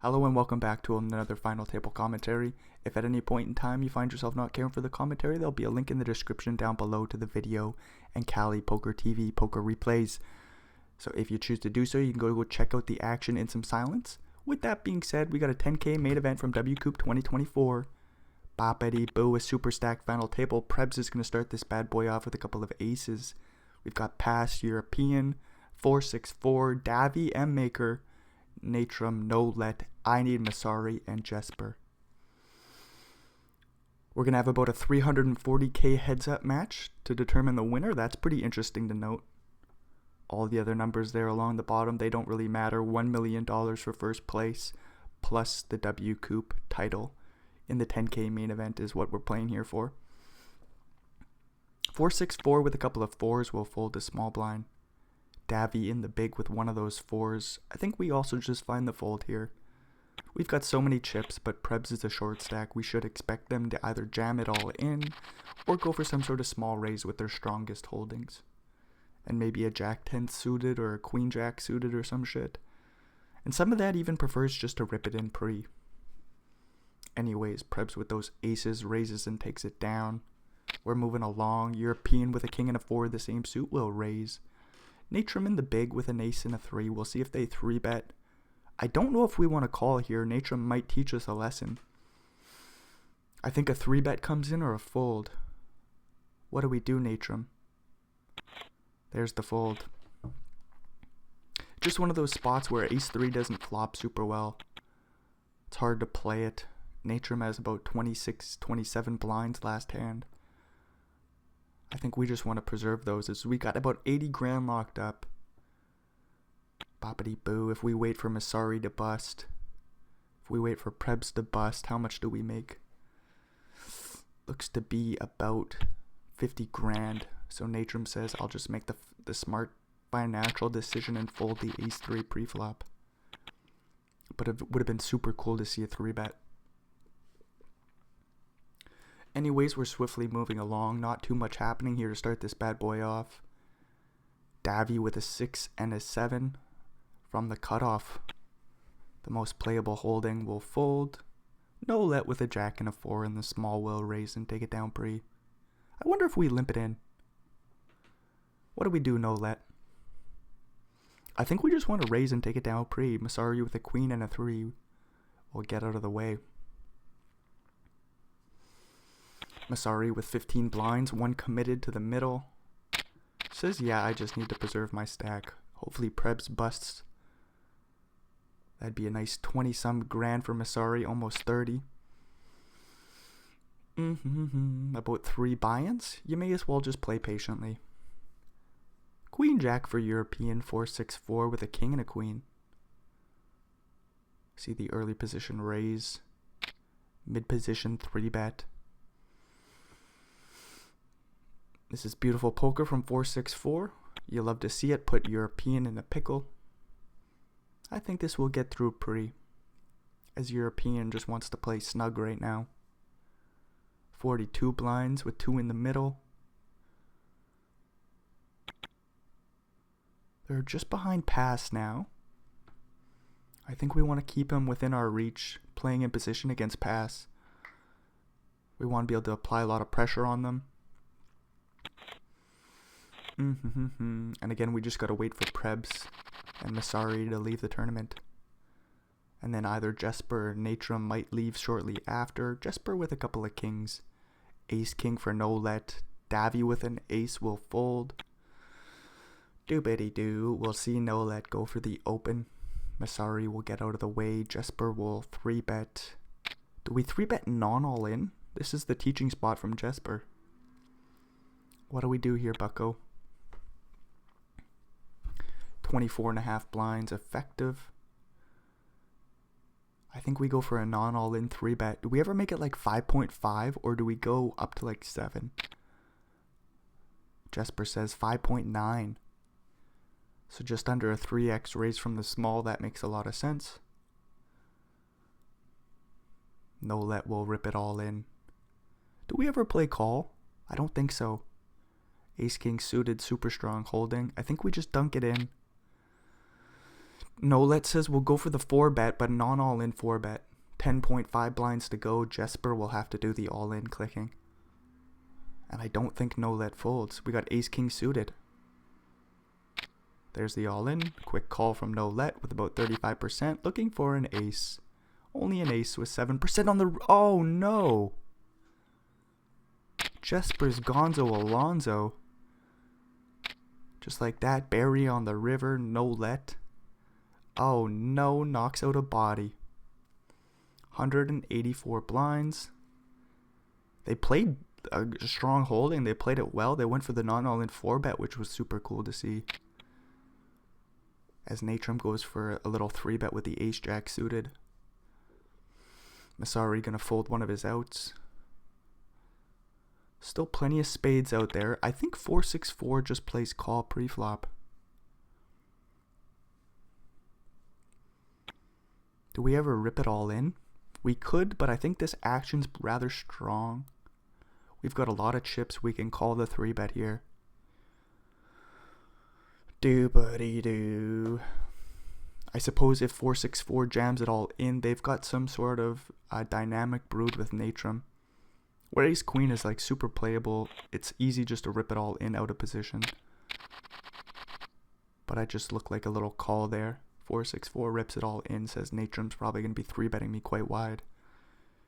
Hello and welcome back to another final table commentary. If at any point in time you find yourself not caring for the commentary, there'll be a link in the description down below to the video and KalipokerTV poker replays. So if you choose to do so, you can go check out the action in some silence. With that being said, we got a 10K main event from WCOOP 2024. Boppity Boo, a super stacked final table. Prebz is going to start this bad boy off with a couple of aces. We've got Pass, European, 464, Davy, M Maker, Natrum, No Let, I Need Masari, and Jesper. We're going to have about a 340k heads up match to determine the winner. That's pretty interesting to note. All the other numbers there along the bottom, they don't really matter. $1 million for first place, plus the WCOOP title in the 10k main event is what we're playing here for. 464 with a couple of fours will fold the small blind. Davy in the big with one of those fours. I think we also just find the fold here. We've got so many chips, but Prebz is a short stack. We should expect them to either jam it all in or go for some sort of small raise with their strongest holdings. And maybe a Jack 10 suited or a Queen Jack suited or some shit. And some of that even prefers just to rip it in pre. Anyways, Prebz with those aces raises and takes it down. We're moving along. European with a king and a four of the same suit will raise. Natrum in the big with an ace and a 3. We'll see if they 3-bet. I don't know if we want to call here. Natrum might teach us a lesson. I think a 3-bet comes in or a fold. What do we do, Natrum? There's the fold. Just one of those spots where ace 3 doesn't flop super well. It's hard to play it. Natrum has about 26, 27 blinds last hand. I think we just want to preserve those as we got about 80 grand locked up. Boppity boo. If we wait for Masari to bust, if we wait for Prebz to bust, how much do we make? Looks to be about 50 grand. So Natrum says I'll just make the smart financial decision and fold the ace 3 pre-flop. But it would have been super cool to see a 3-bet. Anyways, we're swiftly moving along. Not too much happening here to start this bad boy off. Davy with a 6 and a 7 from the cutoff. The most playable holding will fold. No Let with a Jack and a 4 and the small will raise and take it down pre. I wonder if we limp it in. What do we do, No Let? I think we just want to raise and take it down pre. Masari with a queen and a 3 will get out of the way. Masari with 15 blinds, one committed to the middle. Says, yeah, I just need to preserve my stack. Hopefully Prebz busts. That'd be a nice 20-some grand for Masari, almost 30. About 3 buy-ins? You may as well just play patiently. Queen Jack for European, 464 with a king and a queen. See the early position raise. Mid position 3-bet. This is beautiful poker from 464. You love to see it. Put European in a pickle. I think this will get through pretty, as European just wants to play snug right now. 42 blinds with 2 in the middle. They're just behind Pass now. I think we want to keep him within our reach, playing in position against Pass. We want to be able to apply a lot of pressure on them. And again, we just got to wait for Prebz and Masari to leave the tournament. And then either Jesper or Natrum might leave shortly after. Jesper with a couple of kings. Ace king for No Let. Davy with an ace will fold. Doobity-doo. We'll see No Let go for the open. Masari will get out of the way. Jesper will 3-bet. Do we 3-bet non-all in? This is the teaching spot from Jesper. What do we do here, bucko? 24.5 blinds effective. I think we go for a non-all-in 3-bet. Do we ever make it like 5.5 or do we go up to like 7? Jesper says 5.9. So just under a 3x raise from the small. That makes a lot of sense. No Let will rip it all in. Do we ever play call? I don't think so. Ace king suited, super strong holding. I think we just dunk it in. No let says we'll go for the 4-bet, but non all-in 4-bet. 10.5 blinds to go. Jesper will have to do the all-in clicking. And I don't think no let folds. We got ace king suited. There's the all-in. Quick call from no let with about 35%. Looking for an ace. Only an ace with 7% on the... Oh no! Jesper's Gonzo Alonzo. Just like that. Barry on the river. No let. Oh no. Knocks out a body. 184 blinds. They played a strong holding. They played it well. They went for the non all-in 4-bet, which was super cool to see. As Natrum goes for a little 3-bet with the ace-jack suited. Masari gonna fold one of his outs. Still plenty of spades out there. I think 4-6-4 just plays call pre-flop. Do we ever rip it all in? We could, but I think this action's rather strong. We've got a lot of chips. We can call the 3-bet here. Do-buddy-do. I suppose if 4-6-4 jams it all in, they've got some sort of dynamic brood with Natrum. Where ace queen is like super playable, it's easy just to rip it all in out of position. But I just look like a little call there. 4-6-4 rips it all in, says Natrum's probably going to be 3-betting me quite wide.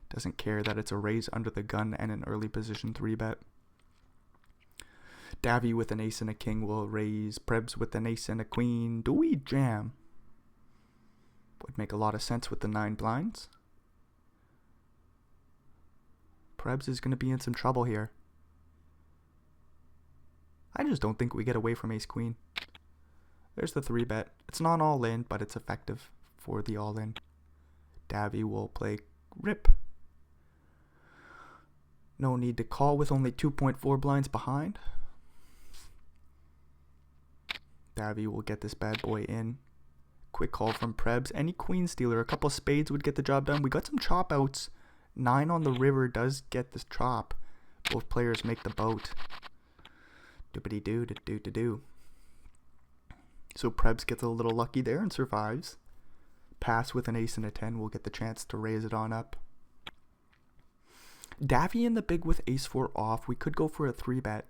Doesn't care that it's a raise under the gun and an early position 3-bet. Davy with an ace and a king will raise. Prebz with an ace and a queen. Do we jam? Would make a lot of sense with the 9 blinds. Prebz is going to be in some trouble here. I just don't think we get away from ace queen. There's the 3-bet. It's not all in, but it's effective for the all in. Davy will play rip. No need to call with only 2.4 blinds behind. Davy will get this bad boy in. Quick call from Prebz. Any queen stealer, a couple spades would get the job done. We got some chop outs. 9 on the river does get this chop. Both players make the boat. Doobity-doo, do-do-do-do. So Prebz gets a little lucky there and survives. Pass with an ace and a 10 will get the chance to raise it on up. Davy in the big with ace 4 off. We could go for a 3-bet.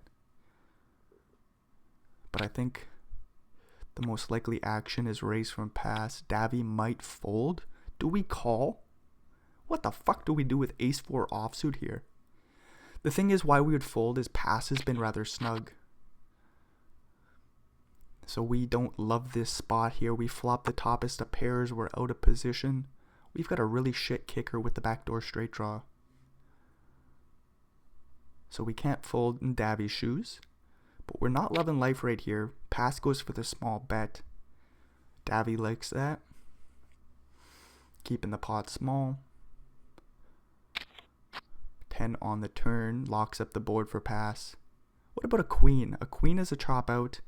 But I think the most likely action is raise from pass. Davy might fold. Do we call? What the fuck do we do with ace 4 offsuit here? The thing is, why we would fold is pass has been rather snug. So we don't love this spot here. We flop the toppest of pairs. We're out of position. We've got a really shit kicker with the backdoor straight draw. So we can't fold in Davy's shoes. But we're not loving life right here. Pass goes for the small bet. Davy likes that. Keeping the pot small. 10 on the turn. Locks up the board for pass. What about a queen? A queen is a chop out.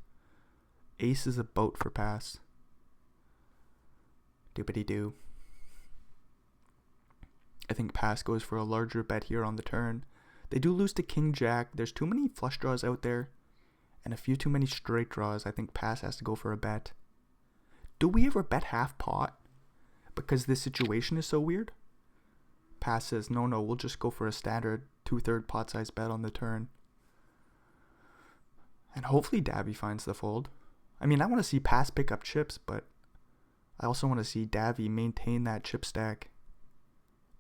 Ace is a boat for pass. Doobity-doo. I think pass goes for a larger bet here on the turn. They do lose to king jack. There's too many flush draws out there. And a few too many straight draws. I think pass has to go for a bet. Do we ever bet half pot? Because this situation is so weird? Pass says, no, we'll just go for a standard 2/3 pot size bet on the turn. And hopefully Davy finds the fold. I mean, I want to see pass pick up chips, but I also want to see Davy maintain that chip stack.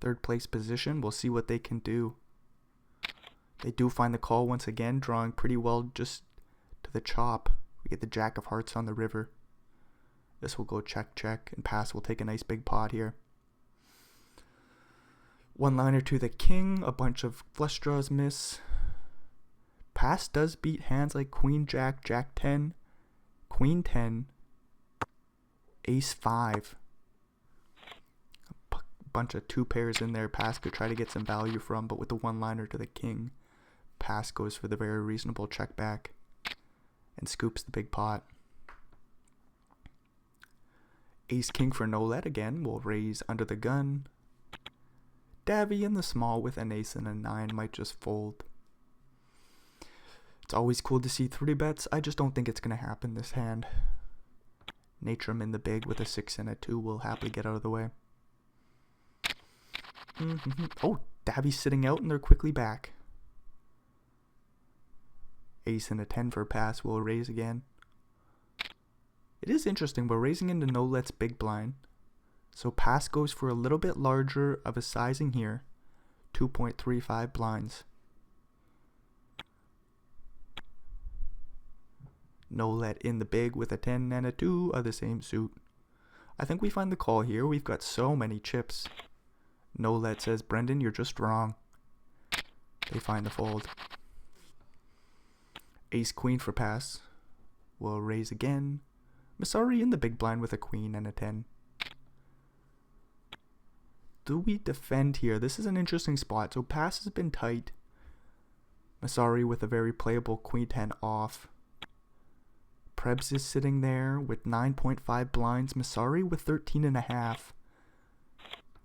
3rd place position. We'll see what they can do. They do find the call once again, drawing pretty well just to the chop. We get the jack of hearts on the river. This will go check, check, and pass will take a nice big pot here. 1-liner to the king. A bunch of flush draws miss. Pass does beat hands like queen jack, jack 10, queen 10, ace 5. A bunch of 2 pairs in there. Pass could try to get some value from, but with the 1-liner to the king, pass goes for the very reasonable check back and scoops the big pot. Ace king for no let again. Will raise under the gun. Davy in the small with an ace and a 9 might just fold. It's always cool to see 3 bets. I just don't think it's going to happen this hand. Natrum in the big with a 6 and a 2 will happily get out of the way. Oh, Davy's sitting out and they're quickly back. Ace and a 10 for pass will raise again. It is interesting, we're raising into no let's big blind. So pass goes for a little bit larger of a sizing here. 2.35 blinds. No let in the big with a 10 and a 2 of the same suit. I think we find the call here. We've got so many chips. No let says, Brendan, you're just wrong. They find the fold. Ace queen for pass. We'll raise again. Masari in the big blind with a queen and a 10. Do we defend here? This is an interesting spot. So pass has been tight. Masari with a very playable queen 10 off. Prebz is sitting there with 9.5 blinds. Masari with 13.5.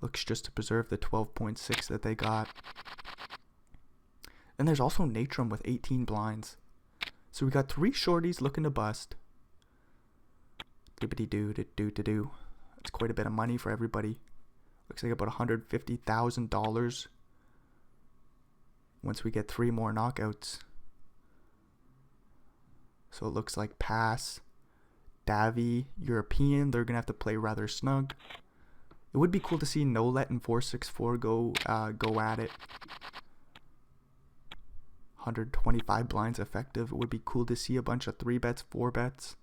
Looks just to preserve the 12.6 that they got. And there's also Natrum with 18 blinds. So we got 3 shorties looking to bust. Doobity-doo-doo-doo-doo. That's quite a bit of money for everybody. Looks like about $150,000 once we get 3 more knockouts. So it looks like pass, Davy, European. They're going to have to play rather snug. It would be cool to see no let and 464 go at it. 125 blinds effective. It would be cool to see a bunch of 3 bets, 4 bets.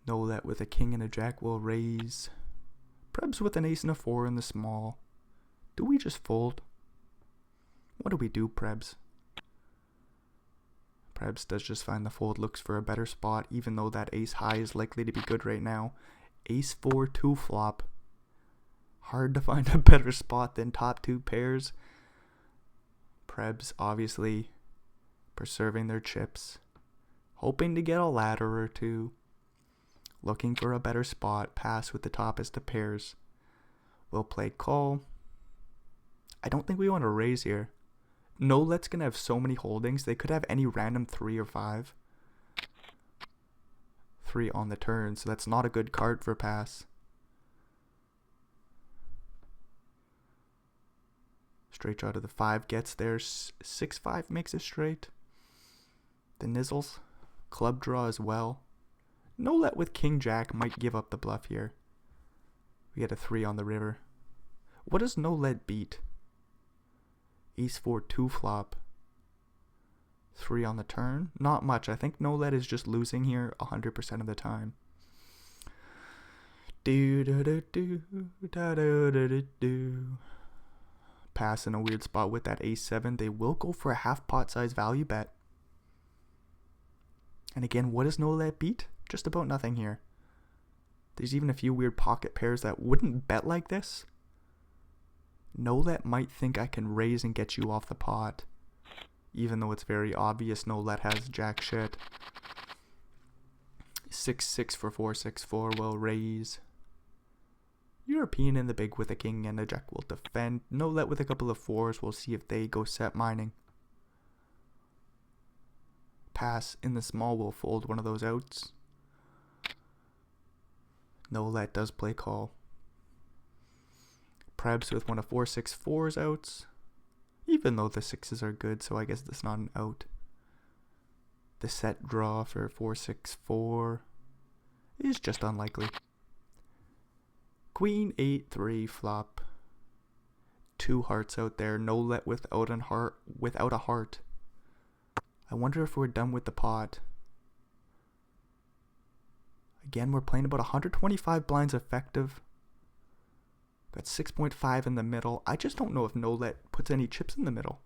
No let with a king and a jack will raise. Prebz with an ace and a 4 in the small. Do we just fold? What do we do, Prebz? Prebz does just find the fold, looks for a better spot, even though that ace high is likely to be good right now. Ace 4 2 flop. Hard to find a better spot than top 2 pairs. Prebz obviously preserving their chips, hoping to get a ladder or 2. Looking for a better spot. Pass with the top as to pairs. We'll play call. I don't think we want to raise here. No let's gonna have so many holdings. They could have any random 3 or 5. 3 on the turn, so that's not a good card for pass. Straight draw to the 5 gets there. 6-5 makes it straight. The nizzles. Club draw as well. No let with king jack might give up the bluff here. We get a 3 on the river. What does no let beat? Ace 4 2 flop. 3 on the turn. Not much. I think no let is just losing here 100% of the time. Pass in a weird spot with that ace 7. They will go for a half pot size value bet. And again, what does no let beat? Just about nothing here. There's even a few weird pocket pairs that wouldn't bet like this. No let might think I can raise and get you off the pot, even though it's very obvious no let has jack shit. 6-6 for 464 will raise. European in the big with a king and a jack will defend. No let with a couple of 4s. We'll see if they go set mining. Pass in the small will fold one of those outs. No let does play call. Prebz with one of 4-6-4's outs. Even though the 6s are good, so I guess that's not an out. The set draw for 4-6-4 is just unlikely. Queen 8-3 flop. 2 hearts out there. No let without a heart. I wonder if we're done with the pot. Again, we're playing about 125 blinds effective. Got 6.5 in the middle. I just don't know if no let puts any chips in the middle.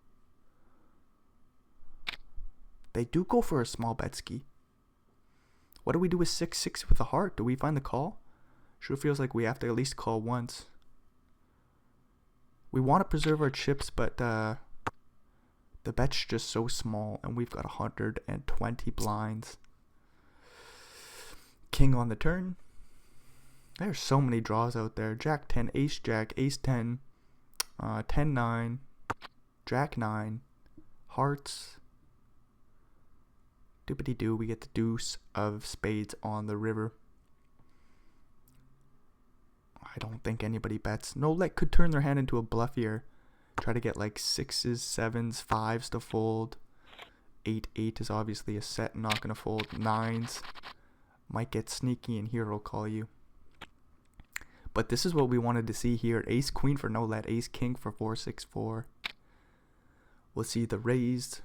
They do go for a small bet ski. What do we do with 6-6 with a heart? Do we find the call? Sure feels like we have to at least call once. We want to preserve our chips, but the bet's just so small, and we've got 120 blinds. King on the turn. There's so many draws out there. Jack 10, Ace Jack, Ace 10, 10 9, Jack 9, Hearts, Doopity-doo, we get the deuce of spades on the river. I don't think anybody bets. No let could turn their hand into a bluff here. Try to get like 6s, 7s, 5s to fold. 8-8 is obviously a set, not going to fold. 9s might get sneaky and here will call you. But this is what we wanted to see here. Ace queen for no let, ace king for 4-6-4. We'll see the raised,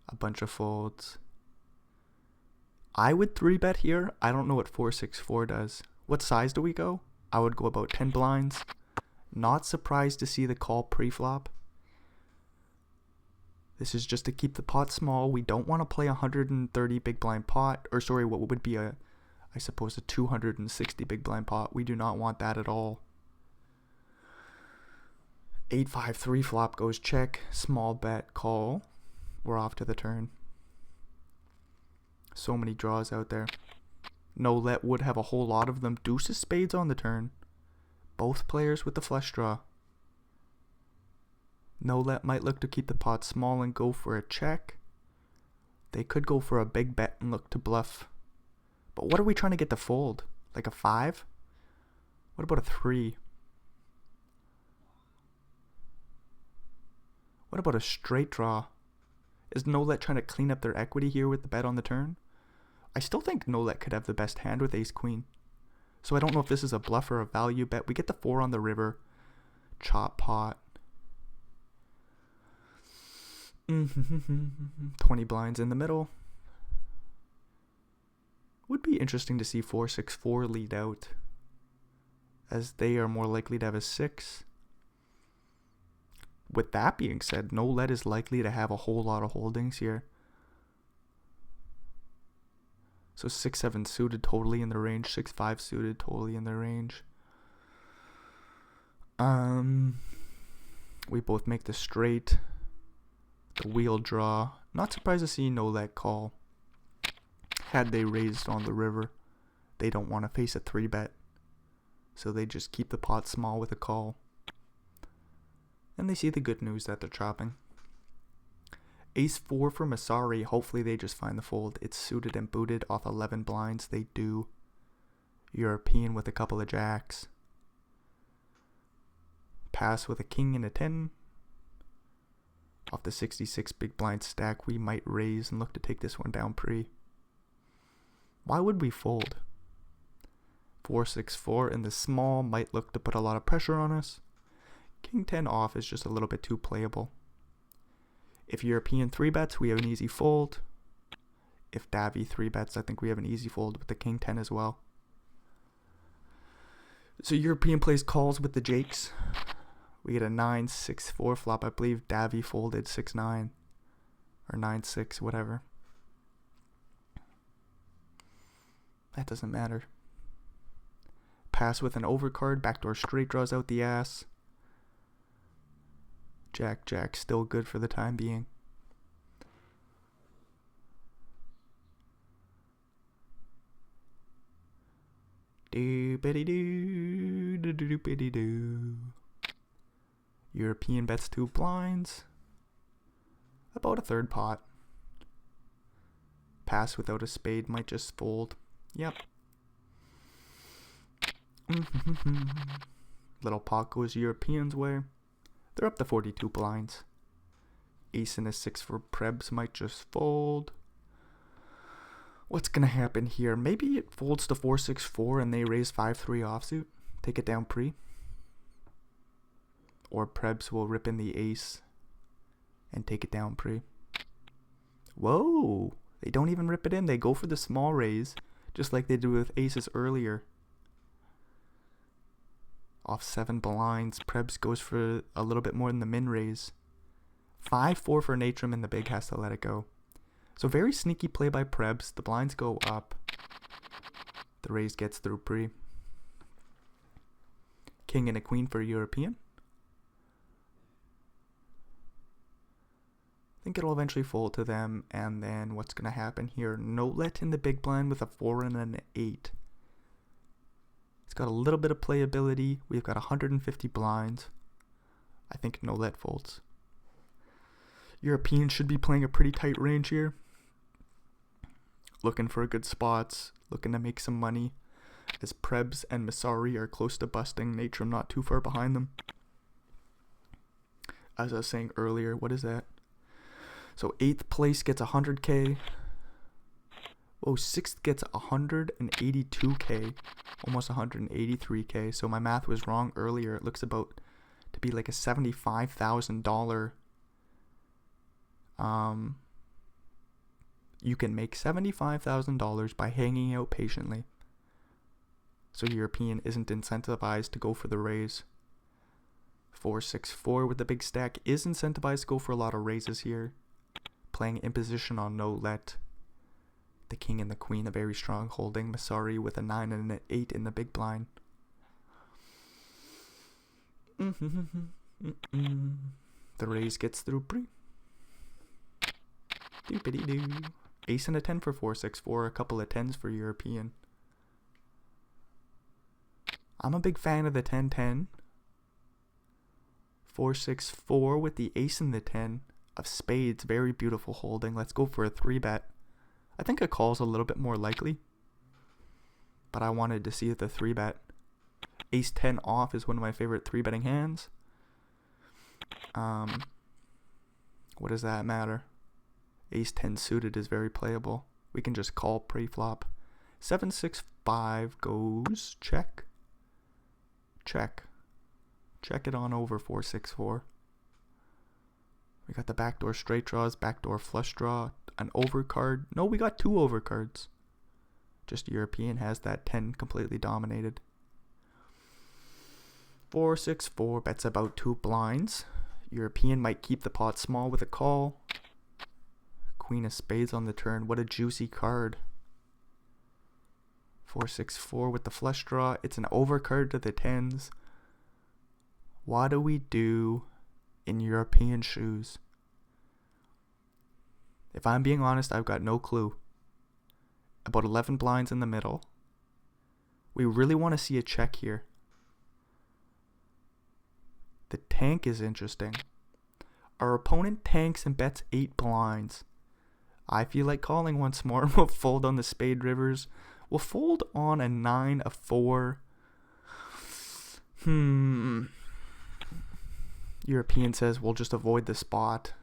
a bunch of folds. I would 3-bet here. I don't know what 4-6-4 does. What size do we go? I would go about 10 blinds. Not surprised to see the call pre-flop. This is just to keep the pot small. We don't want to play a 130 big blind pot. Or sorry, what would be I suppose a 260 big blind pot. We do not want that at all. 8-5-3 flop goes check. Small bet, call. We're off to the turn. So many draws out there. No let would have a whole lot of them. Deuces spades on the turn. Both players with the flush draw. No let might look to keep the pot small and go for a check. They could go for a big bet and look to bluff. But what are we trying to get to fold? Like a 5? What about a 3? What about a straight draw? Is no let trying to clean up their equity here with the bet on the turn? I still think no let could have the best hand with ace queen. So I don't know if this is a bluff or a value bet. We get the 4 on the river. Chop pot. 20 blinds in the middle. Would be interesting to see 4-6-4 lead out, as they are more likely to have a 6. With that being said, no let is likely to have a whole lot of holdings here. So 6-7 suited, totally in the range. 6-5 suited, totally in the range. We both make the straight. The wheel draw. Not surprised to see no let call. Had they raised on the river, they don't want to face a 3-bet. So they just keep the pot small with a call. And they see the good news that they're chopping. Ace 4 for Masari. Hopefully they just find the fold. It's suited and booted off 11 blinds. They do. European with a couple of jacks. Pass with a king and a 10. Off the 66 big blind stack, we might raise and look to take this one down pre. Why would we fold? 4-6-4 in the small might look to put a lot of pressure on us. King 10 off is just a little bit too playable. If European 3-bets, we have an easy fold. If Davy 3-bets, I think we have an easy fold with the King 10 as well. So European plays calls with the jakes. We get a 9-6-4 flop. I believe Davy folded 6-9 or 9-6, whatever. That doesn't matter. Pass with an overcard. Backdoor straight draws out the ass. Jack, jack, still good for the time being. Doopity-doo, doopity-doo. European bets 2 blinds. About a third pot. Pass without a spade might just fold. Yep. Little pot goes European's way. They're up to 42 blinds. Ace and a 6 for Prebz might just fold. What's going to happen here? Maybe it folds to 4-6-4 and they raise 5-3 offsuit. Take it down pre. Or Prebz will rip in the ace and take it down pre. Whoa! They don't even rip it in. They go for the small raise, just like they did with aces earlier. Off 7 blinds, Prebz goes for a little bit more than the min raise. 5-4 for Natrum and the big has to let it go. So very sneaky play by Prebz. The blinds go up. The raise gets through pre. King and a queen for European. I think it'll eventually fold to them. And then what's going to happen here? No let in the big blind with a 4 and an 8. It's got a little bit of playability. We've got 150 blinds. I think no let folds. European should be playing a pretty tight range here. looking for good spots, looking to make some money, as Prebz and Masari are close to busting, Natrum not too far behind them. As I was saying earlier, what is that? So 8th place gets 100k. Oh, 6th gets 182k, almost 183k. So my math was wrong earlier. It looks about to be like a $75,000. You can make $75,000 by hanging out patiently. So European isn't incentivized to go for the raise. 464 with the big stack is incentivized to go for a lot of raises here. Playing in position on no let. The king and the queen, a very strong holding. Masari with a 9 and an 8 in the big blind. The raise gets through pre. Doopity-doo. Ace and a 10 for 464, a couple of 10s for European. I'm a big fan of the 10-10. 464 with the ace and the 10 of spades, very beautiful holding. Let's go for a 3-bet. I think a call's a little bit more likely, but I wanted to see the 3-bet. Ace 10 off is one of my favorite 3-betting hands. What does that matter? Ace 10 suited is very playable. We can just call pre-flop. 765 goes check. Check. Check it on over 464. We got the backdoor straight draws, backdoor flush draw, an overcard. No, we got 2 overcards. Just European has that 10 completely dominated. 464 bets about 2 blinds. European might keep the pot small with a call. Queen of spades on the turn. What a juicy card. 464 with the flush draw. It's an overcard to the 10s. What do we do in European shoes? If I'm being honest, I've got no clue. About 11 blinds in the middle. We really want to see a check here. The tank is interesting. Our opponent tanks and bets 8 blinds. I feel like calling once more. We'll fold on the spade rivers. We'll fold on a 9, a 4. European says we'll just avoid the spot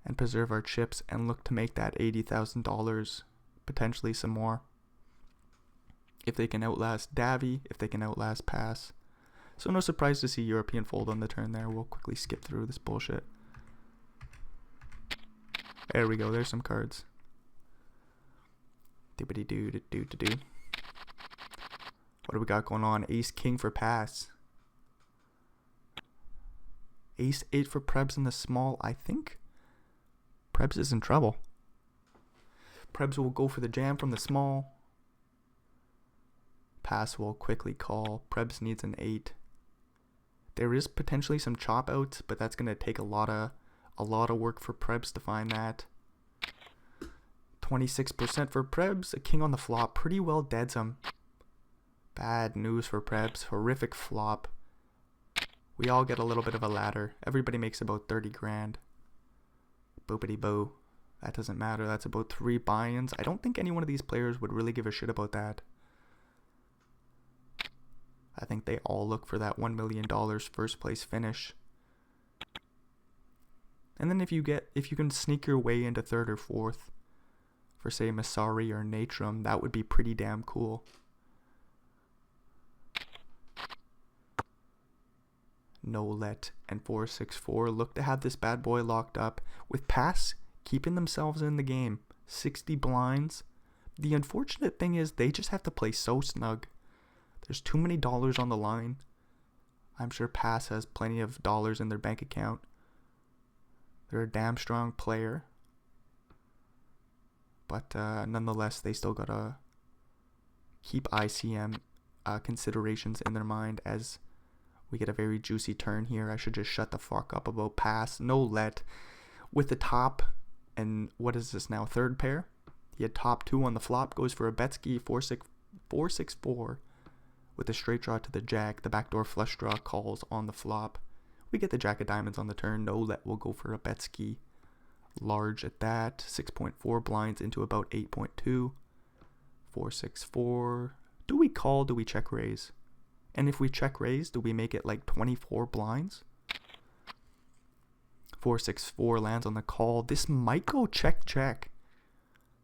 and preserve our chips and look to make that $80,000, potentially some more. If they can outlast Davy, if they can outlast Pass. So no surprise to see European fold on the turn there. We'll quickly skip through this bullshit. There we go, there's some cards. Doobity-doo-doo-doo-doo. What do we got going on? Ace King for Pass. Ace 8 for Prebz in the small. I think Prebz is in trouble. Prebz will go for the jam from the small. Pass will quickly call. Prebz needs an 8. There is potentially some chop outs, but that's going to take a lot of work for Prebz to find that. 26% for Prebz. A king on the flop. Pretty well deads him. Bad news for Prebz. Horrific flop. We all get a little bit of a ladder. Everybody makes about 30 grand. Boopity boo. That doesn't matter. That's about 3 buy-ins. I don't think any one of these players would really give a shit about that. I think they all look for that $1 million first place finish. And then if you can sneak your way into 3rd or 4th for say Masari or Natrum, that would be pretty damn cool. No let and 464 look to have this bad boy locked up with Pass keeping themselves in the game. 60 blinds. The unfortunate thing is they just have to play so snug. There's too many dollars on the line. I'm sure Pass has plenty of dollars in their bank account. They're a damn strong player. But nonetheless, they still gotta keep ICM considerations in their mind as we get a very juicy turn here. I should just shut the fuck up about Pass. No let. With the top, and what is this now? 3rd pair? He had top 2 on the flop. Goes for a Betsky 464 with a straight draw to the jack. The backdoor flush draw calls on the flop. We get the jack of diamonds on the turn. No let will go for a Betsky Large at that. 6.4 blinds into about 8.2. 4-6-4. Do we call? Do we check raise? And if we check raise, do we make it like 24 blinds? 4-6-4 lands on the call. This might go check check.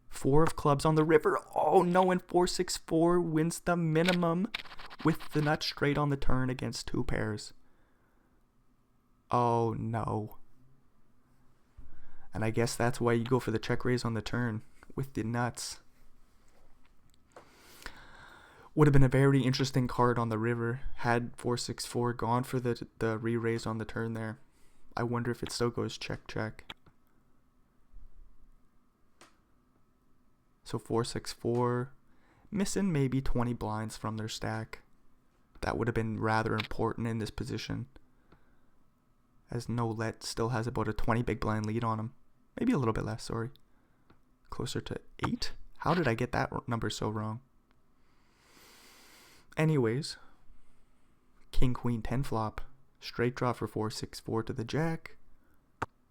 4 of clubs on the river. Oh no, and 4-6-4 wins the minimum with the nut straight on the turn against 2 pairs. Oh no. And I guess that's why you go for the check raise on the turn with the nuts. Would have been a very interesting card on the river had 4-6-4 gone for the re-raise on the turn there. I wonder if it still goes check check. So 4-6-4, missing maybe 20 blinds from their stack. That would have been rather important in this position, as no let still has about a 20 big blind lead on him. Maybe a little bit less, sorry. Closer to 8? How did I get that number so wrong? Anyways, King Queen 10 flop, straight draw for 4-6-4 to the jack.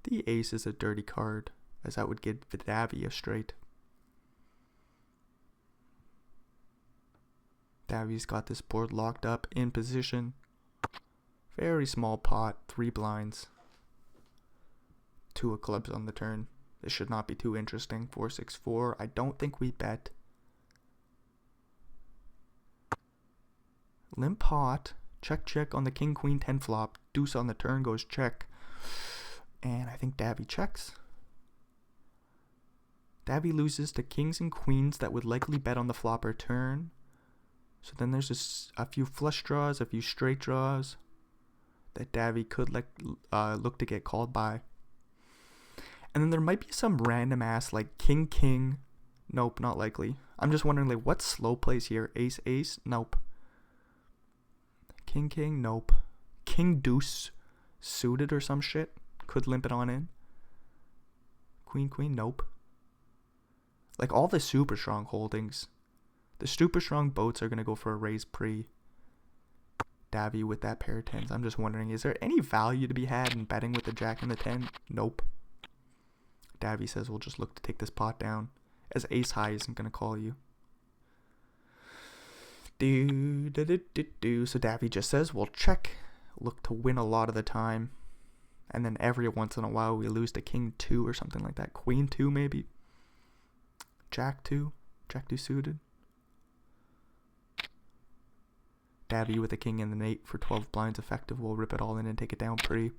The ace is a dirty card, as that would give Davy a straight. Davy's got this board locked up in position. Very small pot, 3 blinds. 2 of clubs on the turn. This should not be too interesting. 4-6-4. I don't think we bet. Limp pot. Check check on the King Queen 10 flop. Deuce on the turn goes check. And I think Davy checks. Davy loses to kings and queens that would likely bet on the flop or turn. So then there's just a few flush draws, a few straight draws that Davy could look to get called by. And then there might be some random ass like king king. Nope, not likely. I'm just wondering like what slow plays here. Ace ace? Nope. King king? Nope. King deuce suited or some shit? Could limp it on in. Queen queen? Nope. Like all the super strong holdings. The super strong boats are going to go for a raise pre. Davy with that pair of 10s. I'm just wondering, is there any value to be had in betting with the jack and the 10? Nope. Davy says we'll just look to take this pot down, as ace high isn't going to call you. So Davy just says we'll check, look to win a lot of the time, and then every once in a while we lose to king 2 or something like that. Queen 2 maybe. Jack 2. Jack 2 suited. Davy with a king and an 8 for 12 blinds effective. We'll rip it all in and take it down pre.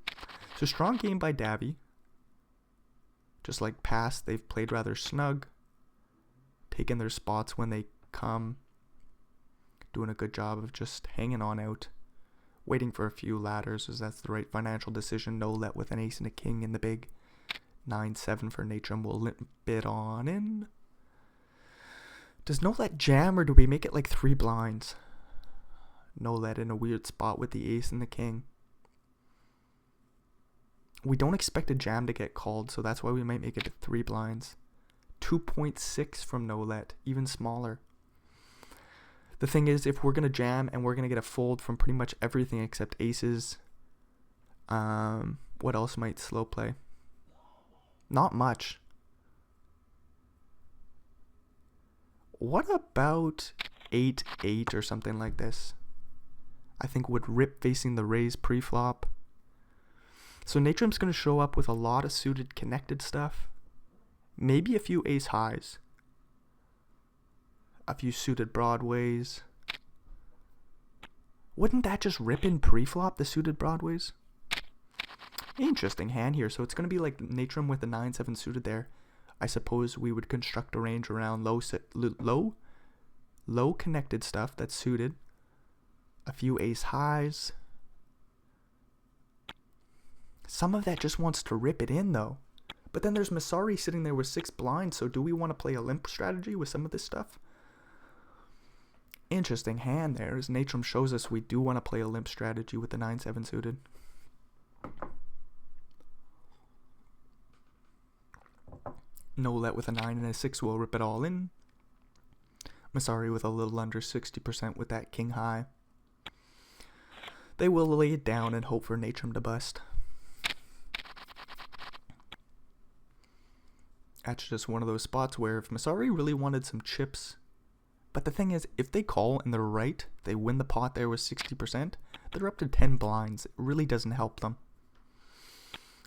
So strong game by Davy. Just like past, they've played rather snug. Taken their spots when they come. Doing a good job of just hanging on out. Waiting for a few ladders as that's the right financial decision. No let with an ace and a king in the big. 9-7 for Natrum. We'll limp it on in. Does no let jam or do we make it like 3 blinds? No let in a weird spot with the ace and the king. We don't expect a jam to get called, so that's why we might make it to 3 blinds. 2.6 from no let, even smaller. The thing is, if we're going to jam and we're going to get a fold from pretty much everything except aces, what else might slow play? Not much. What about 8-8 or something like this? I think would rip facing the raise pre-flop. So Natrum's going to show up with a lot of suited connected stuff. Maybe a few ace highs. A few suited broadways. Wouldn't that just rip in pre-flop, the suited broadways? Interesting hand here. So it's going to be like Natrum with the 9-7 suited there. I suppose we would construct a range around low connected stuff that's suited. A few ace highs. Some of that just wants to rip it in though. But then there's Masari sitting there with 6 blinds, so do we want to play a limp strategy with some of this stuff? Interesting hand there, as Natrum shows us we do want to play a limp strategy with the 9-7 suited. No let with a 9 and a 6 will rip it all in. Masari with a little under 60% with that king high. They will lay it down and hope for Natrum to bust. That's just one of those spots where if Masari really wanted some chips, but the thing is, if they call and they're right, they win the pot there with 60%, they're up to 10 blinds. It really doesn't help them.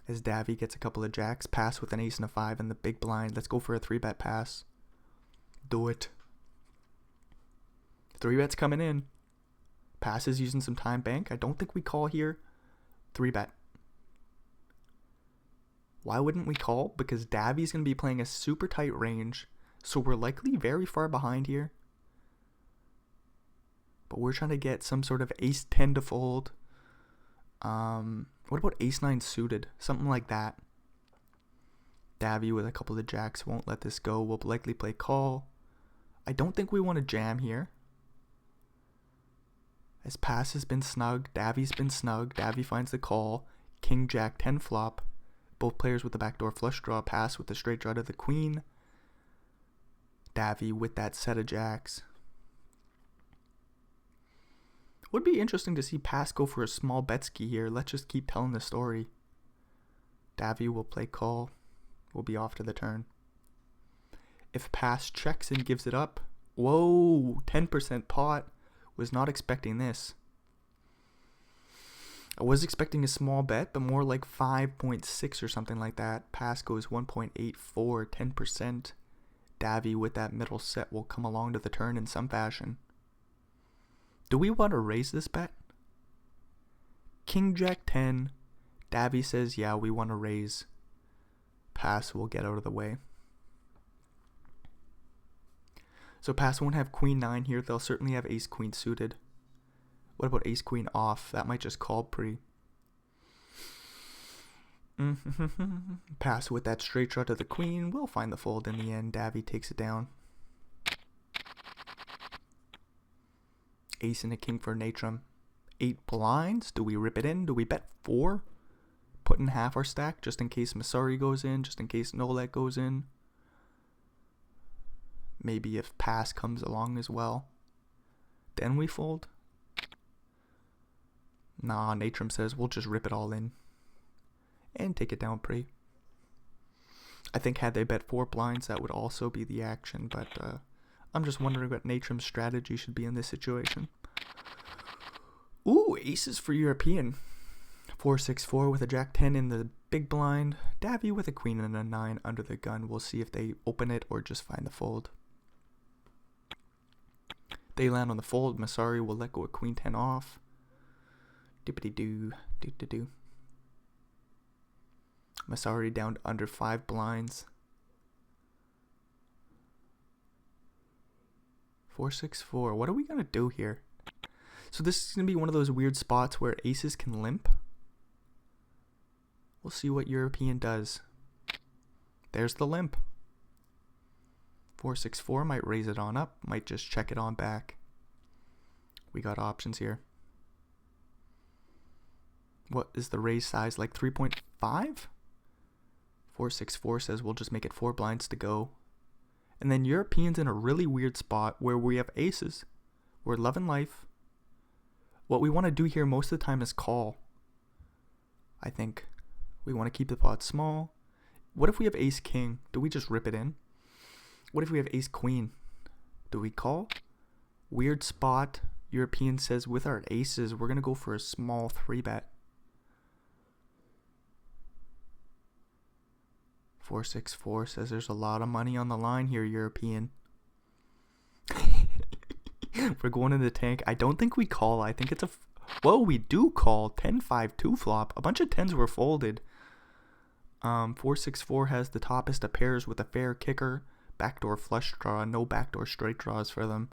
As Davy gets a couple of jacks, pass with an ace and a 5 in the big blind. Let's go for a 3-bet pass. Do it. 3-bet's coming in. Pass is using some time bank. I don't think we call here. 3-bet. Why wouldn't we call? Because Davy's going to be playing a super tight range, so we're likely very far behind here. But we're trying to get some sort of ace 10 to fold. What about ace 9 suited? Something like that. Davy with a couple of jacks won't let this go. We'll likely play call. I don't think we want to jam here. As pass has been snug, Davy's been snug. Davy finds the call. King Jack 10 flop. Both players with the backdoor flush draw. Pass with the straight draw to the queen. Davy with that set of jacks. Would be interesting to see pass go for a small bet ski here. Let's just keep telling the story. Davy will play call. We'll be off to the turn. If pass checks and gives it up. Whoa, 10% pot. Was not expecting this. I was expecting a small bet, but more like 5.6 or something like that. Pass goes 1.84, 10%. Davy with that middle set will come along to the turn in some fashion. Do we want to raise this bet? King Jack 10. Davy says, yeah, we want to raise. Pass will get out of the way. So pass won't have queen 9 here. They'll certainly have ace queen suited. What about ace queen off? That might just call pre. Pass with that straight draw to the queen. We'll find the fold in the end. Davy takes it down. Ace and a king for Natrum. 8 blinds. Do we rip it in? Do we bet 4? Put in half our stack just in case Masari goes in, just in case Nolet goes in. Maybe if pass comes along as well. Then we fold. Nah, Natrum says we'll just rip it all in. And take it down pre. I think had they bet 4 blinds, that would also be the action, but I'm just wondering what Natrum's strategy should be in this situation. Ooh, aces for European. 4-6-4 with a jack 10 in the big blind. Davy with a queen and a 9 under the gun. We'll see if they open it or just find the fold. They land on the fold. Masari will let go of queen 10 off. Dippity-doo, doo-doo-doo. Masari down to under 5 blinds. 4-6-4. What are we going to do here? So this is going to be one of those weird spots where aces can limp. We'll see what European does. There's the limp. 4-6-4 might raise it on up. Might just check it on back. We got options here. What is the raise size? Like 3.5? 4-6-4 says we'll just make it 4 blinds to go. And then European's in a really weird spot where we have aces. We're loving life. What we want to do here most of the time is call. I think we want to keep the pot small. What if we have ace king? Do we just rip it in? What if we have ace queen? Do we call? Weird spot. European says with our aces, we're going to go for a small 3-bet. 4-6-4 says there's a lot of money on the line here, European. We're going in the tank. I don't think we call. I think it's a... Whoa, we do call. 10-5-2 flop. A bunch of 10s were folded. 4-6-4 has the toppest of pairs with a fair kicker. Backdoor flush draw. No backdoor straight draws for them.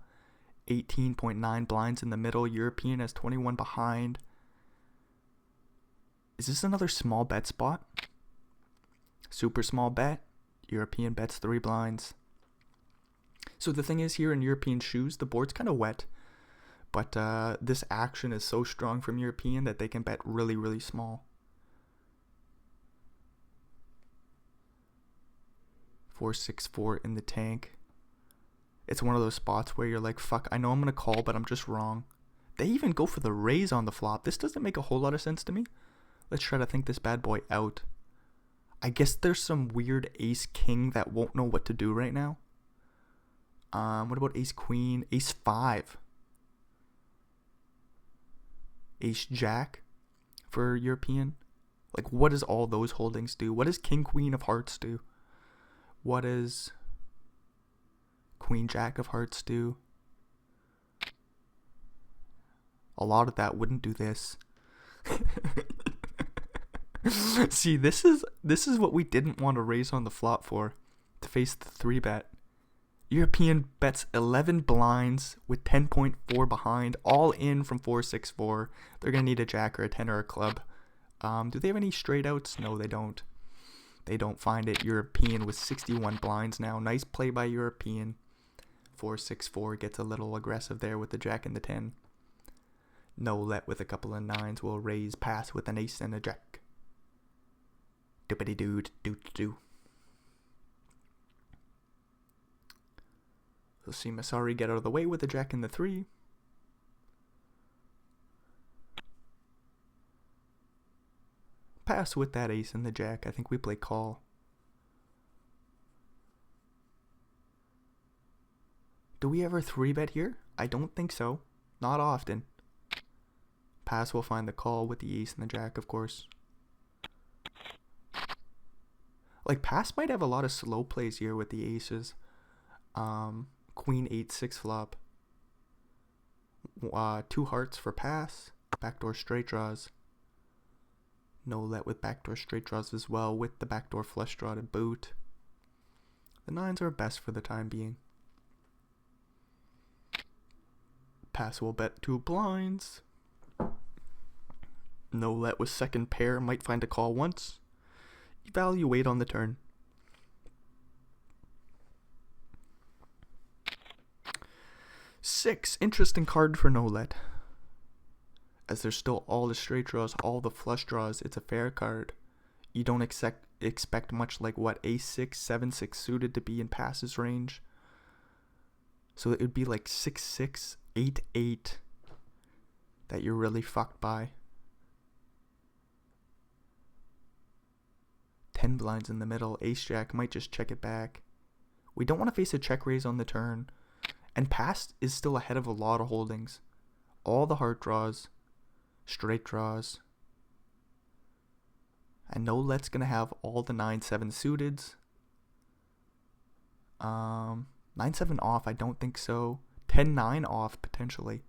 18.9 blinds in the middle. European has 21 behind. Is this another small bet spot? Super small bet. European bets 3 blinds. So the thing is here in European shoes, the board's kind of wet. But this action is so strong from European that they can bet really, really small. 4-6-4 in the tank. It's one of those spots where you're like, fuck, I know I'm going to call, but I'm just wrong. They even go for the raise on the flop. This doesn't make a whole lot of sense to me. Let's try to think this bad boy out. I guess there's some weird ace king that won't know what to do right now. What about ace queen? Ace 5. Ace jack for European. Like, what does all those holdings do? What does king queen of hearts do? What does queen jack of hearts do? A lot of that wouldn't do this. See, this is what we didn't want to raise on the flop for, to face the 3-bet. European bets 11 blinds with 10.4 behind, all in from 4-6-4. They're going to need a jack or a 10 or a club. Do they have any straight outs? No, they don't. They don't find it. European with 61 blinds now. Nice play by European. 4-6-4 gets a little aggressive there with the jack and the 10. No let with a couple of 9s will raise, pass with an ace and a jack. Doopity doo doo doo. We'll see Masari get out of the way with the jack and the 3. Pass with that ace and the jack. I think we play call. Do we ever 3-bet here? I don't think so. Not often. Pass will find the call with the ace and the jack, of course. Like, pass might have a lot of slow plays here with the aces. Queen 8-6 flop. 2 hearts for pass. Backdoor straight draws. No let with backdoor straight draws as well, with the backdoor flush draw to boot. The 9s are best for the time being. Pass will bet 2 blinds. No let with second pair, might find a call once. Evaluate on the turn. Six, interesting card for no let. As there's still all the straight draws, all the flush draws, it's a fair card. You don't expect much like what ace-6, 7-6 suited to be in passes range. So it would be like 6-6, 8-8 that you're really fucked by. 10 blinds in the middle. Ace-jack might just check it back. We don't want to face a check raise on the turn. And pass is still ahead of a lot of holdings. All the heart draws. Straight draws. And no let's going to have all the 9-7 suiteds. 9-7 off, I don't think so. 10-9 off, potentially.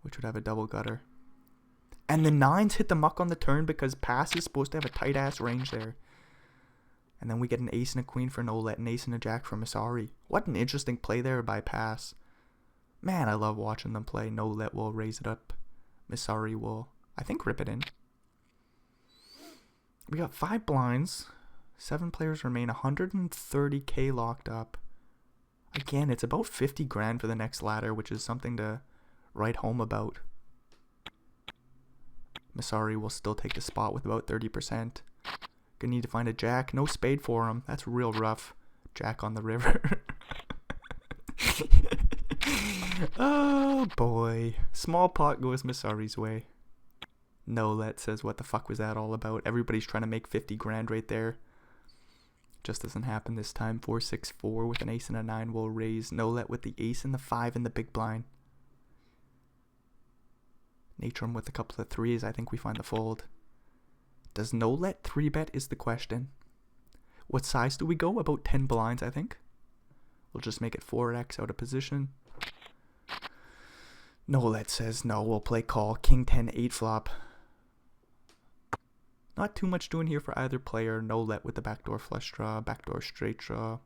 Which would have a double gutter. And the 9s hit the muck on the turn because pass is supposed to have a tight-ass range there. And then we get an ace and a queen for no let, an ace and a jack for Masari. What an interesting play there by pass. Man, I love watching them play. No let will raise it up. Masari will, I think, rip it in. We got 5 blinds. 7 players remain. 130k locked up. Again, it's about 50 grand for the next ladder, which is something to write home about. Masari will still take the spot with about 30%. Gonna need to find a jack. No spade for him. That's real rough. Jack on the river. Oh boy. Small pot goes Masari's way. No let says, what the fuck was that all about? Everybody's trying to make 50 grand right there. Just doesn't happen this time. 4-6-4 with an ace and a 9 will raise. No let with the ace and the 5 in the big blind. Natrum with a couple of 3s. I think we find the fold. Does no let 3-bet is the question. What size do we go? About 10 blinds, I think. We'll just make it 4x out of position. No let says no. We'll play call. King 10 8 flop. Not too much doing here for either player. No let with the backdoor flush draw. Backdoor straight draw.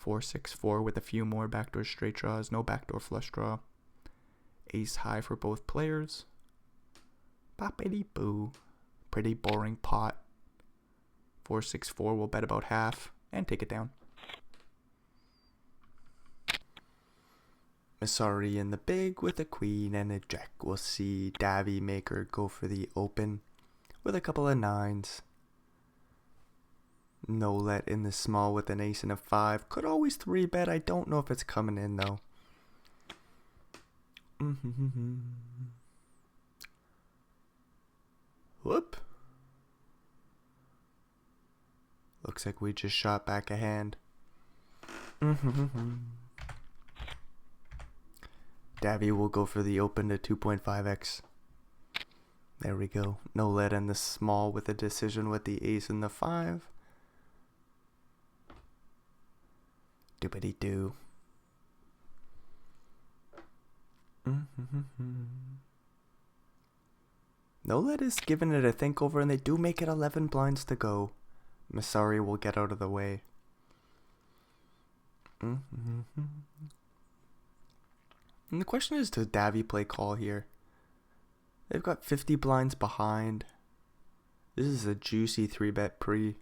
4-6-4 with a few more backdoor straight draws. No backdoor flush draw. Ace high for both players. Boppity boo. Pretty boring pot. 4-6-4 will bet about half and take it down. Masari in the big with a queen and a jack. We'll see Davy Maker go for the open with a couple of 9s. No let in the small with an ace and a 5. Could always 3-bet. I don't know if it's coming in though. Whoop. Looks like we just shot back a hand. Davy will go for the open to 2.5x. There we go. No lead in the small with a decision with the ace and the 5. Doobity-doo. No lead is giving it a think over, and they do make it 11 blinds to go. Masari will get out of the way. And the question is, does Davy play call here? They've got 50 blinds behind. This is a juicy 3-bet pre.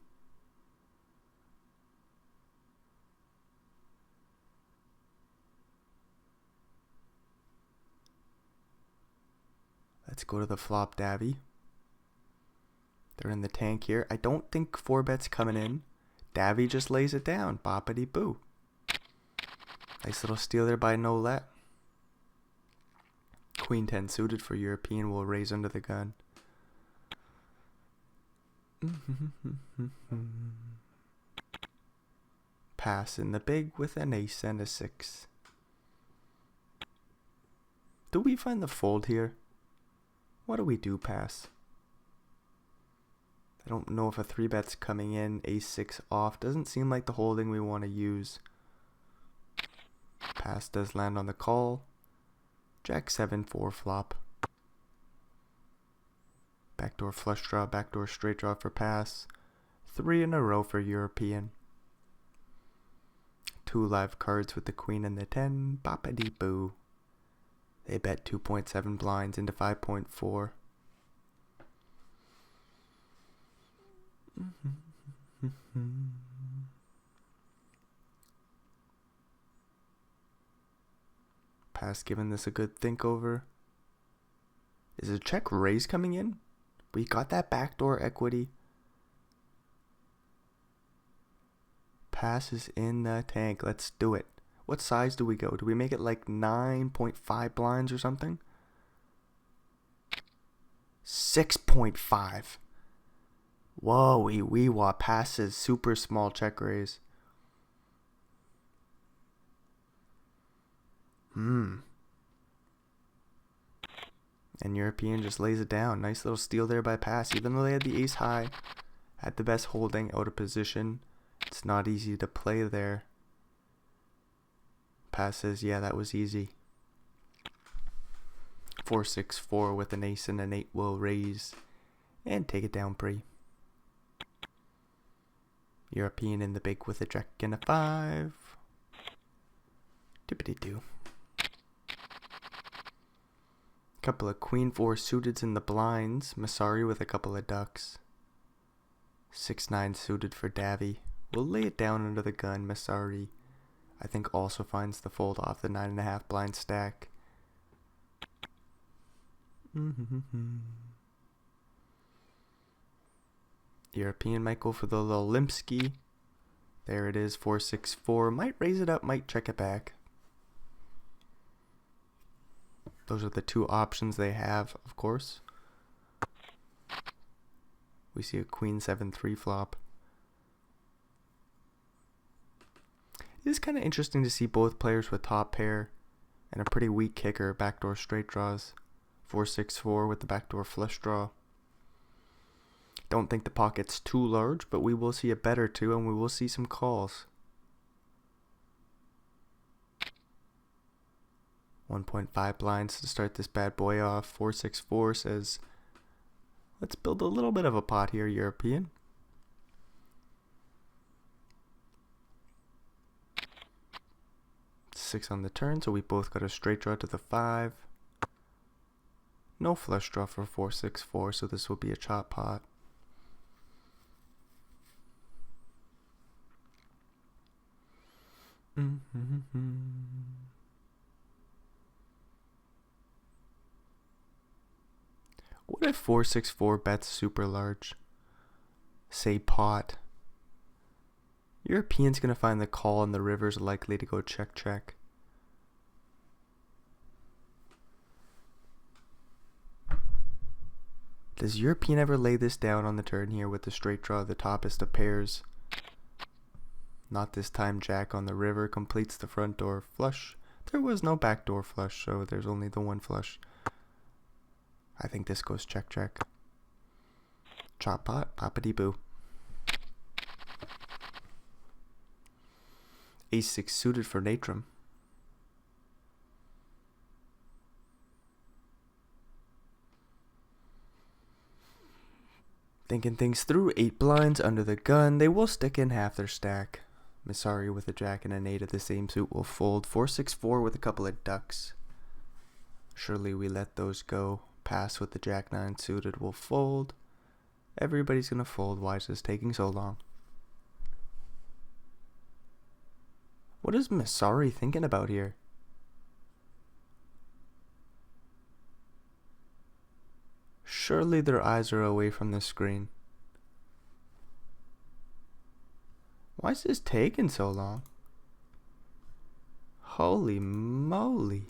Let's go to the flop, Davy. They're in the tank here. I don't think 4-bet's coming in. Davy just lays it down. Boppity boo. Nice little steal there by no let. Queen 10 suited for European will raise under the gun. Pass in the big with an ace and a 6. Do we find the fold here? What do we do pass? I don't know if a 3-bet's coming in. Ace 6 off. Doesn't seem like the holding we want to use. Pass does land on the call. Jack 7 4 flop. Backdoor flush draw, backdoor straight draw for pass. 3 in a row for European. 2 live cards with the queen and the 10. Boppity boo. They bet 2.7 blinds into 5.4. Pass giving this a good think over. Is a check raise coming in? We got that backdoor equity. Pass is in the tank. Let's do it. What size do we go? Do we make it like 9.5 blinds or something? 6.5. Whoa, wee wah. Passes super small check raise. And European just lays it down. Nice little steal there by pass. Even though they had the ace high, had the best holding, out of position. It's not easy to play there. Passes, yeah, that was easy. 4-6-4 with an ace and an 8 will raise and take it down pre. European in the big with a jack and a 5. Tippity-doo. Couple of queen 4 suiteds in the blinds. Masari with a couple of ducks. 6-9 suited for Davy. We'll lay it down under the gun. Masari, I think, also finds the fold off the 9.5 blind stack. European might go for the little Limpsky. There it is, 4-6-4. Might raise it up, might check it back. Those are the two options they have, of course. We see a queen 7-3 flop. It is kind of interesting to see both players with top pair and a pretty weak kicker, backdoor straight draws. 4-6-4 with the backdoor flush draw. Don't think the pocket's too large, but we will see a bet or two and we will see some calls. 1.5 blinds to start this bad boy off. 4-6-4 says, let's build a little bit of a pot here, European. Six on the turn, so we both got a straight draw to the 5. No flush draw for 4-6-4, so this will be a chop pot. What if 4-6-4 bets super large? Say pot. European's gonna find the call and the river's likely to go check check. Does European ever lay this down on the turn here with the straight draw, the toppest of pairs? Not this time. Jack on the river completes the front door flush. There was no back door flush, so there's only the one flush. I think this goes check, check. Chop pot, poppity boo. Ace 6 suited for Natrum. Thinking things through, 8 blinds under the gun. They will stick in half their stack. Misari with a jack and an 8 of the same suit will fold. 4-6-4 with a couple of ducks. Surely we let those go. Pass with the jack 9 suited will fold. Everybody's gonna fold. Why is this taking so long? What is Misari thinking about here? Surely their eyes are away from the screen. Why is this taking so long? Holy moly.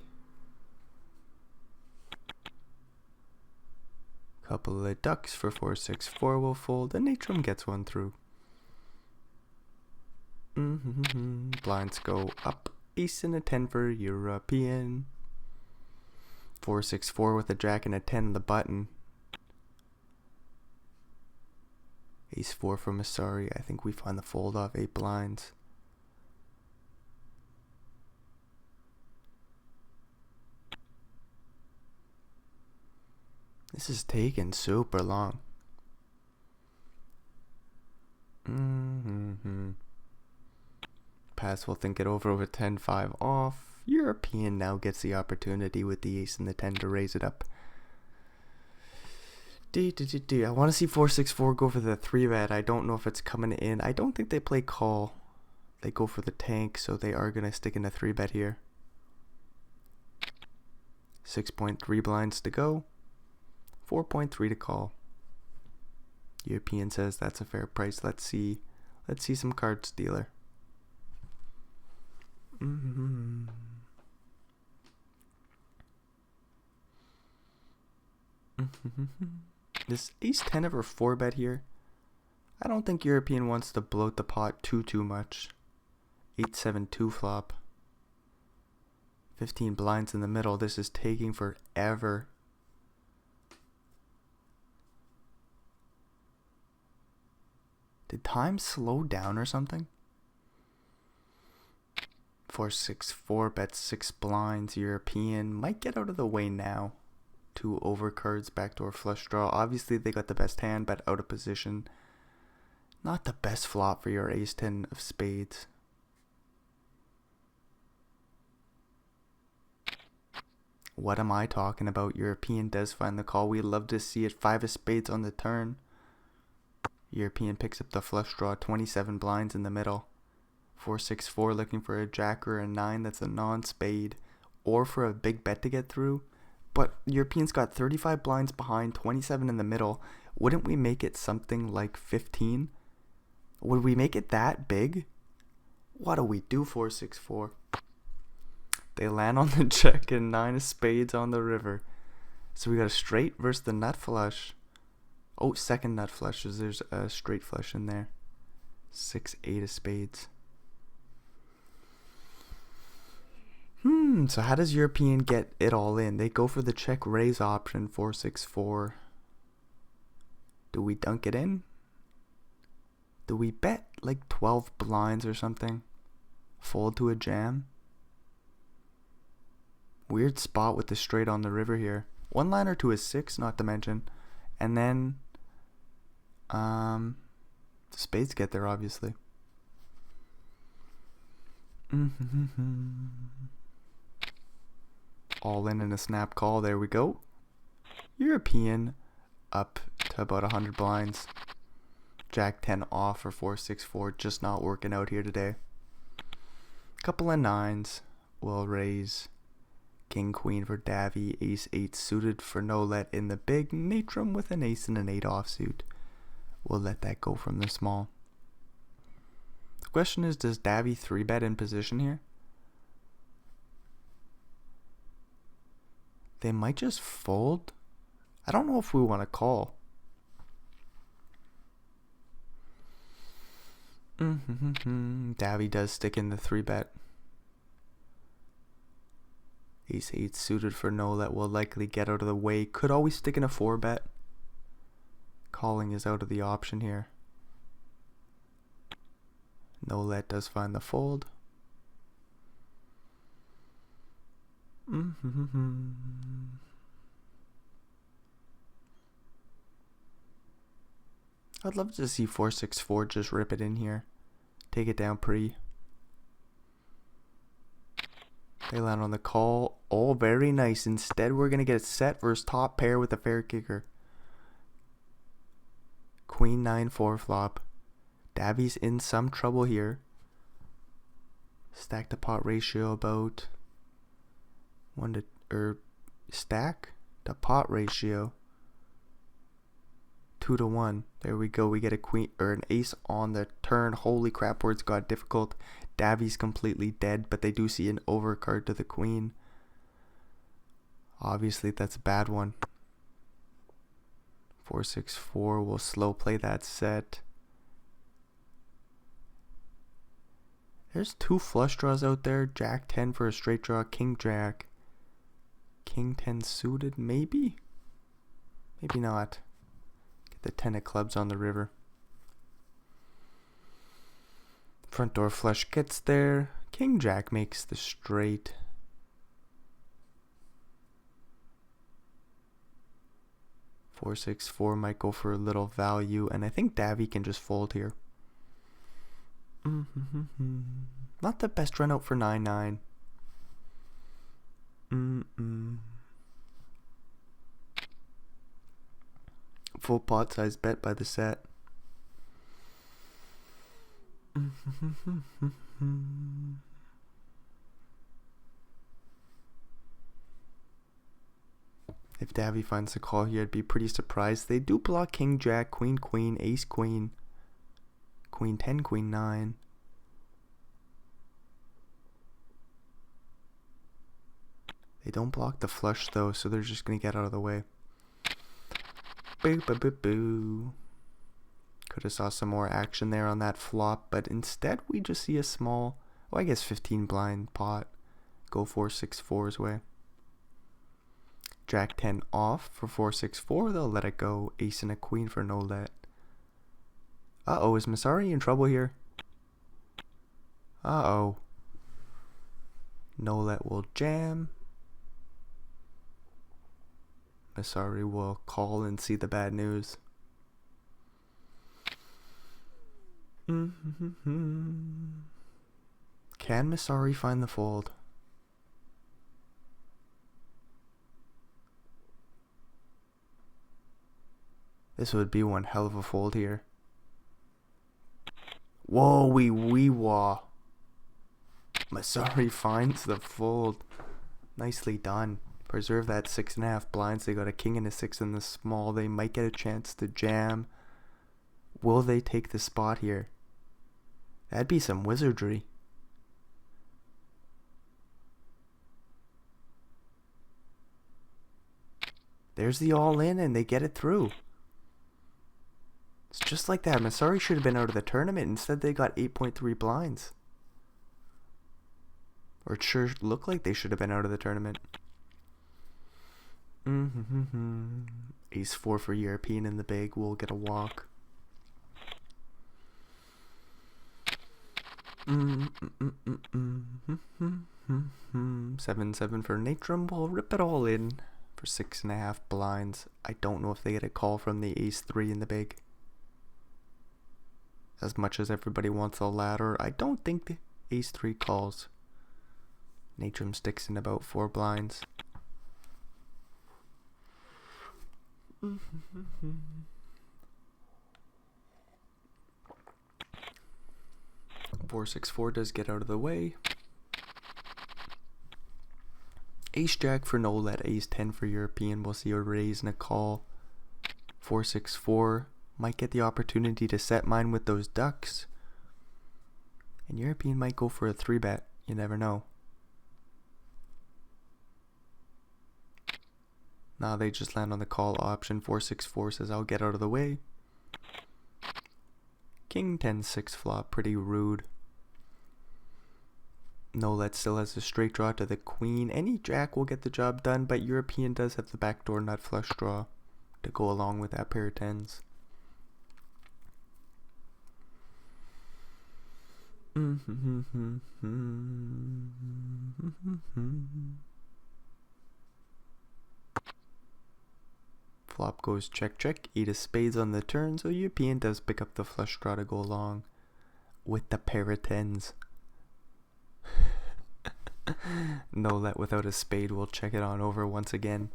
Couple of ducks for 4-6-4 will fold, and Natrum gets one through. Blinds go up. Ace and a 10 for European. 4-6-4 with a jack and a 10 on the button. Ace 4 for Misari. I think we find the fold off 8 blinds. This is taking super long. Pass will think it over with 10-5 off. European now gets the opportunity with the ace and the 10 to raise it up. I want to see 4-6-4 go for the 3-bet. I don't know if it's coming in. I don't think they play call. They go for the tank, so they are going to stick in a 3-bet here. 6.3 blinds to go. 4.3 to call. European says that's a fair price. Let's see some cards, dealer. This ace 10 over 4-bet here. I don't think European wants to bloat the pot too much. 8-7-2 flop. 15 blinds in the middle. This is taking forever. Did time slow down or something? 4-6-4 bets 6 blinds. European might get out of the way now. 2 over cards, backdoor flush draw. Obviously they got the best hand, but out of position. Not the best flop for your ace 10 of spades. What am I talking about? European does find the call. We love to see it. 5 of spades on the turn. European picks up the flush draw. 27 blinds in the middle. 4-6-4 looking for a jack or a 9 that's a non-spade, or for a big bet to get through. But European's got 35 blinds behind, 27 in the middle. Wouldn't we make it something like 15? Would we make it that big? What do we do? 4-6-4. They land on the check and 9 of spades on the river. So we got a straight versus the nut flush. Oh, second nut flush. There's a straight flush in there. 6-8 of spades. So how does European get it all in? They go for the check raise option. 4-6-4. Do we dunk it in? Do we bet like 12 blinds or something? Fold to a jam? Weird spot with the straight on the river here. 1 liner to a 6, not to mention. And then the spades get there, obviously. All in a snap call. There we go. European up to about 100 blinds. Jack 10 off for 4-6-4. Just not working out here today. Couple of 9s. We'll raise. King Queen for Davy. Ace 8 suited for no let in the big. Natrum with an ace and an 8 offsuit. We'll let that go from the small. The question is, does Davy 3-bet in position here? They might just fold. I don't know if we want to call. Davy does stick in the 3-bet. Ace 8 suited for no let will likely get out of the way. Could always stick in a 4-bet. Calling is out of the option here. No let does find the fold. I'd love to see 4-6-4 just rip it in here. Take it down pre. They land on the call. Oh, very nice. Instead, we're going to get a set versus top pair with a fair kicker. Queen 9-4 flop. Davy's in some trouble here. Stack to pot ratio about stack to pot ratio 2-1. There we go. We get a queen or an ace on the turn. Holy crap, words got difficult. Davy's completely dead, but they do see an overcard to the queen. Obviously, that's a bad one. 4-6-4 will slow play that set. There's 2 flush draws out there. Jack 10 for a straight draw. King Jack. King 10 suited, maybe? Maybe not. Get the 10 of clubs on the river. Front door flush gets there. King Jack makes the straight. Four, 6-4 might go for a little value, and I think Davy can just fold here. Not the best run out for 9-9. Full pot size bet by the set. If Davy finds the call here, I'd be pretty surprised. They do block King Jack, Queen Queen, Ace Queen, Queen 10, Queen 9. They don't block the flush though, so they're just gonna get out of the way. Boo boo boo boo. Could have saw some more action there on that flop, but instead we just see a small, well, I guess 15 blind pot. Go 4-6-4's way. Jack 10 off for 4-6-4. They'll let it go. Ace and a queen for no let. Uh-oh, is Masari in trouble here? Uh-oh. No let will jam. Masari will call and see the bad news. Can Masari find the fold? This would be one hell of a fold here. Whoa, wee wah. Masari finds the fold. Nicely done. Preserve that 6.5 blinds. They got a king and a 6 in the small. They might get a chance to jam. Will they take the spot here? That'd be some wizardry. There's the all-in and they get it through. It's just like that. Masari should have been out of the tournament. Instead, they got 8.3 blinds. Or it sure looked like they should have been out of the tournament. Ace 4 for European in the big. We'll get a walk. 7-7 for Natrum. We'll rip it all in for 6.5 blinds. I don't know if they get a call from the Ace 3 in the big. As much as everybody wants a ladder, I don't think the Ace 3 calls. Natrum sticks in about 4 blinds. 4-6-4 does get out of the way. Ace Jack for no let. Ace 10 for European. We'll see a raise and a call. 4-6-4 might get the opportunity to set mine with those ducks. And European might go for a 3-bet. You never know. Nah, they just land on the call option. 4-6-4 says I'll get out of the way. King 10-6 flop, pretty rude. No-let still has a straight draw to the queen. Any jack will get the job done, but European does have the backdoor nut flush draw to go along with that pair of tens. Flop goes check check, 8 of spades on the turn, so European does pick up the flush draw to go along with the pair of tens. No-let without a spade, we'll check it on over once again.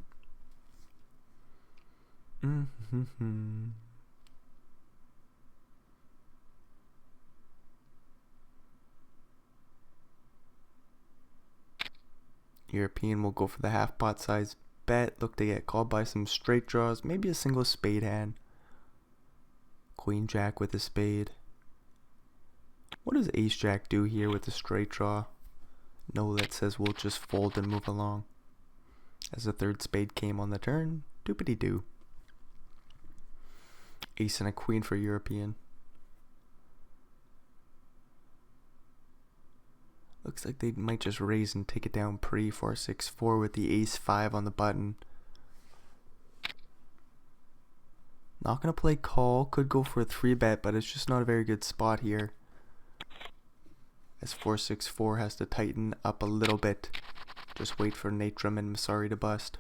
European will go for the half pot size bet, look to get called by some straight draws, maybe a single spade hand. Queen jack with a spade. What does ace jack do here with the straight draw? No-let says we'll just fold and move along. As the third spade came on the turn, doopity-doo. Ace and a queen for European. Looks like they might just raise and take it down pre 4-6-4 with the ace 5 on the button. Not gonna play call, could go for a 3-bet, but it's just not a very good spot here. As 4-6-4 has to tighten up a little bit. Just wait for Natrum and Masari to bust.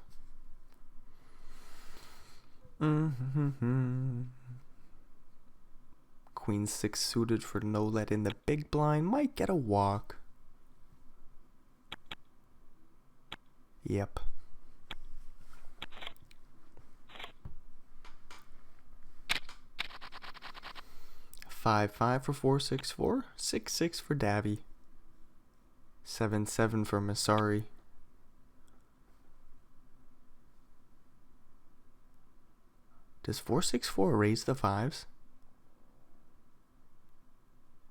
Queen 6 suited for no-let in the big blind, might get a walk. Yep. Five for 4-6-4, 6-6 for Davy, 7-7 for Masari. Does 4-6-4 raise the fives?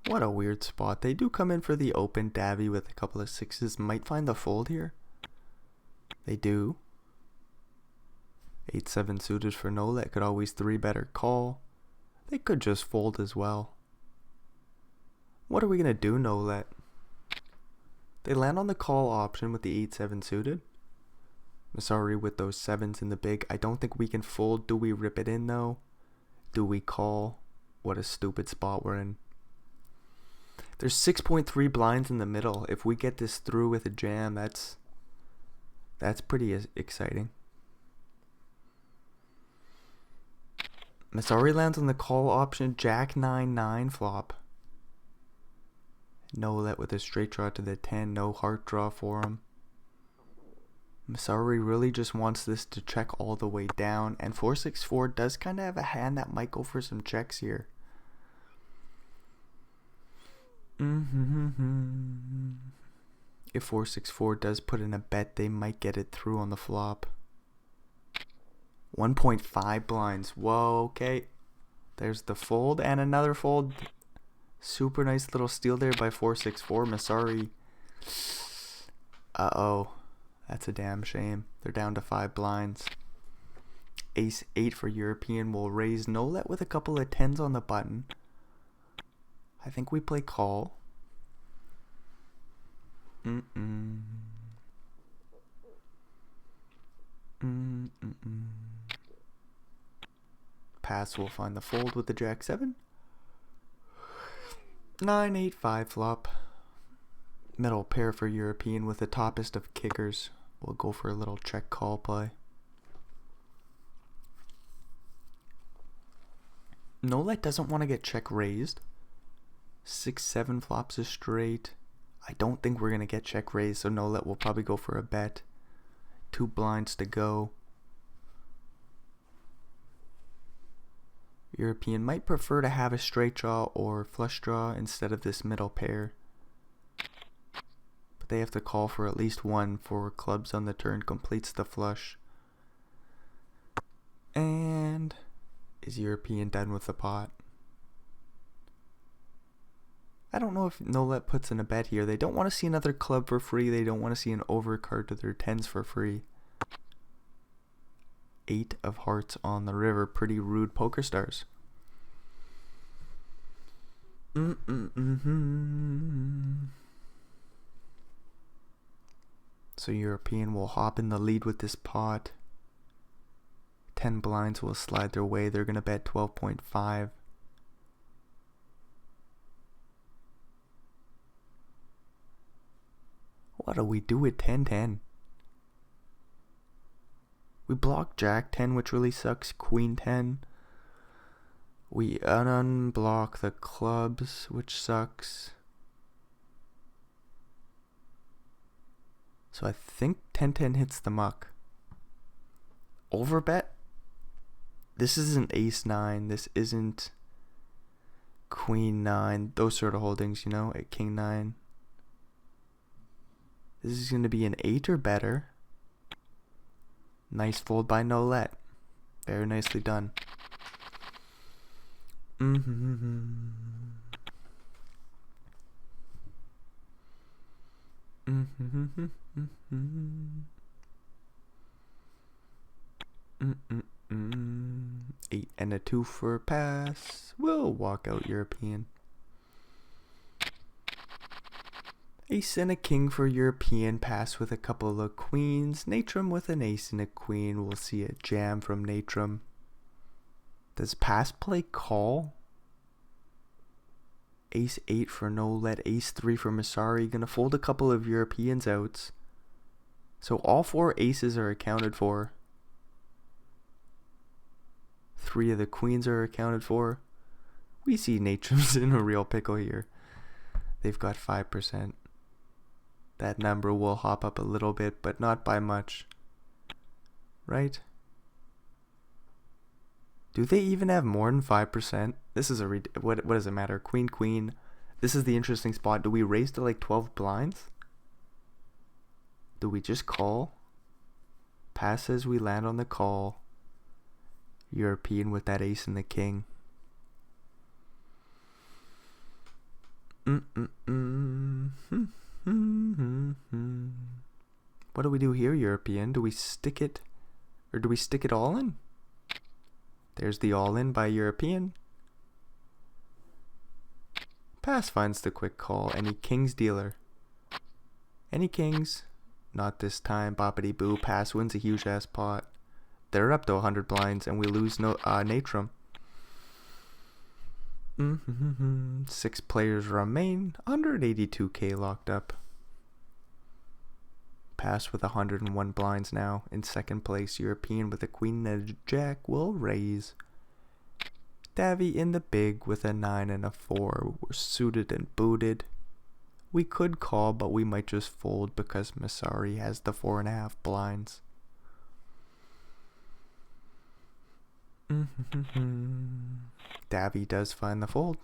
What a weird spot. They do come in for the open. Davy with a couple of sixes might find the fold here. They do. 8-7 suited for no-let, could always 3-bet or call. They could just fold as well. What are we gonna do, no-let? They land on the call option with the 8-7 suited. Masari with those 7s in the big. I don't think we can fold. Do we rip it in though? Do we call? What a stupid spot we're in. There's 6.3 blinds in the middle. If we get this through with a jam, that's pretty exciting. Masari lands on the call option, Jack 9-9 flop. No-let with a straight draw to the 10, no heart draw for him. Masari really just wants this to check all the way down, and 4-6-4 does kind of have a hand that might go for some checks here. If 4-6-4 does put in a bet, they might get it through on the flop. 1.5 blinds. Whoa, okay. There's the fold and another fold. Super nice little steal there by 4-6-4. Masari. Uh-oh. That's a damn shame. They're down to 5 blinds. Ace 8 for European will raise no-let with a couple of 10s on the button. I think we play call. Pass will find the fold with the Jack 7. 9-8-5 flop. Middle pair for European with the toppest of kickers. We'll go for a little check call play. No-let doesn't want to get check raised. 6-7 flops is straight. I don't think we're going to get check raised, so no-let will probably go for a bet. 2 blinds to go. European might prefer to have a straight draw or flush draw instead of this middle pair. But they have to call for at least one for clubs on the turn completes the flush. And is European done with the pot? I don't know if no-let puts in a bet here. They don't want to see another club for free. They don't want to see an overcard to their 10s for free. 8 of hearts on the river. Pretty rude poker stars. So European will hop in the lead with this pot. 10 blinds will slide their way. They're going to bet 12.5. What do we do with 10-10? We block Jack 10, which really sucks. Queen 10. We unblock the clubs, which sucks. So I think 10-10 hits the muck. Overbet? This isn't ace 9. This isn't queen 9. Those sort of holdings, you know, at king 9. This is going to be an 8 or better. Nice fold by Nolette. Very nicely done. Eight and a 2 for a pass. We'll walk out European. Ace and a king for European. Pass with a couple of queens. Natrum with an ace and a queen. We'll see a jam from Natrum. Does pass play call? Ace 8 for Nolette. Ace 3 for Masari. Gonna fold a couple of Europeans outs. So all 4 aces are accounted for. 3 of the queens are accounted for. We see Natrum's in a real pickle here. They've got 5%. That number will hop up a little bit, but not by much. Right? Do they even have more than 5%? This is a what does it matter? Queen, queen. This is the interesting spot. Do we raise to like 12 blinds? Do we just call? Pass as we land on the call. European with that ace and the king. What do we do here, European? Do we stick it, or do we stick it all in? There's the all in by European. Pass finds the quick call. Any kings, dealer? Any kings? Not this time. Boppity boo. Pass wins a huge ass pot. They're up to 100 blinds and we lose Natrum. 6 players remain. 182k locked up. Pass with 101 blinds now. In second place, European with a queen and a jack will raise. Davy in the big with a 9 and a 4. We're suited and booted. We could call, but we might just fold because Masari has the 4.5 blinds. Davy does find the fold.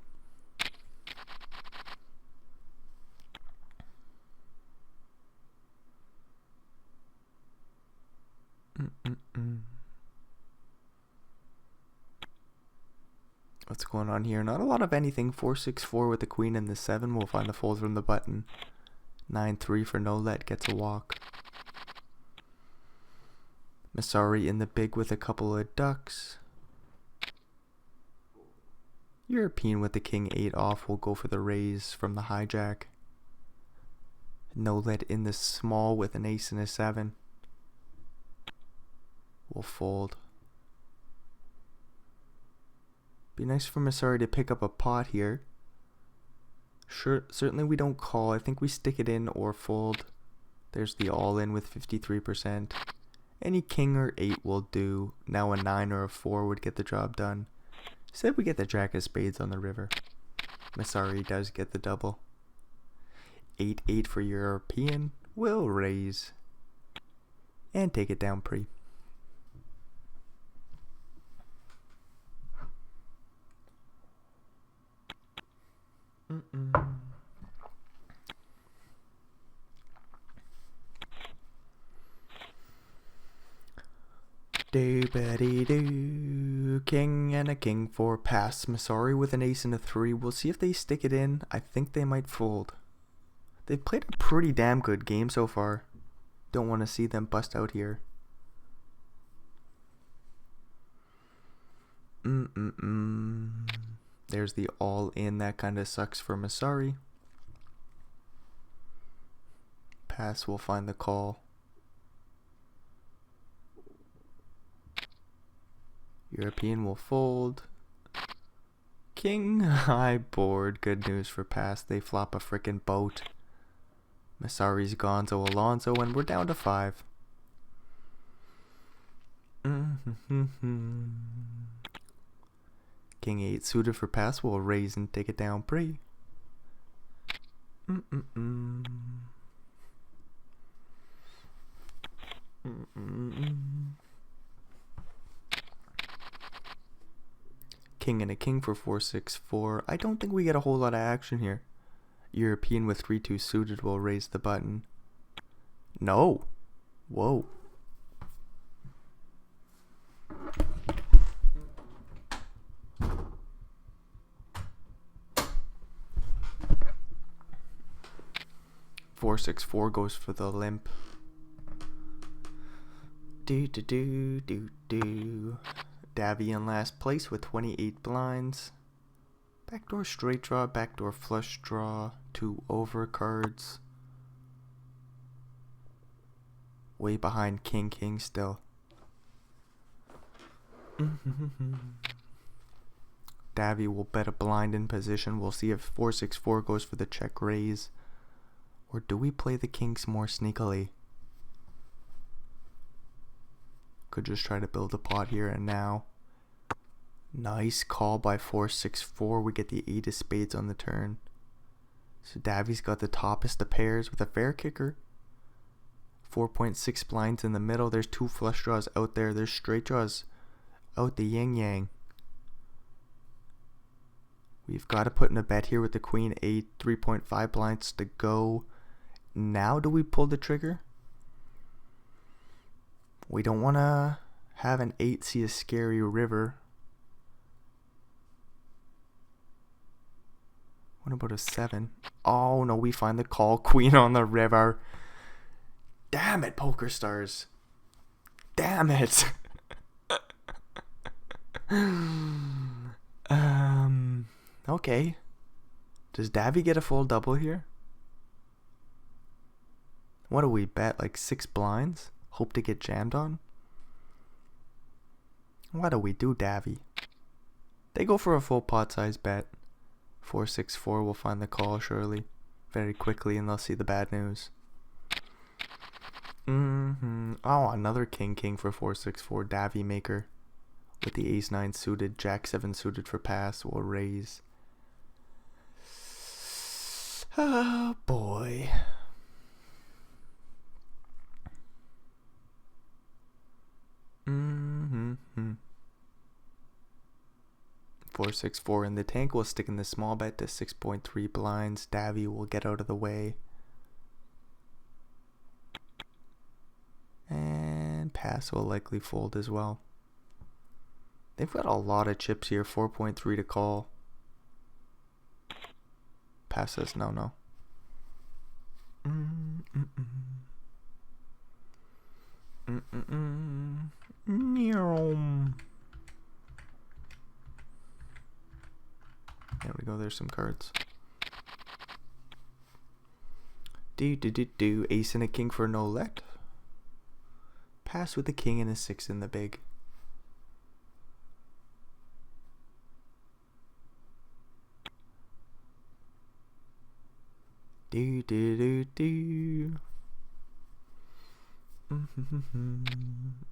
What's going on here? Not a lot of anything. 4-6-4 with the queen and the 7. We'll find the fold from the button. 9-3 for Nolette gets a walk. Masari in the big with a couple of ducks. European with the king 8 off will go for the raise from the hijack. Nolette in the small with an ace and a 7. We'll fold. Be nice for Masari to pick up a pot here. Sure, certainly we don't call. I think we stick it in or fold. There's the all in with 53%. Any king or 8 will do. Now a 9 or a 4 would get the job done. Instead we get the jack of spades on the river. Masari does get the double. 8-8 for European. Will raise. And take it down pre. Do-ba-dee-doo. King and a king for pass. Masari with an ace and a 3. We'll see if they stick it in. I think they might fold. They've played a pretty damn good game so far. Don't want to see them bust out here. There's the all in. That kind of sucks for Masari. Pass will find the call. European will fold. King high board. Good news for pass. They flop a frickin' boat. Masari's Gonzo Alonso, and we're down to 5. King 8 suited for pass. Will raise and take it down pre. King and a king for 4-6-4. I don't think we get a whole lot of action here. European with 3-2 suited will raise the button. No. Whoa. Four, 6-4 goes for the limp. Davy in last place with 28 blinds. Backdoor straight draw, backdoor flush draw, 2 over cards. Way behind King still. Davy will bet a blind in position. We'll see if 4-6-4 goes for the check raise. Or do we play the kings more sneakily? Could just try to build a pot here and now. Nice call by 4-6-4. We get the 8 of spades on the turn. So Davy's got the toppest of pairs with a fair kicker. 4.6 blinds in the middle. There's 2 flush draws out there. There's straight draws out the yin yang. We've got to put in a bet here with the queen 8. 3.5 blinds to go. Now do we pull the trigger? We don't want to have an 8 see a scary river. What about a 7? Oh no, we find the call. Queen on the river. Damn it, Poker Stars. Damn it. Okay. Does Davy get a full double here? What do we bet? Like 6 blinds? Hope to get jammed on? What do we do, Davy? They go for a full pot size bet. 4-6-4 will find the call surely. Very quickly, and they'll see the bad news. Oh, another king for 4-6-4. Davy maker. With the ace-9 suited. Jack-7 suited for pass. Will raise. Oh, boy. Mm-hmm. 4-6-4 in the tank. We'll stick in the small bet to 6.3 blinds. Davy will get out of the way. And pass will likely fold as well. They've got a lot of chips here. 4.3 to call. Pass says no. There we go, there's some cards. Ace and a king for no let. Pass with a king and a 6 in the big.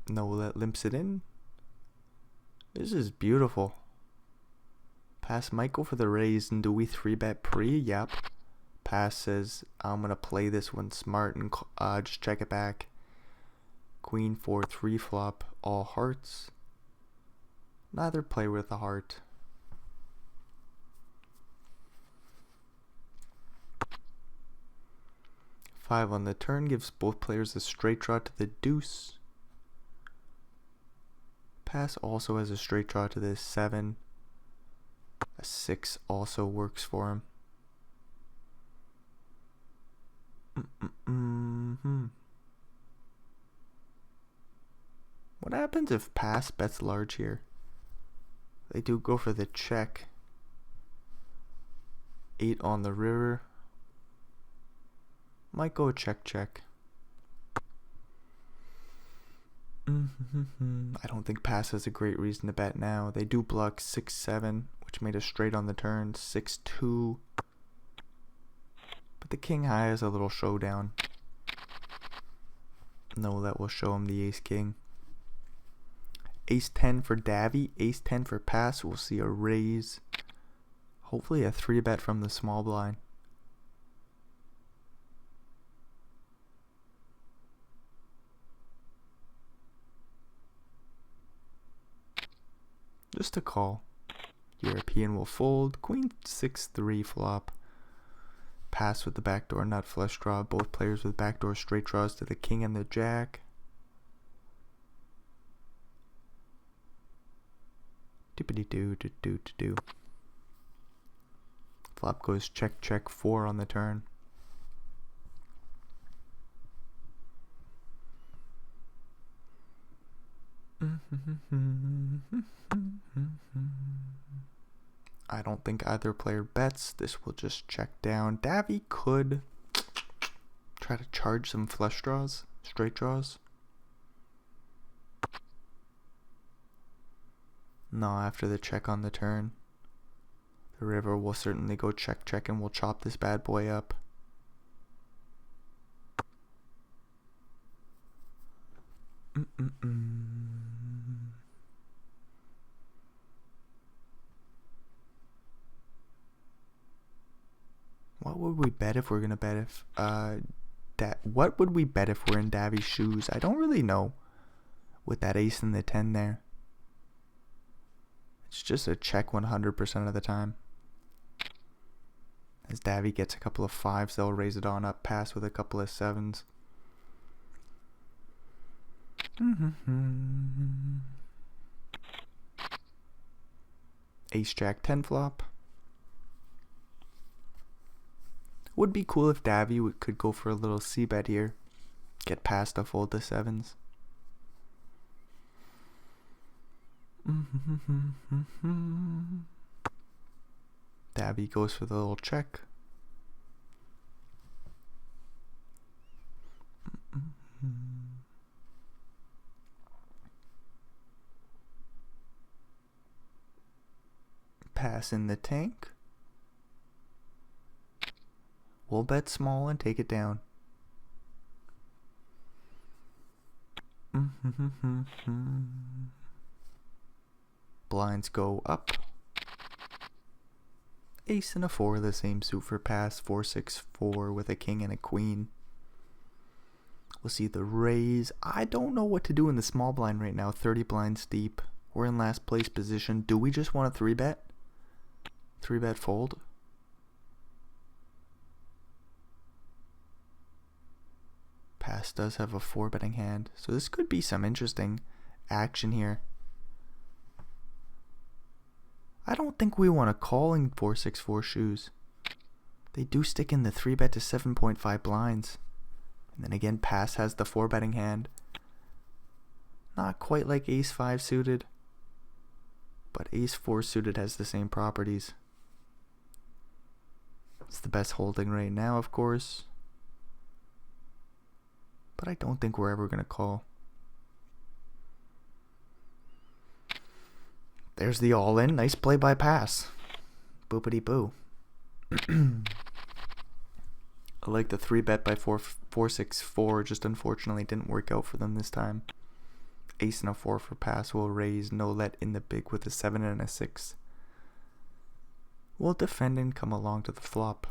No let limps it in. This is beautiful. Pass might go for the raise, and do we 3-bet pre? Yep. Pass says I'm gonna play this one smart and just check it back. Queen 4-3 flop, all hearts. Neither play with a heart. Five on the turn gives both players a straight draw to the deuce. Pass also has a straight draw to the 7. A 6 also works for him. What happens if pass bets large here? They do go for the check. 8 on the river. Might go check, check. I don't think pass has a great reason to bet now. They do block 6-7, which made us straight on the turn. 6-2. But the king high is a little showdown. No, that will show him the ace king. Ace 10 for Davy. Ace 10 for pass. We'll see a raise. Hopefully a 3-bet from the small blind. Just a call. European will fold. Queen 6-3 flop. Pass with the backdoor nut flush draw. Both players with backdoor straight draws to the king and the jack. Dippity doo doo doo doo. Flop goes check check 4 on the turn. I don't think either player bets. This will just check down. Davy could try to charge some flush draws, straight draws. No, after the check on the turn. The river will certainly go check check and we'll chop this bad boy up. What would we bet if we're gonna bet if what would we bet if we're in Davy's shoes? I don't really know. With that ace and the 10 there. It's just a check 100% of the time. As Davy gets a couple of 5s, they'll raise it on up, pass with a couple of 7s. Ace jack 10 flop. Would be cool if Davy could go for a little c-bet here. Get past to fold the 7s. Davy goes for the little check. Pass in the tank. We'll bet small and take it down. Blinds go up. Ace and a 4, the same suit for pass. 4-6-4 with a king and a queen. We'll see the raise. I don't know what to do in the small blind right now. 30 blinds deep. We're in last place position. Do we just want a 3-bet? 3-bet fold? Pass does have a 4-betting hand. So this could be some interesting action here. I don't think we want to call in 4-6-4 shoes. They do stick in the 3-bet to 7.5 blinds. And then again, pass has the 4-betting hand. Not quite like ace 5 suited. But ace 4 suited has the same properties. It's the best holding right now, of course. But I don't think we're ever going to call. There's the all-in. Nice play by pass. Boopity-boo. I like the 3-bet by 4-6-4. Just unfortunately didn't work out for them this time. Ace and a 4 for pass. Will raise. No let in the big with a 7 and a 6. We'll defend and come along to the flop.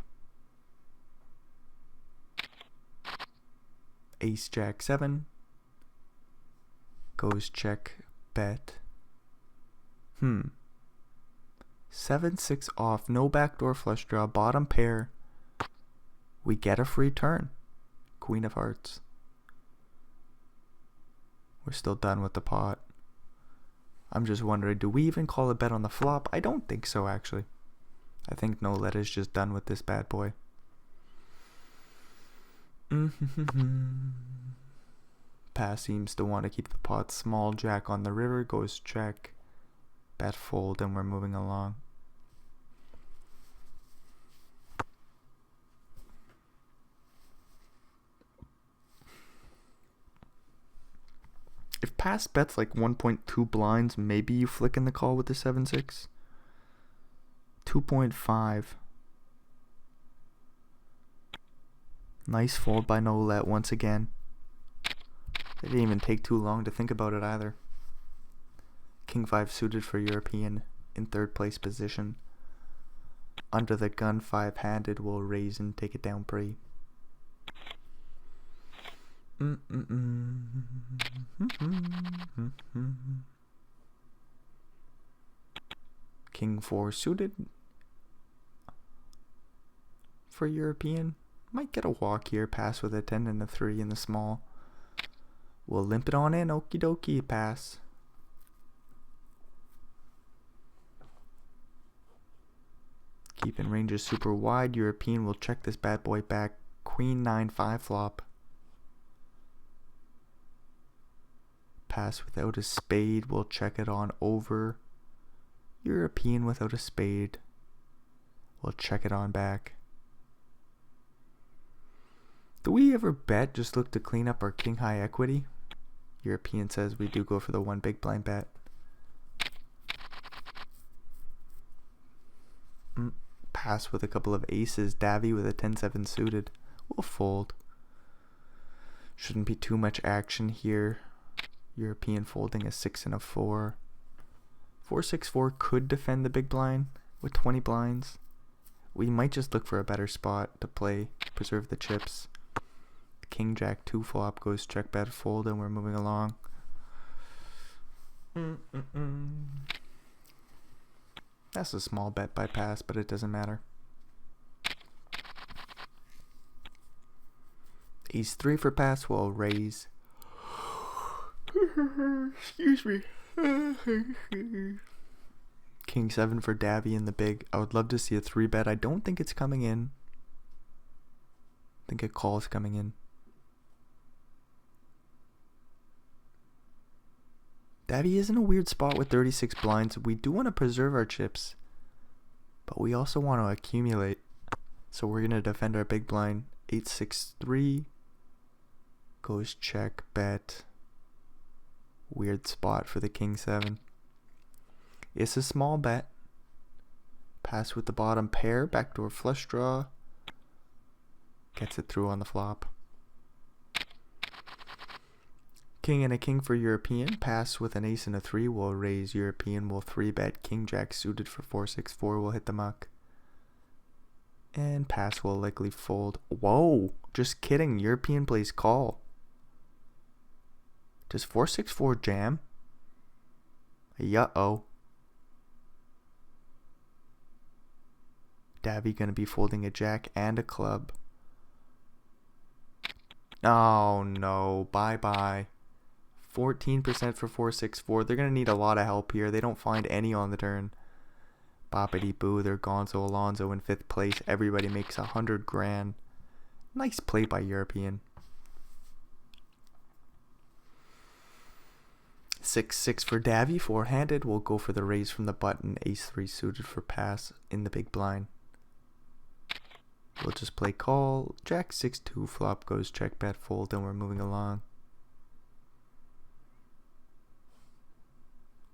Ace jack 7. Goes check bet. 7-6 off. No backdoor flush draw. Bottom pair. We get a free turn. Queen of hearts. We're still done with the pot. I'm just wondering, do we even call a bet on the flop? I don't think so, actually. I think no let is just done with this bad boy. Pass seems to want to keep the pot small. Jack on the river goes check. Bet fold, and we're moving along. If pass bets like 1.2 blinds, maybe you flick in the call with the 7-6. 2.5. Nice fold by Nolet once again. They didn't even take too long to think about it either. King 5 suited for European in third place position. Under the gun 5-handed will raise and take it down pre. King 4 suited for European. Might get a walk here. Pass with a 10 and a 3 in the small. We'll limp it on in. Okie dokie. Pass. Keeping ranges super wide. European will check this bad boy back. Queen 9-5 flop. Pass without a spade. We'll check it on over. European without a spade. We'll check it on back. Do we ever bet? Just look to clean up our king high equity. European says we do go for the one big blind bet. Pass with a couple of aces. Davy with a 10-7 suited. We'll fold. Shouldn't be too much action here. European folding a 6 and a 4. 4-6-4 could defend the big blind with 20 blinds. We might just look for a better spot to play, preserve the chips. King Jack 2 flop goes check bet fold, and we're moving along. That's a small bet by pass, but it doesn't matter. Ace 3 for pass will raise. Excuse me. King 7 for Davy in the big. I would love to see a 3 bet. I don't think it's coming in. I think a call is coming in. Davy is in a weird spot with 36 blinds. We do want to preserve our chips, but we also want to accumulate. So we're going to defend our big blind. 8-6-3 goes check bet. Weird spot for the King 7. It's a small bet. Pass with the bottom pair. Backdoor flush draw. Gets it through on the flop. King and a king for European. Pass with an ace and a 3 will raise. European will 3-bet. King Jack suited for 4-6-4 will hit the muck. And pass will likely fold. Whoa, just kidding. European plays call. Does 4-6-4 jam? Uh-oh. Davy gonna be folding a jack and a club. Oh no, bye-bye. 14% for 4-6-4. They're gonna need a lot of help here. They don't find any on the turn. Boppity boo, they're Gonzo Alonso in 5th place. Everybody makes 100 grand. Nice play by European. 6-6 for Davy, 4-handed. We'll go for the raise from the button. Ace 3 suited for pass in the big blind. We'll just play call. Jack 6-2 flop goes check bet fold, and we're moving along.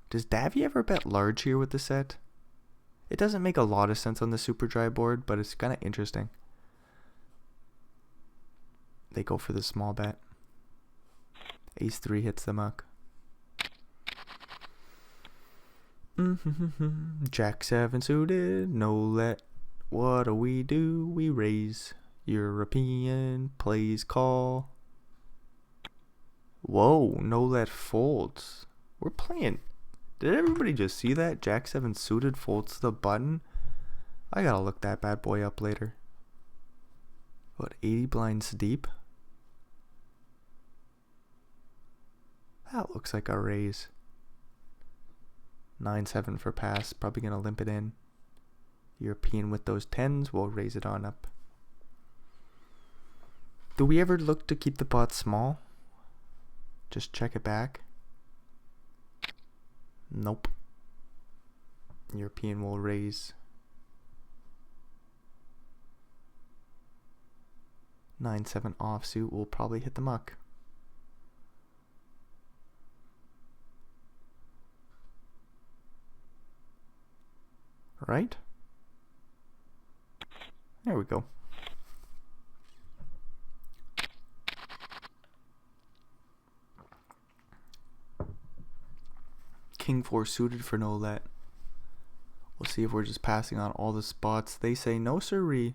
Does Davy ever bet large here with the set? It doesn't make a lot of sense on the super dry board, but it's kind of interesting. They go for the small bet. Ace 3 hits the muck. Jack 7 suited, no let. What do? We raise. European plays call. Whoa, no let folds. We're playing. Did everybody just see that? Jack 7 suited folds the button. I gotta look that bad boy up later. What, 80 blinds deep? That looks like a raise. 9-7 for pass. Probably gonna limp it in. European with those 10s. We'll raise it on up. Do we ever look to keep the pot small? Just check it back. Nope. European will raise. 9-7 offsuit will probably hit the muck. right? There we go. King 4 suited for no let. We'll see if we're just passing on all the spots. They say no siree.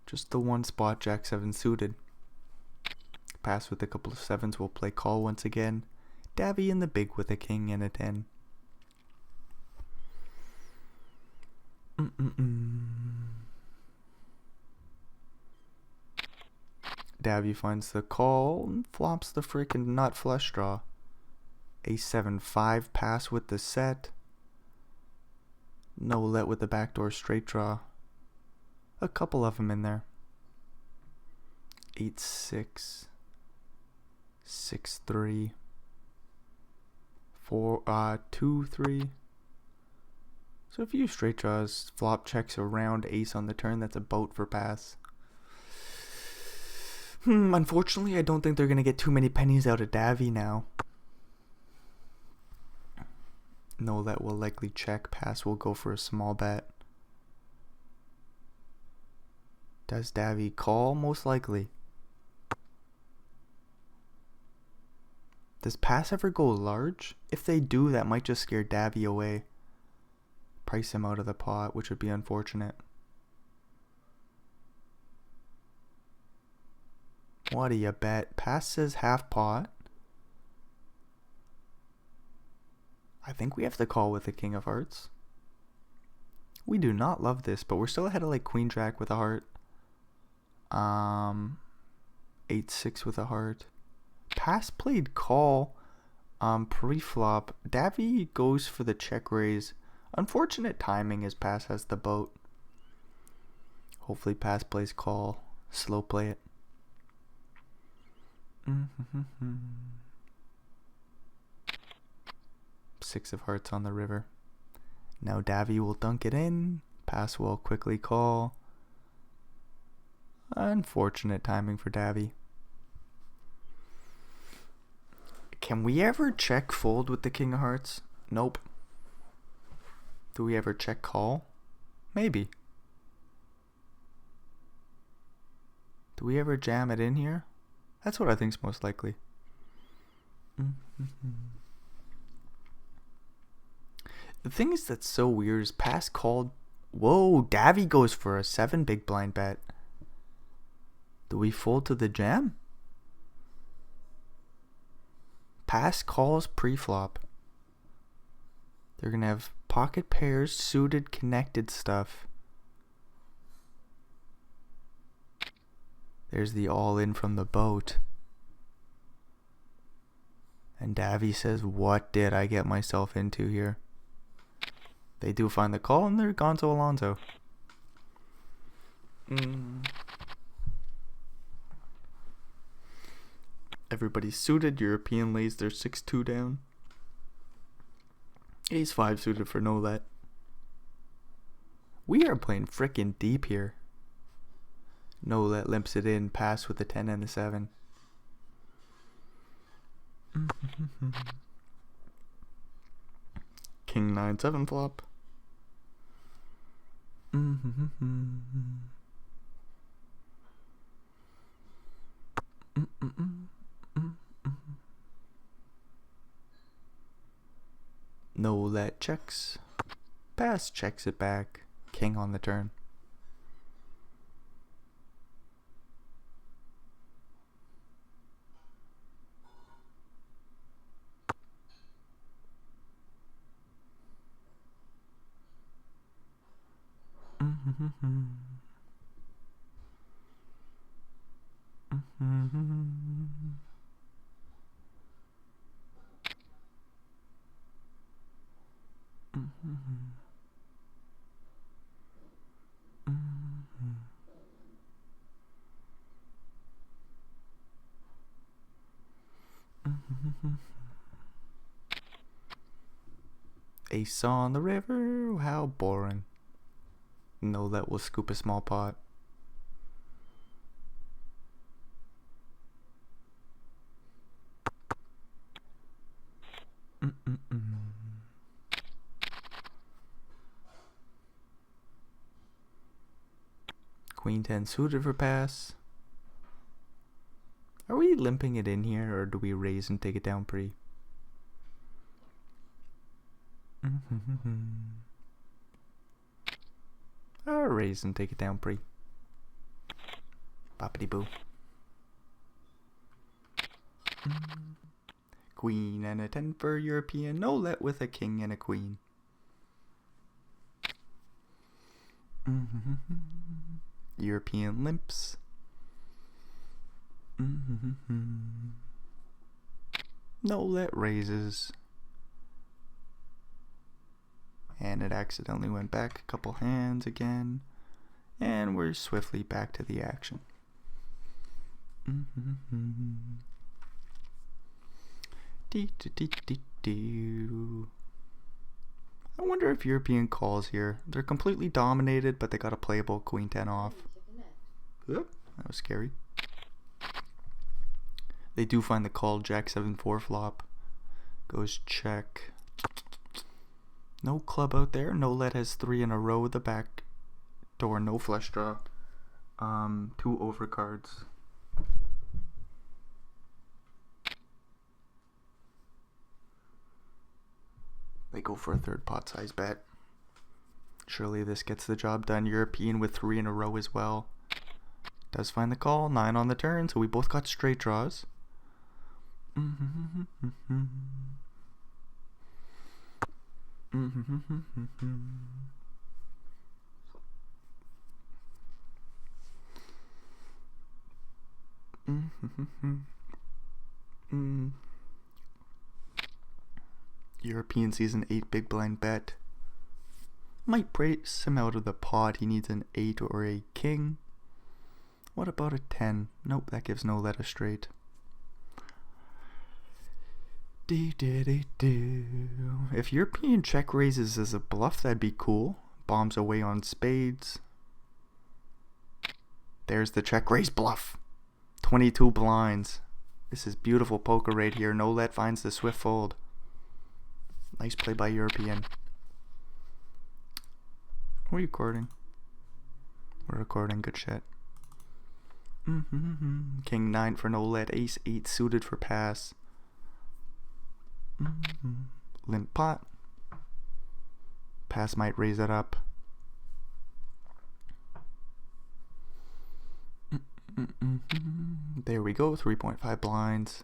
Just the one spot, Jack 7 suited. Pass with a couple of 7s. We'll play call once again. Davy in the big with a king and a 10. Davy finds the call and flops the freaking nut flush draw. A7-5 pass with the set. No let with the backdoor straight draw. A couple of them in there. 8-6. 6-3. 2-3. So a few straight draws. Flop checks around ace on the turn. That's a boat for pass. Unfortunately, I don't think they're going to get too many pennies out of Davy now. No let will likely check. Pass will go for a small bet. Does Davy call? Most likely. Does pass ever go large? If they do, that might just scare Davy away. Price him out of the pot, which would be unfortunate. What do you bet? Pass says half pot. I think we have to call with the king of hearts. We do not love this, but we're still ahead of like queen jack with a heart. 8-6 with a heart. Pass played call. Pre-flop. Davy goes for the check raise. Unfortunate timing as pass has the boat. Hopefully pass plays call. Slow play it. Six of hearts on the river. Now Davy will dunk it in. Pass will quickly call. Unfortunate timing for Davy. Can we ever check fold with the king of hearts? Nope. Do we ever check call? Maybe. Do we ever jam it in here? That's what I think's most likely. The thing is that's so weird is pass called. Whoa, Davy goes for a 7 big blind bet. Do we fold to the jam? Pass calls pre-flop. They're going to have pocket pairs, suited, connected stuff. There's the all-in from the boat. And Davy says, what did I get myself into here? They do find the call and they're Gonzo Alonzo. Everybody's suited. European lays their 6-2 down. Ace 5 suited for no let. We are playing frickin' deep here. No let limps it in. Pass with the 10 and the 7. King 9-7 flop. No let checks. Pass checks it back. King on the turn. Ace on the river. How boring. No let will scoop a small pot. Queen 10 suited for pass. Are we limping it in here, or do we raise and take it down pre? Or raise and take it down pre. Boppity boo. Queen and a 10 for European. No let with a king and a queen. European limps. No let raises. And it accidentally went back a couple hands again. And we're swiftly back to the action. I wonder if European calls here. They're completely dominated, but they got a playable Queen 10 off. Oop, that was scary. They do find the call. Jack 7-4 flop. Goes check. No club out there. No let has 3 in a row. The back door. No flush draw. 2 overcards. They go for a third pot size bet. Surely this gets the job done. European with 3 in a row as well. Does find the call. 9 on the turn, so we both got straight draws. European sees an 8 big blind bet. Might brace him out of the pot. He needs an 8 or a king. What about a 10? Nope, that gives no let a straight. If European check raises as a bluff, that'd be cool. Bombs away on spades. There's the check raise bluff. 22 blinds. This is beautiful poker right here. No let finds the swift fold. Nice play by European. Are we recording? We're recording. Good shit. King 9 for no let. Ace 8 suited for pass. Limp pot. Pass might raise it up. There we go. 3.5 blinds.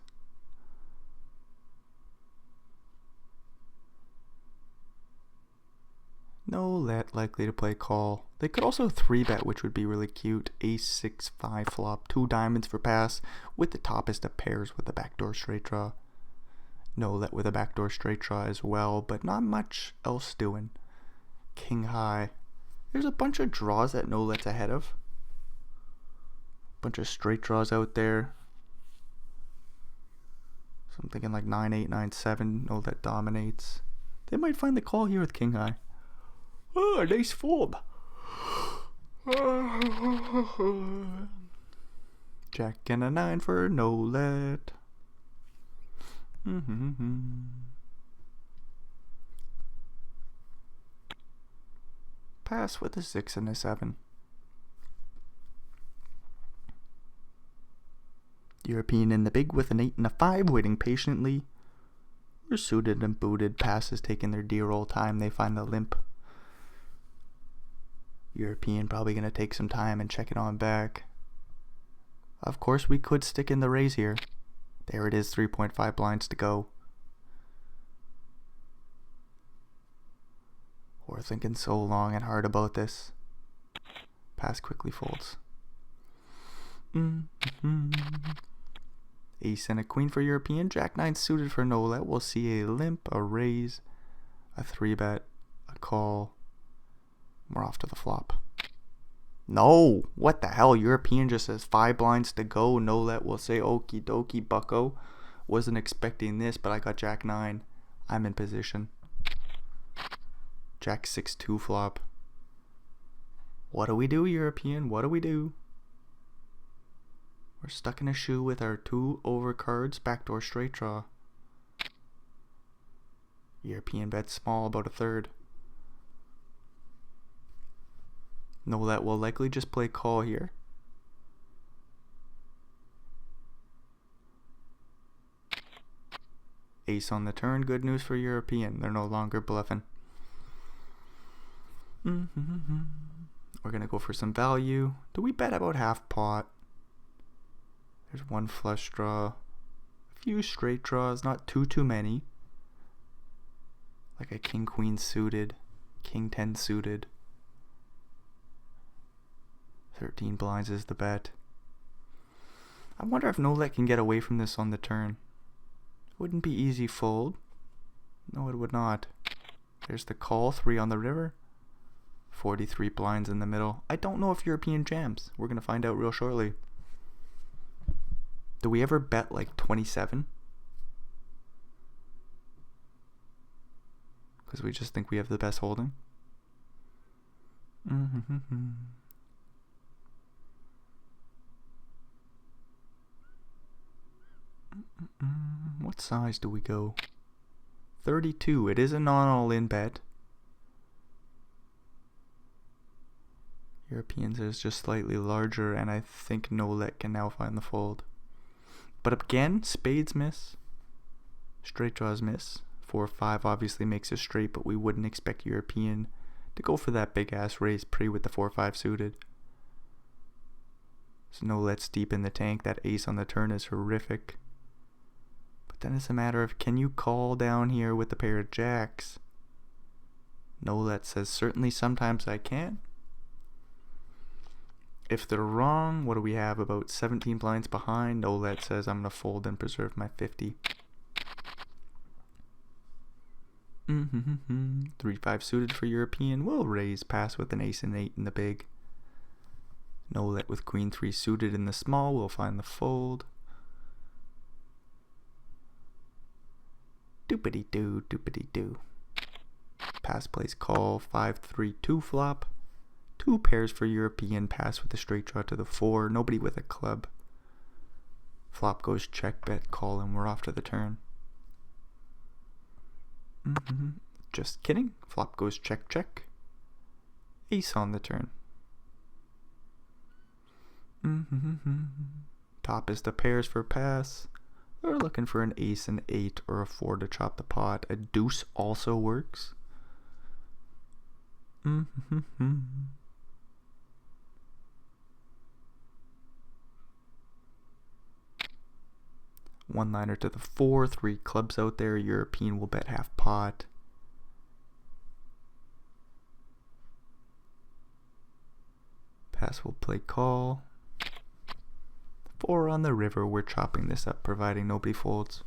No let, likely to play call. They could also 3-bet, which would be really cute. Ace 6-5 flop. 2 diamonds for pass with the toppest of pairs with a backdoor straight draw. No let with a backdoor straight draw as well, but not much else doing. King high. There's a bunch of draws that no let's ahead of. Bunch of straight draws out there. So I'm thinking like 9-8, 9-7. No let dominates. They might find the call here with king high. Oh, nice form. Jack and a 9 for no let. Pass with a 6 and a 7. European in the big with an 8 and a 5, waiting patiently. We're suited and booted. Pass is taking their dear old time. They find the limp. European probably going to take some time and check it on back. Of course, we could stick in the raise here. There it is, 3.5 blinds to go. We're thinking so long and hard about this. Pass quickly folds. Ace and a queen for European. Jack 9 suited for no let. We'll see a limp, a raise, a 3-bet, a call. We're off to the flop. No! What the hell? European just has 5 blinds to go. No let will say okie dokie bucko. Wasn't expecting this, but I got Jack 9. I'm in position. Jack 6-2 flop. What do we do, European? What do we do? We're stuck in a shoe with our 2 overcards. Backdoor straight draw. European bet small, about a third. No, that will likely just play call here. Ace on the turn. Good news for European. They're no longer bluffing. We're going to go for some value. Do we bet about half pot? There's one flush draw. A few straight draws. Not too many. Like a king queen suited. King 10 suited. 13 blinds is the bet. I wonder if no-let can get away from this on the turn. Wouldn't be easy fold. No, it would not. There's the call, 3 on the river. 43 blinds in the middle. I don't know if European jams. We're going to find out real shortly. Do we ever bet like 27? Because we just think we have the best holding. What size do we go? 32. It is a non-all-in bet. Europeans is just slightly larger, and I think no-let can now find the fold. But again, spades miss. Straight draws miss. 4-5 obviously makes a straight, but we wouldn't expect European to go for that big-ass raise pre with the 4-5 suited. So no-let's deep in the tank. That ace on the turn is horrific. But then it's a matter of, can you call down here with the pair of jacks? No-let says, certainly sometimes I can. If they're wrong, what do we have? About 17 blinds behind. No-let says I'm going to fold and preserve my 50. 3-5 suited for European. We'll raise, pass with an ace and 8 in the big. No-let with queen 3 suited in the small. We'll find the fold. Doopity-doo, doopity-doo. Pass plays call. 5-3-2 flop. 2 pairs for European. Pass with a straight draw to the 4. Nobody with a club. Flop goes check, bet, call, and we're off to the turn. Just kidding. Flop goes check, check. Ace on the turn. Top is the pairs for pass. We're looking for an ace and 8 or a 4 to chop the pot. A deuce also works. One liner to the 4, 3 clubs out there. European will bet half pot. Pass will play call. 4 on the river. We're chopping this up, providing nobody folds.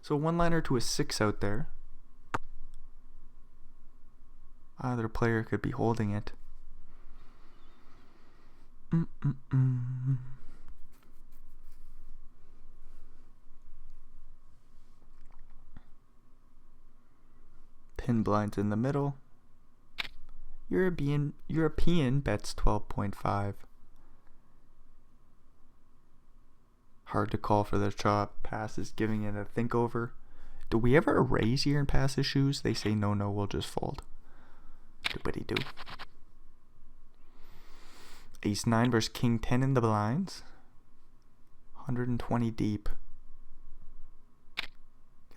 So one liner to a 6 out there. Either player could be holding it. Pin blinds in the middle. European bets 12.5. Hard to call for the chop. Pass is giving it a think over. Do we ever raise here in pass's shoes? They say no, we'll just fold. Doopity-doo. Ace 9 versus King 10 in the blinds. 120 deep. Get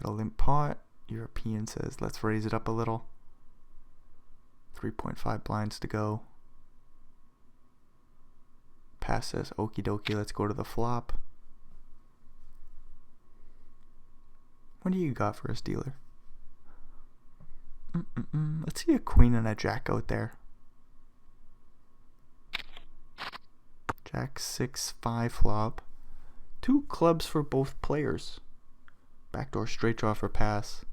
a limp pot. European says, let's raise it up a little. 3.5 blinds to go. Pass says, okie dokie, let's go to the flop. What do you got for us, dealer? Let's see a queen and a jack out there. Jack 6, 5 flop. 2 clubs for both players. Backdoor straight draw for pass.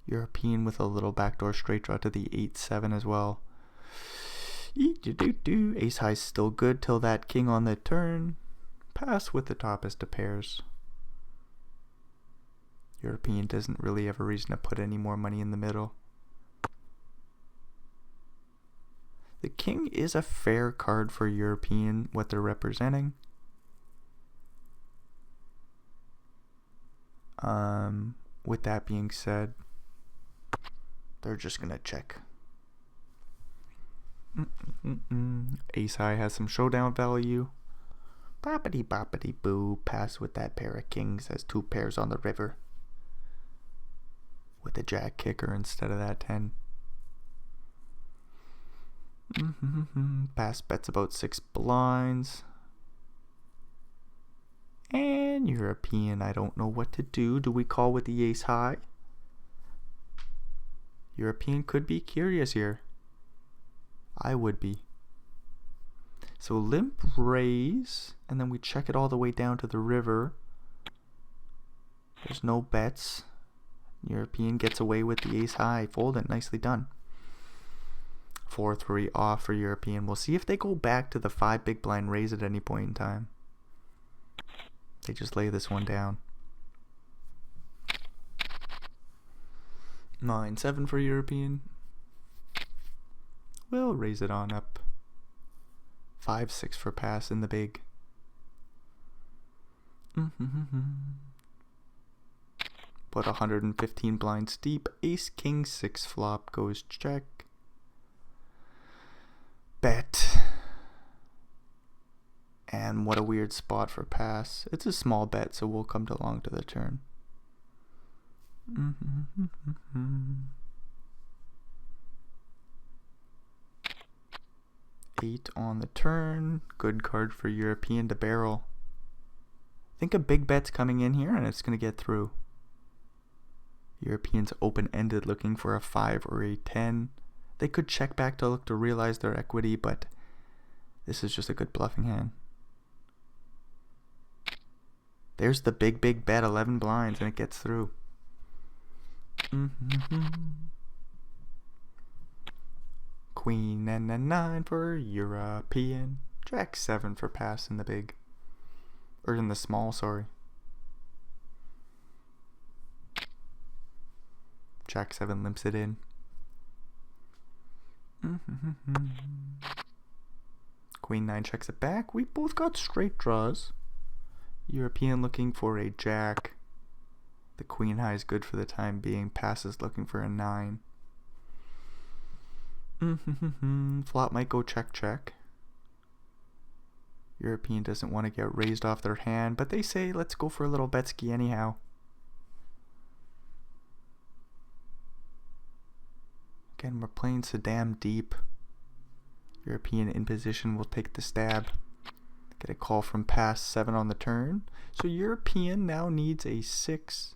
European with a little backdoor straight draw to the 8-7 as well. Ace high still good till that king on the turn. Pass with the top as to pairs. European doesn't really have a reason to put any more money in the middle. The king is a fair card for European, what they're representing. With that being said, They're just going to check. Ace high has some showdown value. Boppity boppity boo. Pass with that pair of kings. Has 2 pairs on the river. With a jack kicker instead of that 10. Pass bets about 6 blinds. And European, I don't know what to do. Do we call with the ace high? European could be curious here. I would be. So limp raise, and then we check it all the way down to the river. There's no bets. European gets away with the ace high. Fold it. Nicely done. 4-3 off for European. We'll see if they go back to the 5 big blind raise at any point in time. They just lay this one down. 9-7 for European. We'll raise it on up. 5-6 for pass in the big. Put 115 blinds deep. Ace king 6 flop goes check. Bet. And what a weird spot for pass. It's a small bet, so we'll come to long to the turn. 8 on the turn. Good card for European to barrel. I think a big bet's coming in here and it's going to get through. Europeans open-ended looking for a 5 or a 10. They could check back to look to realize their equity, but this is just a good bluffing hand. There's the big bet, 11 blinds, and it gets through. Queen and a 9 for European. Jack 7 for pass in the big. Or in the small, sorry. Jack 7 limps it in. Queen 9 checks it back. We both got straight draws. European looking for a jack. The queen high is good for the time being. Pass is looking for a 9. Flop might go check. European doesn't want to get raised off their hand, but they say let's go for a little betski anyhow. Again, we're playing Saddam deep. European in position will take the stab. Get a call from pass 7 on the turn. So European now needs a 6.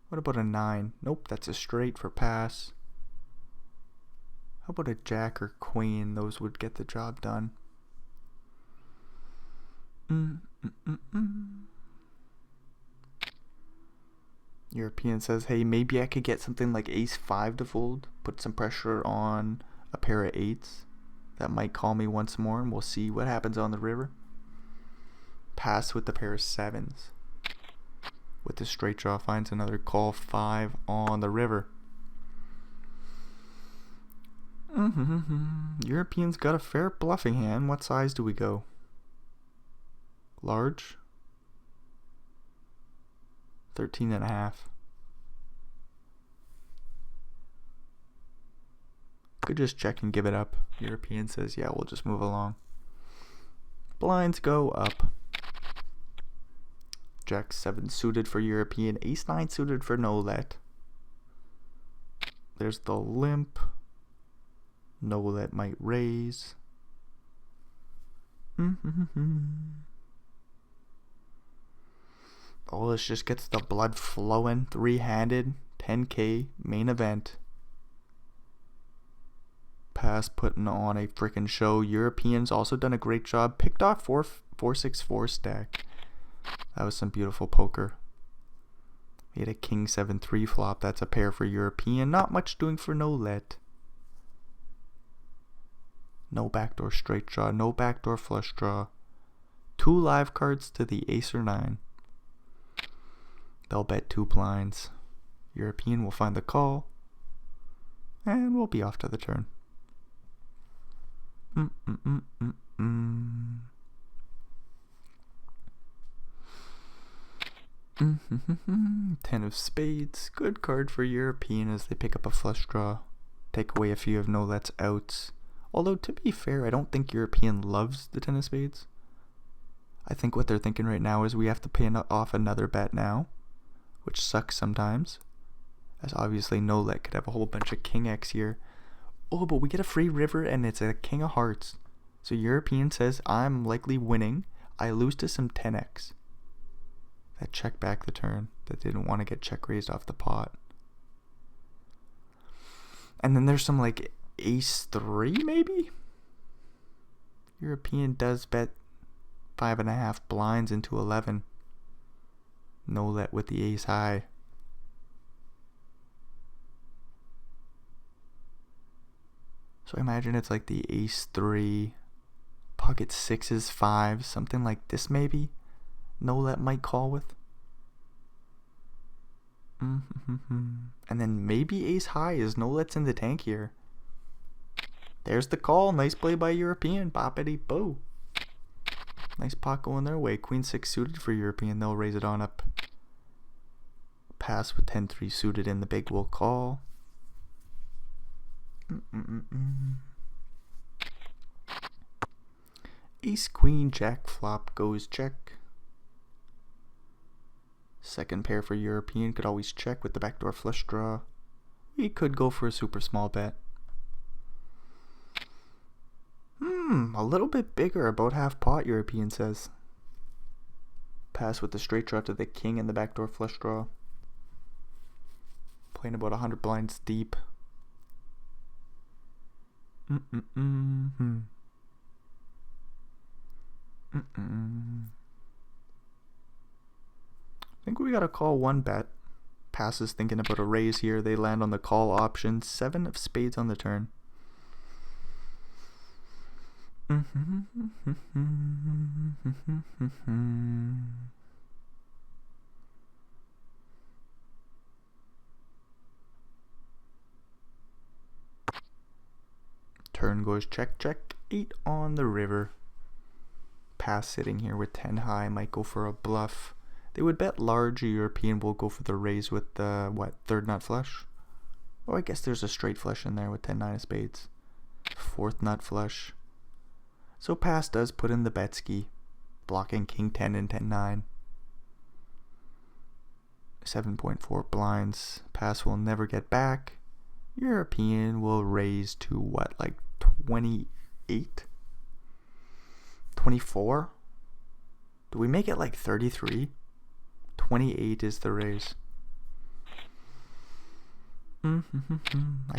What about a 9? Nope, that's a straight for pass. How about a jack or queen? Those would get the job done. European says, hey, maybe I could get something like ace 5 to fold. Put some pressure on a pair of 8s. That might call me once more, and we'll see what happens on the river. Pass with the pair of 7s. With the straight draw, finds another call 5 on the river. European's got a fair bluffing hand. What size do we go? Large? 13.5. Could just check and give it up. European says, yeah, we'll just move along. Blinds go up. Jack 7 suited for European. Ace 9 suited for no let. There's the limp. No let might raise. Oh, this just gets the blood flowing. 3-handed. 10K. Main event. Pass putting on a freaking show. Europeans also done a great job. Picked off 4-6-4 stack. That was some beautiful poker. We had a king 7-3 flop. That's a pair for European. Not much doing for no let. No backdoor straight draw. No backdoor flush draw. 2 live cards to the ace or 9. They'll bet 2 blinds. European will find the call. And we'll be off to the turn. Ten of spades. Good card for European as they pick up a flush draw. Take away a few of no-lets outs. Although, to be fair, I don't think European loves the ten of spades. I think what they're thinking right now is we have to pay off another bet now, which sucks sometimes, as obviously no-let could have a whole bunch of king X here. Oh, but we get a free river and it's a king of hearts. So European says, I'm likely winning. I lose to some 10x. That check back the turn. That didn't want to get check raised off the pot. And then there's some like ace 3 maybe? European does bet 5.5 blinds into 11. No let with the ace high. So I imagine it's like the ace 3, pocket 6s, 5s, something like this maybe. No let might call with. And then maybe ace high is no let's in the tank here. There's the call. Nice play by European. Boppity boo. Nice pot going their way. Queen 6 suited for European. They'll raise it on up. Pass with 10-3 suited in the big will call. Ace queen jack flop goes check. Second pair for European could always check with the backdoor flush draw. We could go for a super small bet. A little bit bigger, about half pot, European says. Pass with the straight draw to the king and the backdoor flush draw. Playing about 100 blinds deep. I think we gotta call one bet. Pass is thinking about a raise here. They land on the call option. 7 of spades on the turn. Turn goes check check. 8 on the river. Pass sitting here with 10 high. Might go for a bluff. They would bet large. European will go for the raise with the third nut flush. Oh, I guess there's a straight flush in there with 10-9 of spades. Fourth nut flush. So pass does put in the bet ski, blocking king 10 and 10-9. 7.4 blinds. Pass will never get back. European will raise to what, like 28? 24? Do we make it like 33? 28 is the raise. I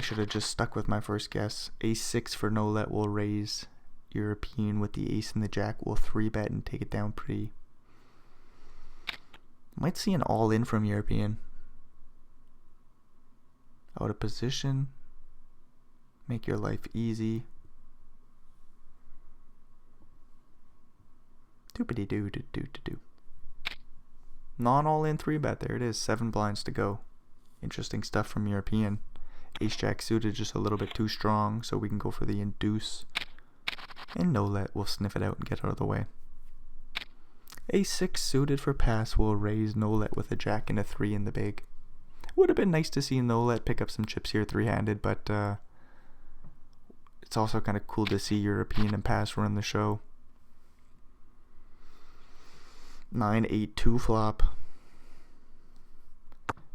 should have just stuck with my first guess. Ace 6 for no let will raise. European with the ace and the jack will 3-bet and take it down pretty. Might see an all-in from European. Out of position. Make your life easy. Doopity-doo-doo-doo-doo. Non all-in 3-bet. There it is. 7 blinds to go. Interesting stuff from European. Ace jack suited just a little bit too strong, so we can go for the induce. And no let will sniff it out and get out of the way. Ace 6 suited for pass will raise no let with a jack and a 3 in the big. Would have been nice to see no let pick up some chips here 3-handed, but it's also kind of cool to see European and pass run the show. 9-8-2 flop.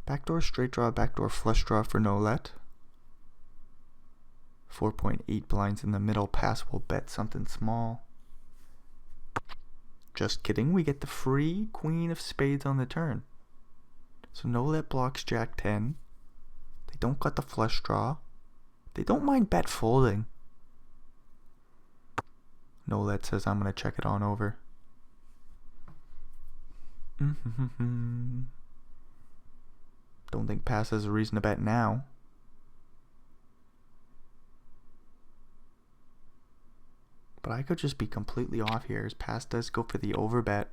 Backdoor straight draw, backdoor flush draw for no let. 4.8 blinds in the middle. Pass will bet something small. Just kidding. We get the free queen of spades on the turn. So no let blocks jack 10. They don't got the flush draw. They don't mind bet folding. No let says I'm going to check it on over. Don't think pass has a reason to bet now. But I could just be completely off here as pass does go for the overbet.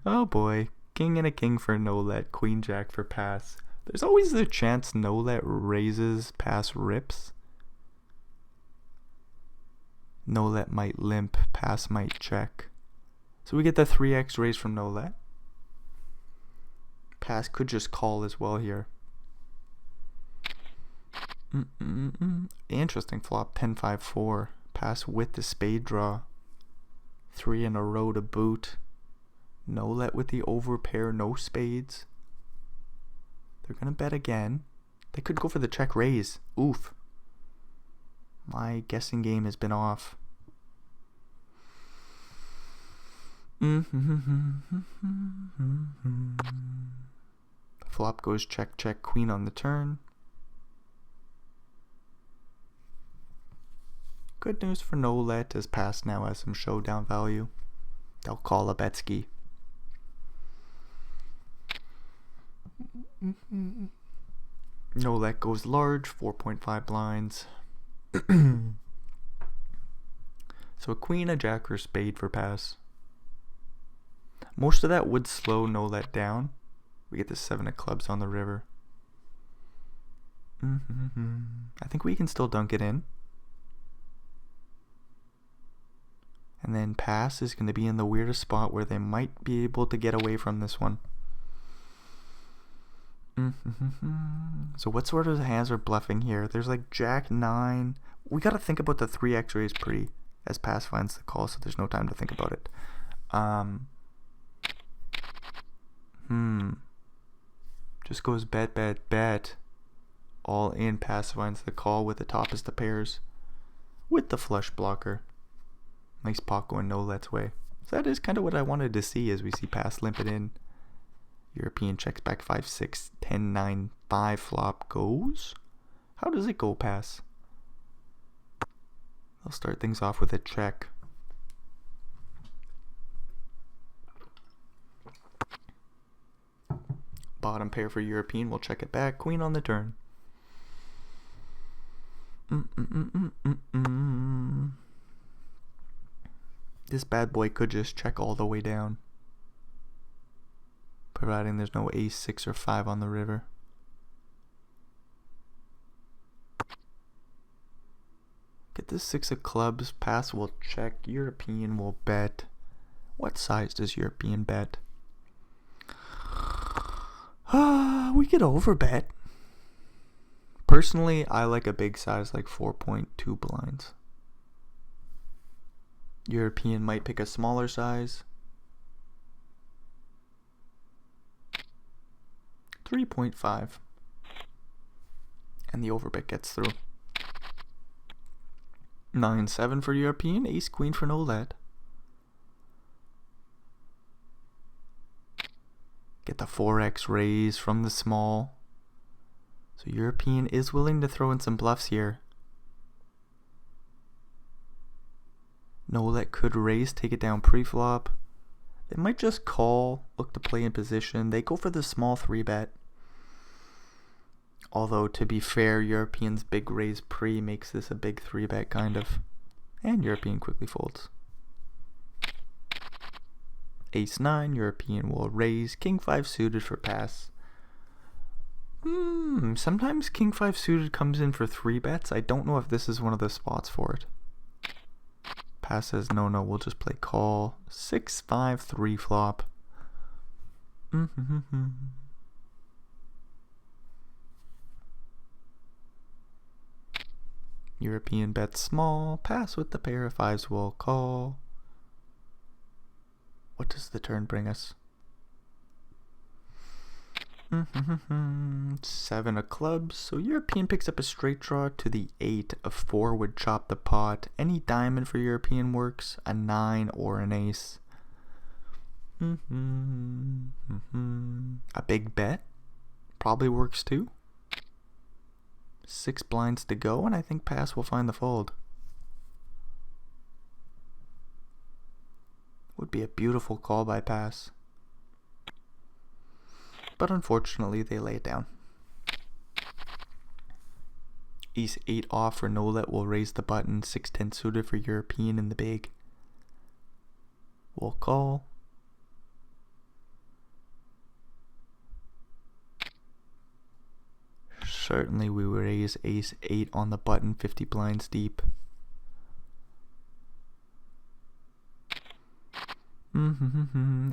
Oh boy. King and a king for no let. Queen jack for pass. There's always the chance no let raises, pass rips. No let might limp. Pass might check. So we get the 3x raise from no let. Pass could just call as well here. Interesting flop. 10-5-4. Pass with the spade draw. 3 in a row to boot. No let with the overpair. No spades. They're gonna bet again. They could go for the check raise. Oof. My guessing game has been off. Flop goes check, check, queen on the turn. Good news for no let, as pass now has some showdown value. They'll call a Betsky. No let goes large, 4.5 blinds. So a queen, a jack, or spade for pass. Most of that would slow no let down. We get the 7 of clubs on the river. I think we can still dunk it in. And then pass is going to be in the weirdest spot where they might be able to get away from this one. So what sort of hands are bluffing here? There's like jack 9. We got to think about the 3x raise pre as pass finds the call, so there's no time to think about it. Just goes bet, bet, bet. All in, pass finds the call with the top as the pairs. With the flush blocker. Nice pot going no let's way. So that is kind of what I wanted to see as we see pass limp it in. European checks back 5-6, 10-9, 5 flop goes. How does it go, pass? I'll start things off with a check. Bottom pair for European, we'll check it back. Queen on the turn. This bad boy could just check all the way down, providing there's no ace, 6, or 5 on the river. Get this 6 of clubs. Pass will check. European will bet. What size does European bet? We could overbet. Personally, I like a big size like 4.2 blinds. European might pick a smaller size. 3.5. And the overbet gets through. 9-7 for European. Ace queen for no let. Get the 4x raise from the small. So European is willing to throw in some bluffs here. No let could raise, take it down pre-flop. They might just call, look to play in position. They go for the small 3-bet. Although, to be fair, European's big raise pre makes this a big 3-bet kind of. And European quickly folds. Ace 9, European will raise. King 5 suited for pass. Sometimes King 5 suited comes in for 3-bets. I don't know if this is one of the spots for it. Pass says no, we'll just play call. 6-5-3 flop. European bets small. Pass with the pair of 5s will call. What does the turn bring us? 7 of clubs. So European picks up a straight draw to the 8 of 4 would chop the pot. Any diamond for European works. A 9 or an ace. A big bet probably works too. 6 blinds to go, and I think pass will find the fold. Would be a beautiful call by pass. But unfortunately, they lay it down. Ace 8 off for no let will raise the button. 6-10 suited for European in the big. We'll call. Certainly we will raise Ace 8 on the button, 50 blinds deep.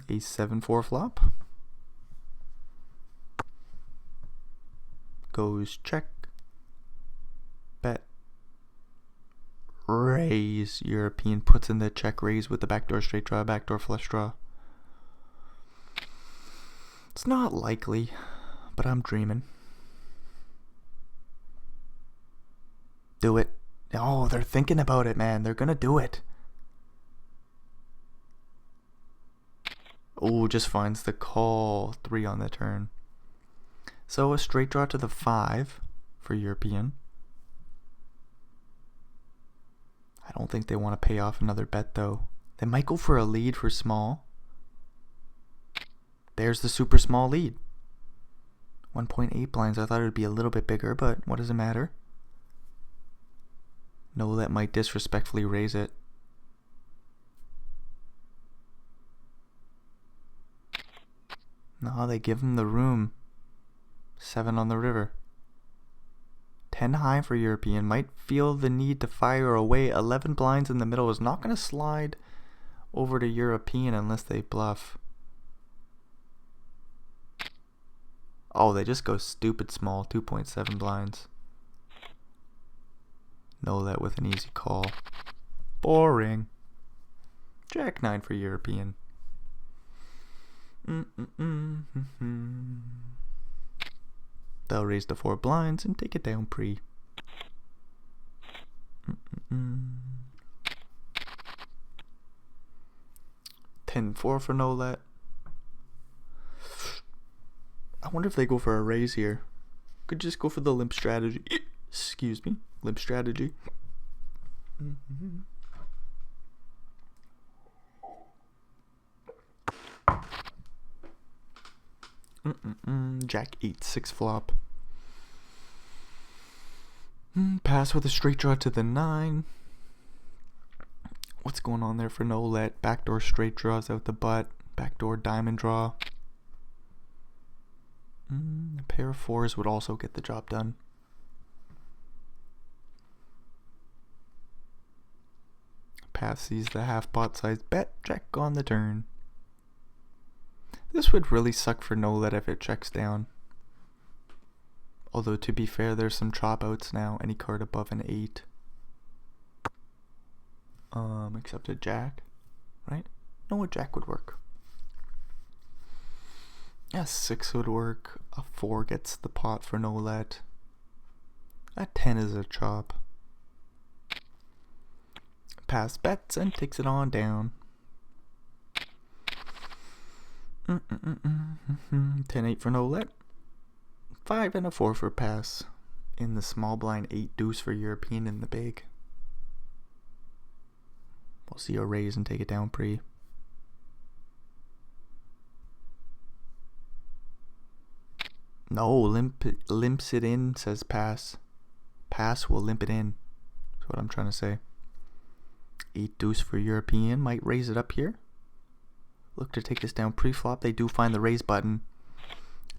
Ace 7 4 flop. Goes check. Bet. Raise. European puts in the check raise with the backdoor straight draw, backdoor flush draw. It's not likely, but I'm dreaming. Do it. Oh, they're thinking about it, man. They're gonna do it. Oh, just finds the call. 3 on the turn. So a straight draw to the 5 for European. I don't think they want to pay off another bet, though. They might go for a lead for small. There's the super small lead. 1.8 blinds. I thought it would be a little bit bigger, but what does it matter? No, that might disrespectfully raise it. No, they give him the room. 7 on the river. 10 high for European. Might feel the need to fire away. 11 blinds in the middle is not going to slide over to European unless they bluff. Oh, they just go stupid small. 2.7 blinds. No, that with an easy call. Boring. Jack 9 for European. They'll raise the 4 blinds and take it down pre. 10-4 for no let. I wonder if they go for a raise here. Could just go for the limp strategy. Excuse me. Limp strategy. Jack 8 6 flop. Pass with a straight draw to the 9. What's going on there for no let? Backdoor straight draws out the butt. Backdoor diamond draw. A pair of 4s would also get the job done. Pass sees the half pot size bet. Jack on the turn. This would really suck for no let if it checks down. Although to be fair, there's some chop outs now. Any card above an 8. Except a jack, right? No, a jack would work. Yeah, 6 would work. A 4 gets the pot for no let. A 10 is a chop. Pass bets and takes it on down. 10-8 for no let. 5 and a 4 for pass. In the small blind, 8 deuce for European in the big. We'll see a raise and take it down pre. No, limps it in, says pass. Pass will limp it in. That's what I'm trying to say. 8 deuce for European. Might raise it up here. Look to take this down pre-flop. They do find the raise button.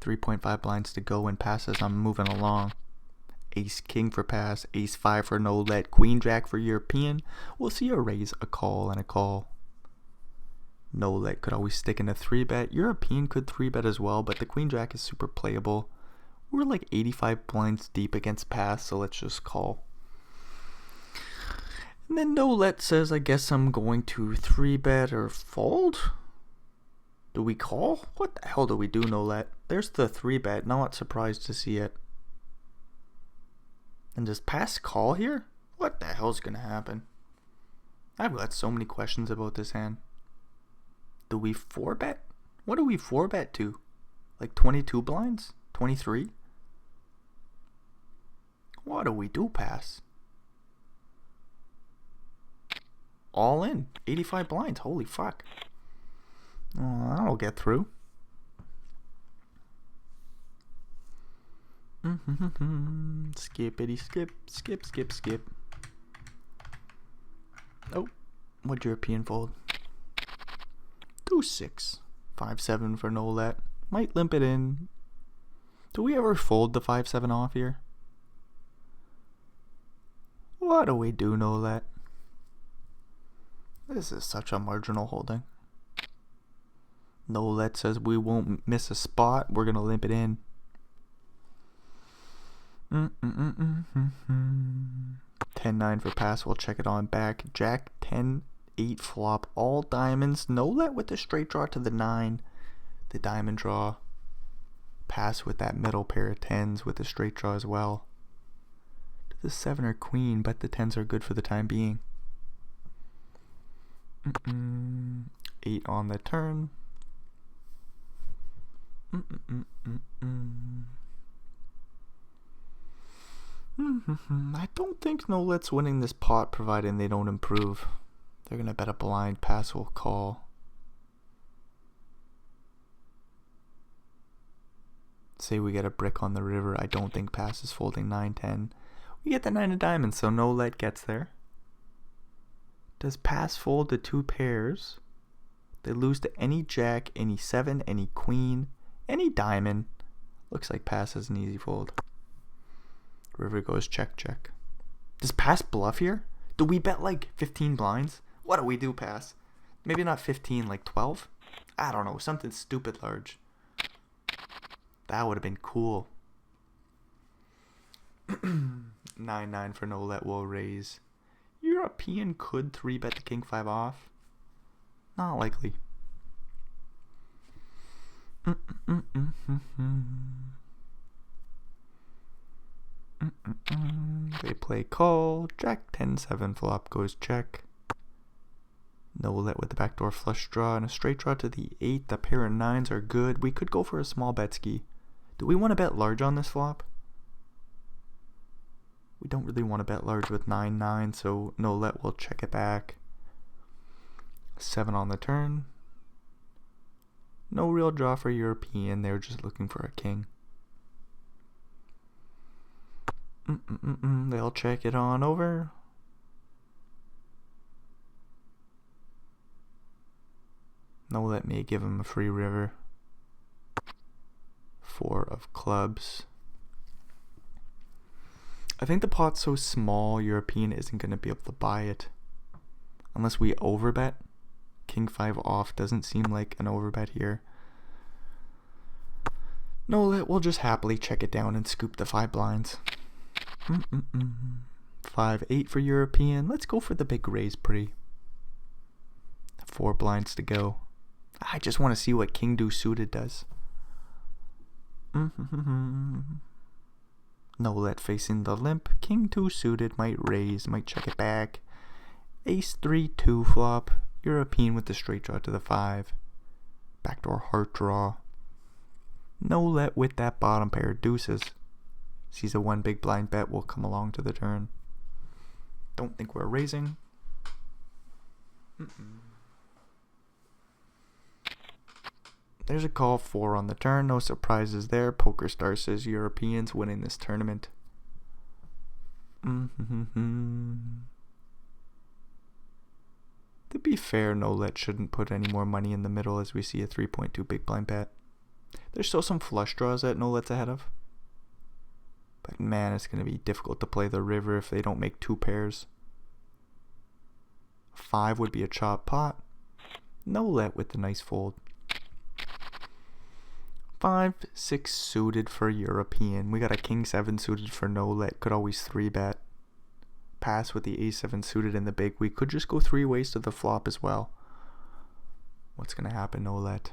3.5 blinds to go and pass as I'm moving along. Ace king for pass. Ace 5 for no let. Queen jack for European. We'll see a raise, a call, and a call. No let could always stick in a 3-bet. European could 3-bet as well, but the queen jack is super playable. We're like 85 blinds deep against pass, so let's just call. And then no let says, I guess I'm going to 3-bet or fold? Do we call? What the hell do we do, no let? There's the 3-bet. Not surprised to see it. And does pass call here? What the hell's gonna happen? I've got so many questions about this hand. Do we 4-bet? What do we 4-bet to? Like 22 blinds? 23? What do we do, pass? All in. 85 blinds. Holy fuck. Oh, that'll get through. Skippity skip. Skip, skip, skip. Oh. What European fold? 2-6. 5-7 for no let. Might limp it in. Do we ever fold the 5-7 off here? What do we do, no let? This is such a marginal holding. No let says we won't miss a spot. We're going to limp it in. 10-9 for pass. We'll check it on back. Jack 10-8 flop. All diamonds. No let with the straight draw to the 9. The diamond draw. Pass with that middle pair of 10s with the straight draw as well. To the 7 or queen, but the 10s are good for the time being. 8 on the turn. I don't think no let's winning this pot, providing they don't improve. They're gonna bet a blind. Pass will call. Say we get a brick on the river. I don't think pass is folding 9-10. We get the 9 of diamonds, so no let gets there. Does pass fold the 2 pairs? They lose to any jack, any 7, any queen, any diamond. Looks like pass has an easy fold. River goes check, check. Does pass bluff here? Do we bet like 15 blinds? What do we do, pass? Maybe not 15, like 12? I don't know, something stupid large. That would have been cool. 9-9 for no let will raise. European could 3-bet the king 5 off. Not likely. They play call. Jack 10-7 flop goes check. No let with the backdoor flush draw and a straight draw to the 8. The pair of 9s are good. We could go for a small bet ski. Do we want to bet large on this flop? We don't really want to bet large with 9-9, so no let will check it back. 7 on the turn. No real draw for European. They're just looking for a king. They'll check it on over. No let me give him a free river. 4 of clubs. I think the pot's so small, European isn't going to be able to buy it. Unless we overbet. King 5 off doesn't seem like an overbet here. No let will just happily check it down and scoop the 5 blinds. 5-8 for European. Let's go for the big raise pre. 4 blinds to go. I just want to see what king deuce suited does. No let facing the limp. King 2 suited might raise, might check it back. Ace 3-2 flop. European with the straight draw to the 5. Backdoor heart draw. No let with that bottom pair of deuces. Sees a 1 big blind bet will come along to the turn. Don't think we're raising. There's a call 4 on the turn. No surprises there. PokerStar says Europeans winning this tournament. To be fair, no let shouldn't put any more money in the middle as we see a 3.2 big blind bet. There's still some flush draws that no let's ahead of. But man, it's going to be difficult to play the river if they don't make 2 pairs. 5 would be a chop pot. No let with the nice fold. 5-6 suited for European. We got a king 7 suited for no let. Could always 3-bet. Pass with the a7 suited in the big. We could just go 3 ways to the flop as well. What's going to happen, no let?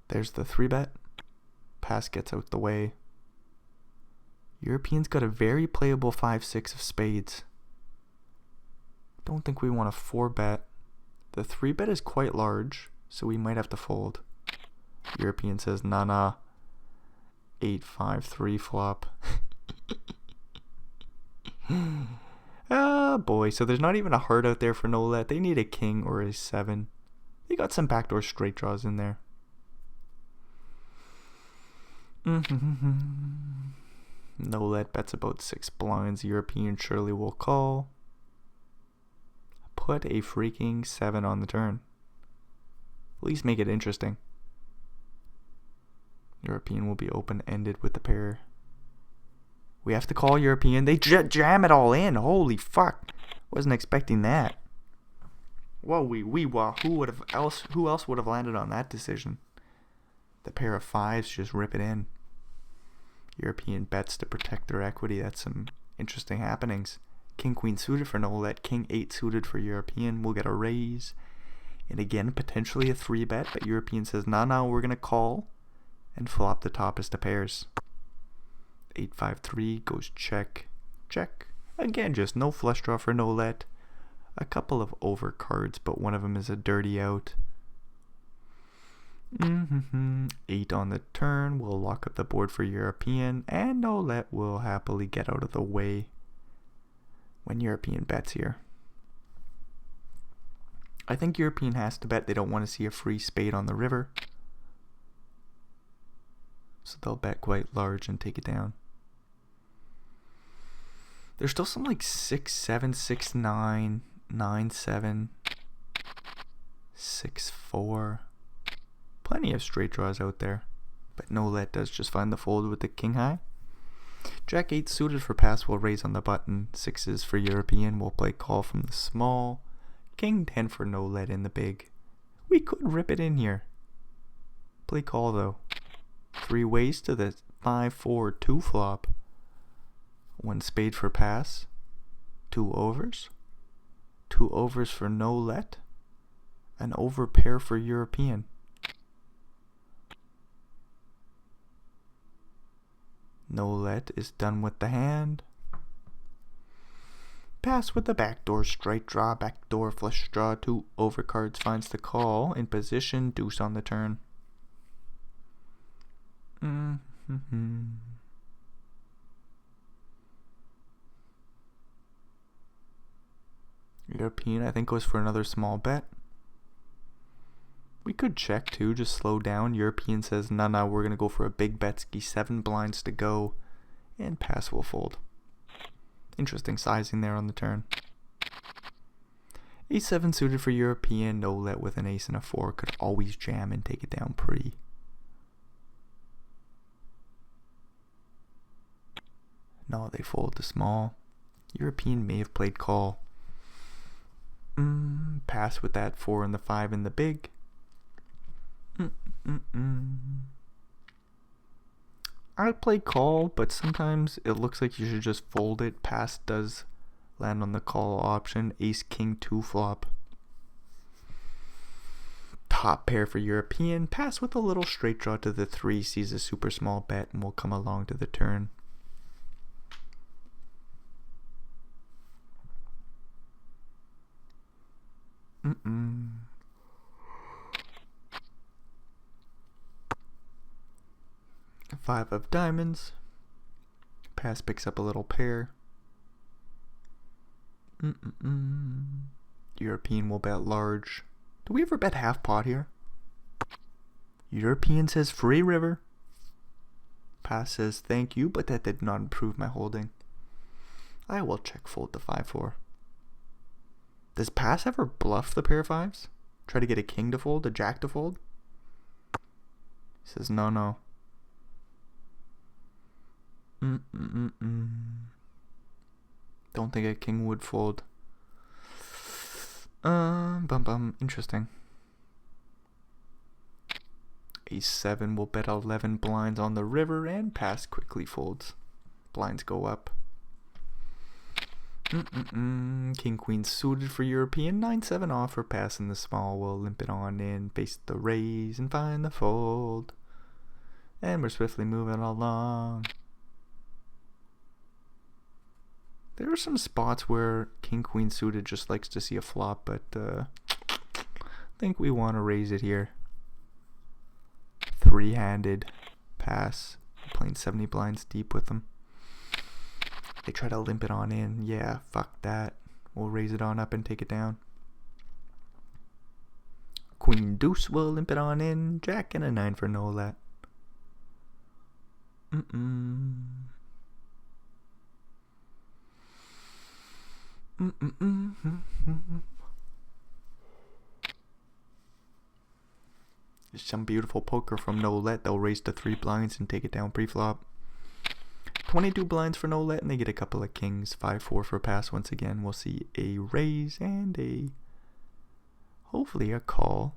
There's the 3-bet. Pass gets out the way. European's got a very playable 5-6 of spades. Don't think we want a 4-bet. The 3-bet is quite large, so we might have to fold. European says nah. 8-5-3 flop. Ah boy, so there's not even a heart out there for no let. They need a king or a 7. They got some backdoor straight draws in there. No let bets about 6 blinds. European surely will call. Put a freaking 7 on the turn. At least make it interesting. European will be open-ended with the pair. We have to call European. They jam it all in. Holy fuck. Wasn't expecting that. Whoa, wah. Who else would have landed on that decision? The pair of fives, just rip it in. European bets to protect their equity. That's some interesting happenings. King queen suited for no let. King 8 suited for European. We'll get a raise. And again, potentially a 3 bet, but European says, no, we're going to call and flop the top as to pairs. 8-5-3 goes check, check. Again, just no flush draw for no let. A couple of over cards, but one of them is a dirty out. 8 on the turn. We'll lock up the board for European, and no let will happily get out of the way when European bets here. I think European has to bet. They don't want to see a free spade on the river. So they'll bet quite large and take it down. There's still some like 6-7, 6-9, 9-7, 6-4. Plenty of straight draws out there. But no let does just find the fold with the king high. Jack 8 suited for pass will raise on the button. 6s for European will play call from the small. King 10 for no let in the big. We could rip it in here. Play call though. 3 ways to the 5-4-2 flop. 1 spade for pass. 2 overs. 2 overs for no let. An over pair for European. No let is done with the hand. Pass with the backdoor, straight draw, backdoor, flush draw, 2 overcards finds the call, in position, deuce on the turn. European, I think, goes for another small bet. We could check too, just slow down. European says, no, we're going to go for a big betski, 7 blinds to go, and pass will fold. Interesting sizing there on the turn. A7 suited for European, no let with an ace and a 4, could always jam and take it down pretty. No, they fold the small. European may have played call. Pass with that 4 and the 5 in the big. I'd play call, but sometimes it looks like you should just fold it. Pass does land on the call option. Ace king 2 flop. Top pair for European. Pass with a little straight draw to the 3. Sees a super small bet and will come along to the turn. Five of diamonds. Pass picks up a little pair. European will bet large. Do we ever bet half pot here? European says free river. Pass says thank you, but that did not improve my holding. I will check fold the 5-4. Does pass ever bluff the pair of 5s? Try to get a king to fold, a jack to fold? He says no. Don't think a king would fold. Interesting. A7 will bet 11 blinds on the river and pass quickly folds. Blinds go up. King queen suited for European. 9-7 off for pass in the small. We'll limp it on in, face the raise and find the fold. And we're swiftly moving along. There are some spots where king queen suited just likes to see a flop, but I think we want to raise it here. 3-handed pass, playing 70 blinds deep with them. They try to limp it on in. Yeah, fuck that. We'll raise it on up and take it down. Queen deuce will limp it on in. Jack and a 9 for no let. Some beautiful poker from no let. They'll raise to 3 blinds and take it down pre-flop. 22 blinds for no let, and they get a couple of kings. 5-4 for pass once again. We'll see a raise and a Hopefully a call.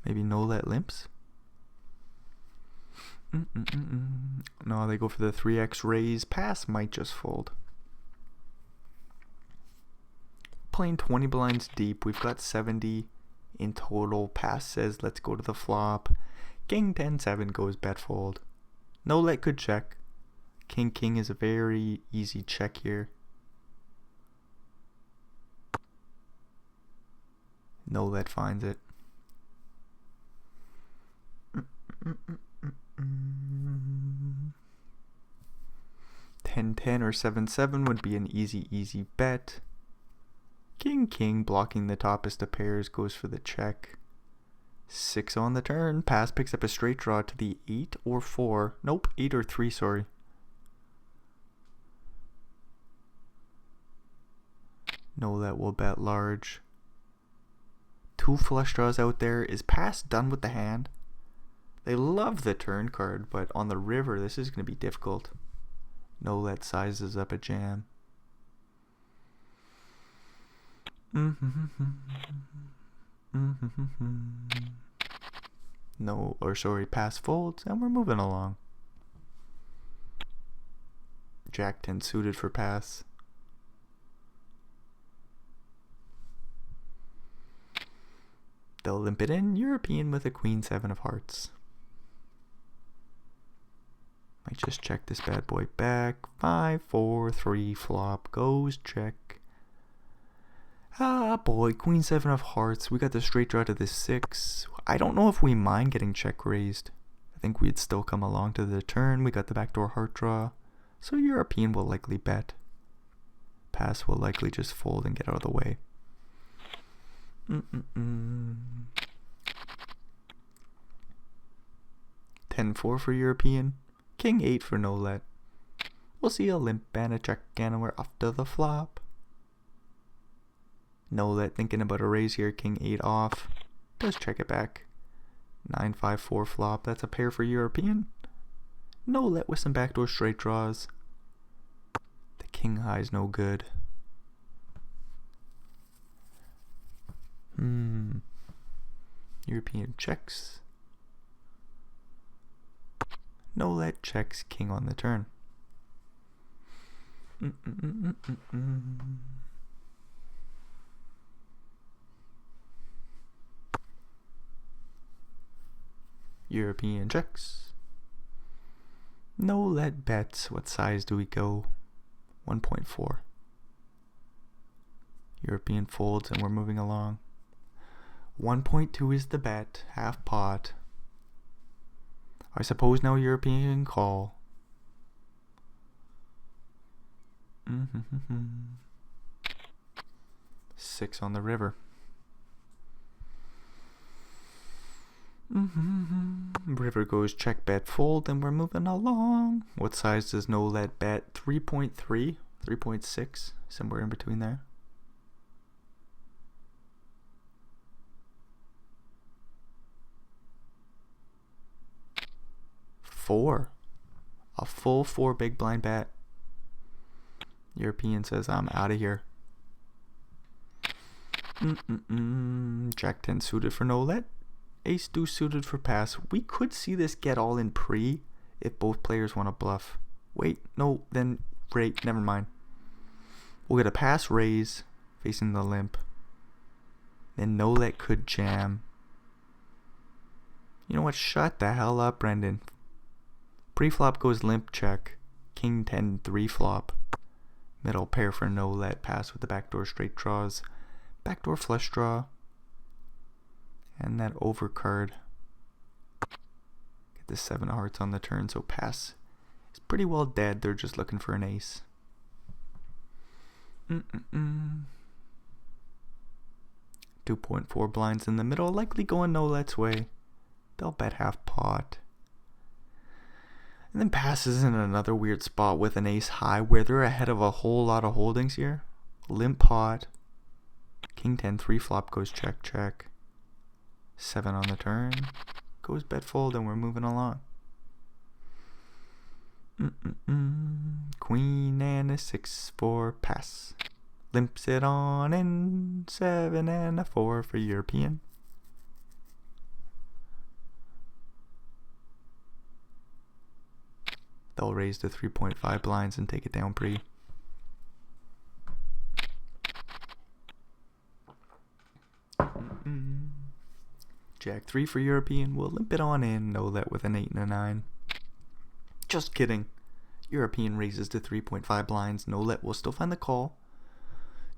Maybe no let limps. No, they go for the 3x raise. Pass might just fold. Playing 20 blinds deep. We've got 70 in total. Pass says let's go to the flop. King 10-7 goes bet fold. No let could check. King king is a very easy check here. No let finds it. 10-10 or 7-7 would be an easy bet. King king blocking the toppest of pairs goes for the check. 6 on the turn. Pass picks up a straight draw to the 8 or 4. Nope, 8 or 3, sorry. No, that will bet large. 2 flush draws out there. Is pass done with the hand? They love the turn card, but on the river, this is going to be difficult. No let sizes up a jam. No, or sorry, pass folds, and we're moving along. Jack 10 suited for pass. They'll limp it in. European with a queen 7 of hearts. Might just check this bad boy back. 5, 4, 3 flop goes check. Ah boy, queen 7 of hearts. We got the straight draw to the 6. I don't know if we mind getting check raised. I think we'd still come along to the turn. We got the backdoor heart draw. So European will likely bet. Pass will likely just fold and get out of the way. 10-4 for European. King 8 for no let. We'll see a limp and a check and we're off to the flop. No let thinking about a raise here. King 8 off. Does check it back. 9-5-4 flop. That's a pair for European. No let with some backdoor straight draws. The king high is no good. European checks. No let checks king on the turn. European checks. No let bets. What size do we go? 1.4. European folds and we're moving along. 1.2 is the bet. Half pot. I suppose now European call. 6 on the river. River goes check bet fold and we're moving along. What size does no let bet? 3.3, 3.6, somewhere in between there. Four. A full 4 big blind bet. European says I'm out of here. Jack 10 suited for no let. Ace deuce suited for pass. We could see this get all in pre if both players want to bluff. Wait, no, then great, never mind. We'll get a pass raise facing the limp. Then no let could jam. You know what? Shut the hell up, Brendan. Pre-flop goes limp check. King 10 3 flop. Middle pair for no let. Pass with the backdoor straight draws. Backdoor flush draw. And that over card. Get the 7 of hearts on the turn, so pass is pretty well dead. They're just looking for an ace. 2.4 blinds in the middle, likely going no let's way. They'll bet half pot. And then passes in another weird spot with an ace high where they're ahead of a whole lot of holdings here. Limp pot. King 10 3 flop goes check check. 7 on the turn. Goes bet fold and we're moving along. Queen and a 6-4 pass. Limps it on in. 7 and a 4 for European. They'll raise to 3.5 blinds and take it down pre. Jack 3 for European. We'll limp it on in. No let with an 8 and a 9. Just kidding. European raises to 3.5 blinds. No let will still find the call.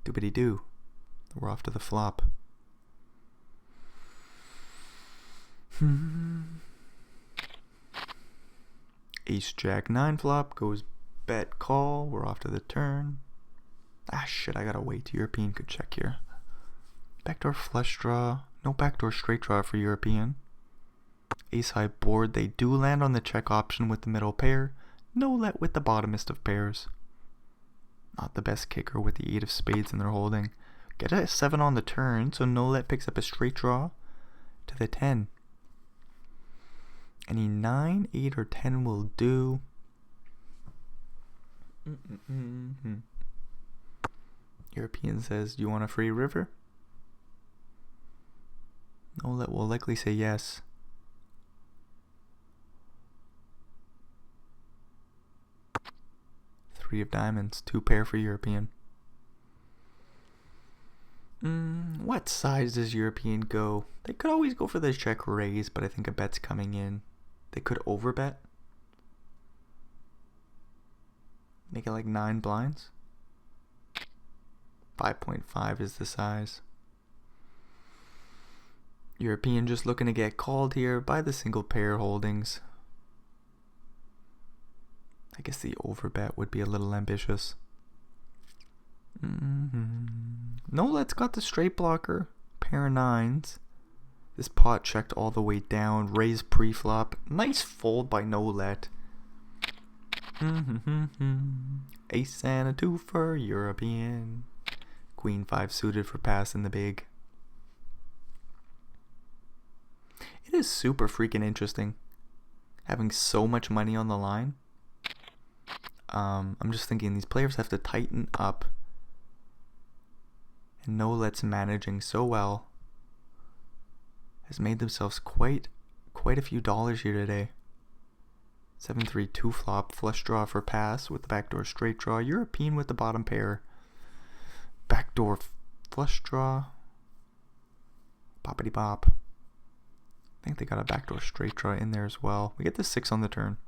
Doobity doo. We're off to the flop. Ace Jack 9 flop goes bet call. We're off to the turn. Ah shit, I gotta wait. European could check here. Backdoor flush draw. No backdoor straight draw for European. Ace high board. They do land on the check option with the middle pair. No let with the bottomest of pairs. Not the best kicker with the 8 of spades in their holding. Get a 7 on the turn, so no let picks up a straight draw to the 10. Any 9, 8, or 10 will do. European says, do you want a free river? No let will likely say yes. Three of diamonds, 2 pair for European. What size does European go? They could always go for the check raise, but I think a bet's coming in. They could overbet. Make it like 9 blinds. 5.5 is the size. European just looking to get called here by the single pair holdings. I guess the overbet would be a little ambitious. No let's got the straight blocker. Pair of 9s. This pot checked all the way down. Raise pre-flop. Nice fold by no let. Ace and a 2 for European. Queen 5 suited for pass in the big. It is super freaking interesting having so much money on the line. I'm just thinking these players have to tighten up. And no let's managing so well has made themselves quite a few dollars here today. 7-3-2 flop, flush draw for pass with the backdoor straight draw. European with the bottom pair. Backdoor flush draw. Boppity bop. I think they got a backdoor straight draw in there as well. We get the 6 on the turn.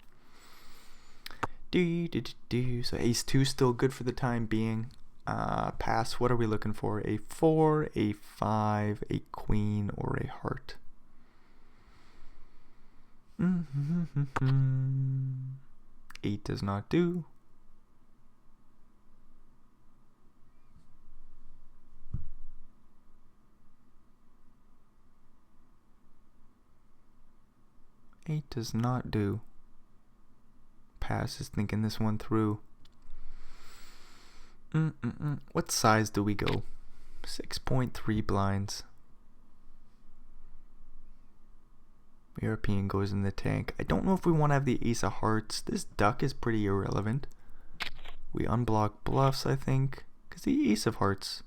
So ace 2 still good for the time being. Pass, what are we looking for? A 4, a 5, a queen, or a heart? 8 does not do. Eight does not do. Pass is thinking this one through. What size do we go? 6.3 blinds. European goes in the tank. I don't know if we want to have the ace of hearts. This duck is pretty irrelevant. We unblock bluffs, I think, because the ace of hearts,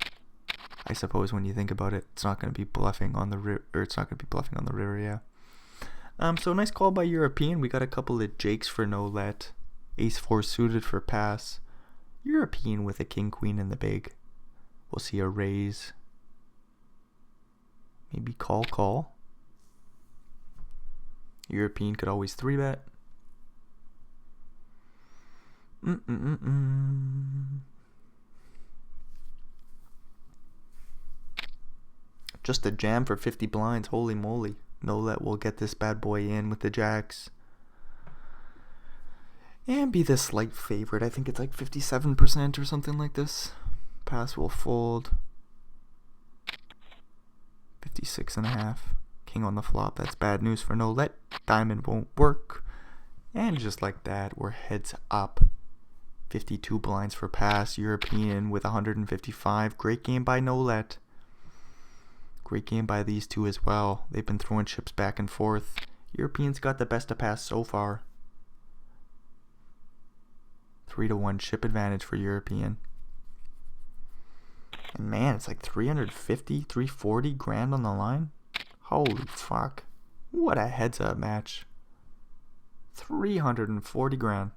I suppose when you think about it, it's not going to be bluffing on the river, or it's not going to be bluffing on the river, yeah. So nice call by European. We got a couple of jakes for no let. Ace 4 suited for pass. European with a king queen in the big. We'll see a raise. Maybe call. European could always 3-bet. Just a jam for 50 blinds. Holy moly. No let will get this bad boy in with the jacks. And be the slight favorite. I think it's like 57% or something like this. Pass will fold. 56.5. King on the flop. That's bad news for no let. Diamond won't work. And just like that, we're heads up. 52 blinds for pass. European with 155. Great game by no let. Great game by these two as well. They've been throwing chips back and forth. Europeans got the best of pass so far. 3-1 chip advantage for European. And man, it's like 350, 340 grand on the line. Holy fuck. What a heads up match. 340 grand.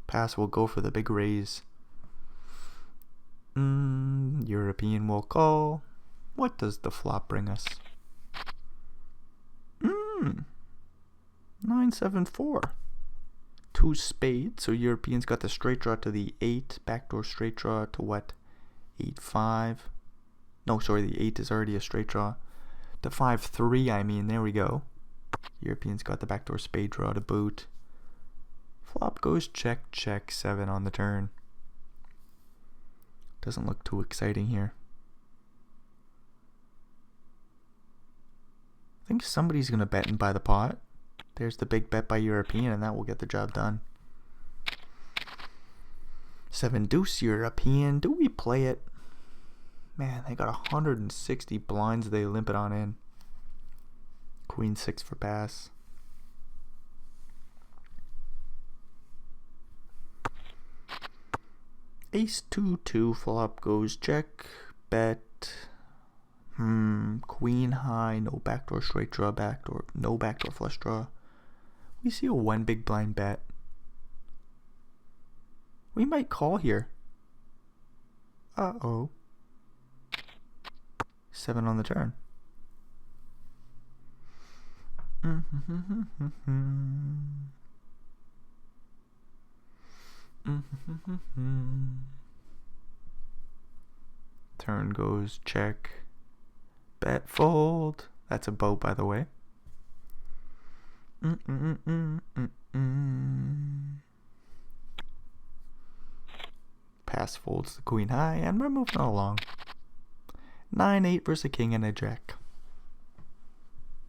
Pass will go for the big raise. European will call. What does the flop bring us? 974. 2 spades. So Europeans got the straight draw to the 8. Backdoor straight draw to what? 8-5. No, sorry, the 8 is already a straight draw. To 5-3, I mean. There we go. Europeans got the backdoor spade draw to boot. Flop goes check, check, 7 on the turn. Doesn't look too exciting here. I think somebody's going to bet and buy the pot. There's the big bet by European, and that will get the job done. 7 deuce European. Do we play it? Man, they got 160 blinds they limp it on in. Queen 6 for pass. Ace 2-2 flop goes check. Bet. Queen high, no backdoor straight draw, no backdoor flush draw. We see a 1 big blind bet. We might call here. Uh-oh. 7 on the turn. Turn goes check. Bet fold. That's a boat, by the way. Pass folds the queen high, and we're moving along. 9-8 versus a king and a jack.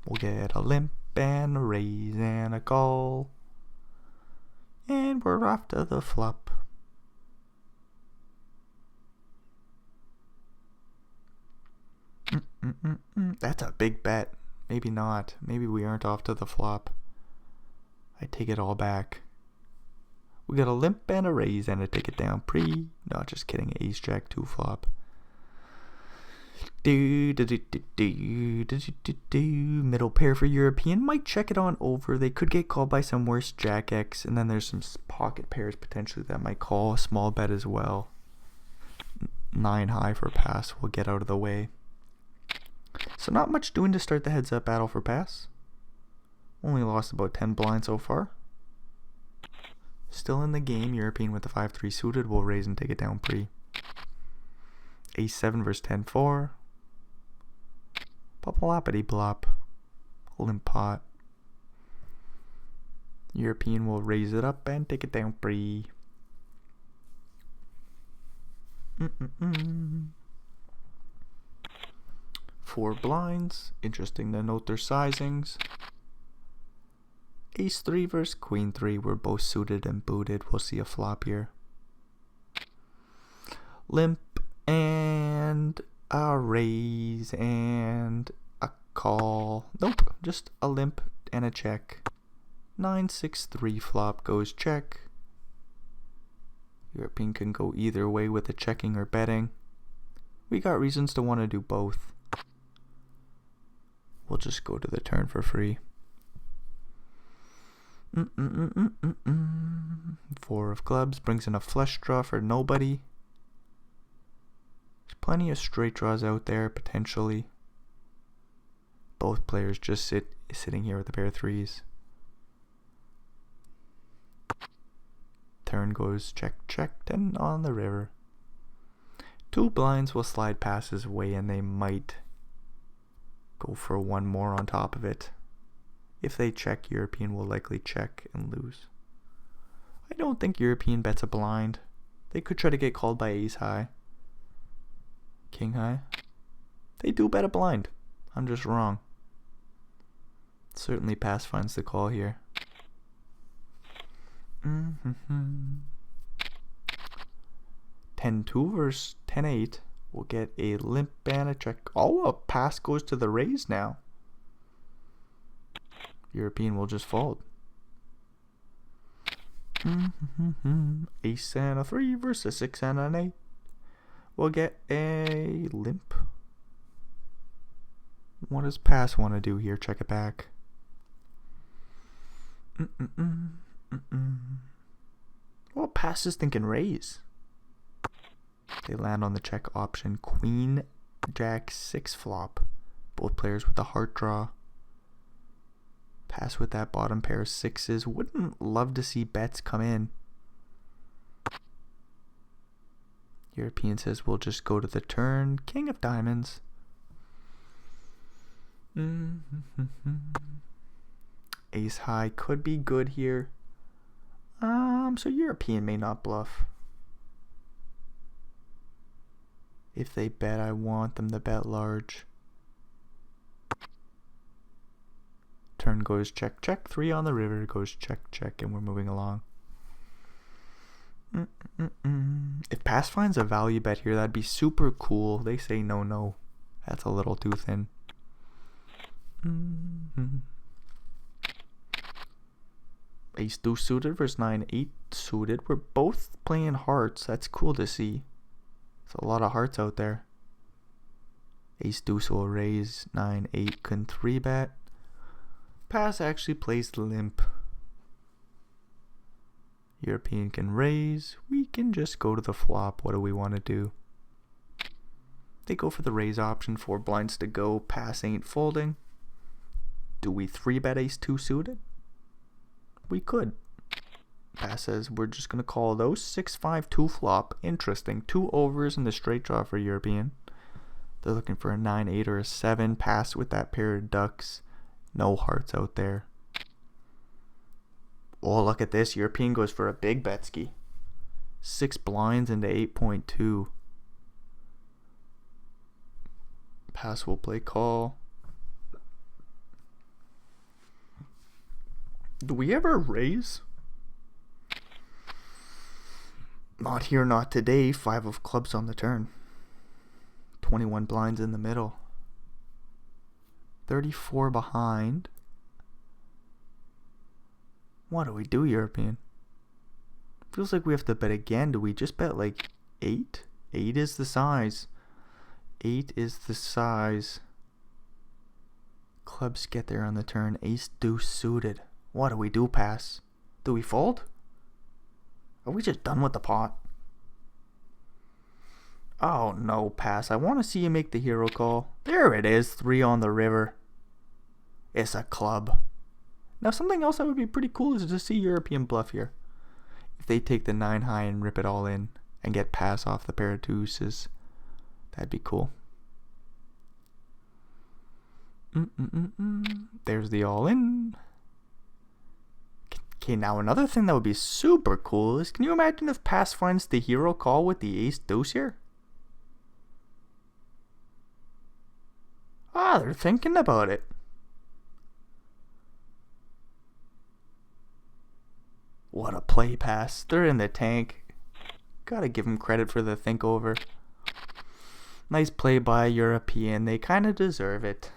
We'll get a limp and a raise and a call. And we're off to the flop. That's a big bet. Maybe not. Maybe we aren't off to the flop. I take it all back. We got a limp and a raise and a ticket down pre. No, just kidding. Ace jack 2 flop. Middle pair for European. Might check it on over. They could get called by some worse jack X. And then there's some pocket pairs potentially that might call a small bet as well. 9 high for pass. We'll get out of the way. So not much doing to start the heads up battle for pass. Only lost about 10 blinds so far. Still in the game. European with the 5-3 suited will raise and take it down pre. Ace 7 versus 10-4. Popaloppity blop. Limp pot. European will raise it up and take it down pre. 4 blinds. Interesting to note their sizings. Ace 3 versus Queen 3. We're both suited and booted. We'll see a flop here. Limp and a raise and a call. Nope, just a limp and a check. 9-6-3 flop goes check. European can go either way with the checking or betting. We got reasons to want to do both. We'll just go to the turn for free. 4 of clubs brings in a flush draw for nobody. There's plenty of straight draws out there potentially. Both players just sitting here with a pair of 3s. Turn goes check, check, 10 on the river. 2 blinds will slide past his way and they might go for 1 more on top of it. If they check, European will likely check and lose. I don't think European bets a blind. They could try to get called by ace high. King high. They do bet a blind. I'm just wrong. Certainly pass finds the call here. 10-2 versus 10-8. We'll get a limp and a check. Oh, a pass goes to the raise now. European will just fold. Ace and a 3 versus 6 and an 8. We'll get a limp. What does pass want to do here? Check it back. Well, pass is thinking raise. They land on the check option. Queen, Jack, 6 flop. Both players with a heart draw. Pass with that bottom pair of 6s. Wouldn't love to see bets come in. European says we'll just go to the turn. King of diamonds. Ace high could be good here. So European may not bluff. If they bet, I want them to bet large. Turn goes check, check. 3 on the river goes check, check, and we're moving along. If pass finds a value bet here, that'd be super cool. They say no, no. That's a little too thin. Ace deuce suited versus 9-8 suited. We're both playing hearts. That's cool to see. There's a lot of hearts out there. Ace deuce will raise. 9-8 can 3-bet. Pass actually plays limp. European can raise. We can just go to the flop. What do we want to do? They go for the raise option. 4 blinds to go. Pass ain't folding. Do we 3-bet ace 2 suited? We could. Pass says we're just going to call those. 6-5 2 flop. Interesting. 2 overs in the straight draw for European. They're looking for a 9-8 or a 7. Pass with that pair of ducks. No hearts out there. Oh, look at this. European goes for a big betski. 6 blinds into 8.2. Pass will play call. Do we ever raise? Not here, not today. 5 of clubs on the turn. 21 blinds in the middle. 34 behind. What do we do, European? Feels like we have to bet again. Do we just bet like 8? 8 is the size. 8 is the size. Clubs get there on the turn. Ace deuce suited. What do we do, pass? Do we fold? Are we just done with the pot? Oh no, pass. I want to see you make the hero call. There it is. 3 on the river. It's a club. Now something else that would be pretty cool is to see European bluff here. If they take the 9 high and rip it all in and get pass off the pair of deuces, that'd be cool. There's the all in. Okay, now another thing that would be super cool is, can you imagine if pass finds the hero call with the ace deuce here? Ah, they're thinking about it. What a play, pass. They're in the tank. Gotta give them credit for the think over. Nice play by European. They kind of deserve it.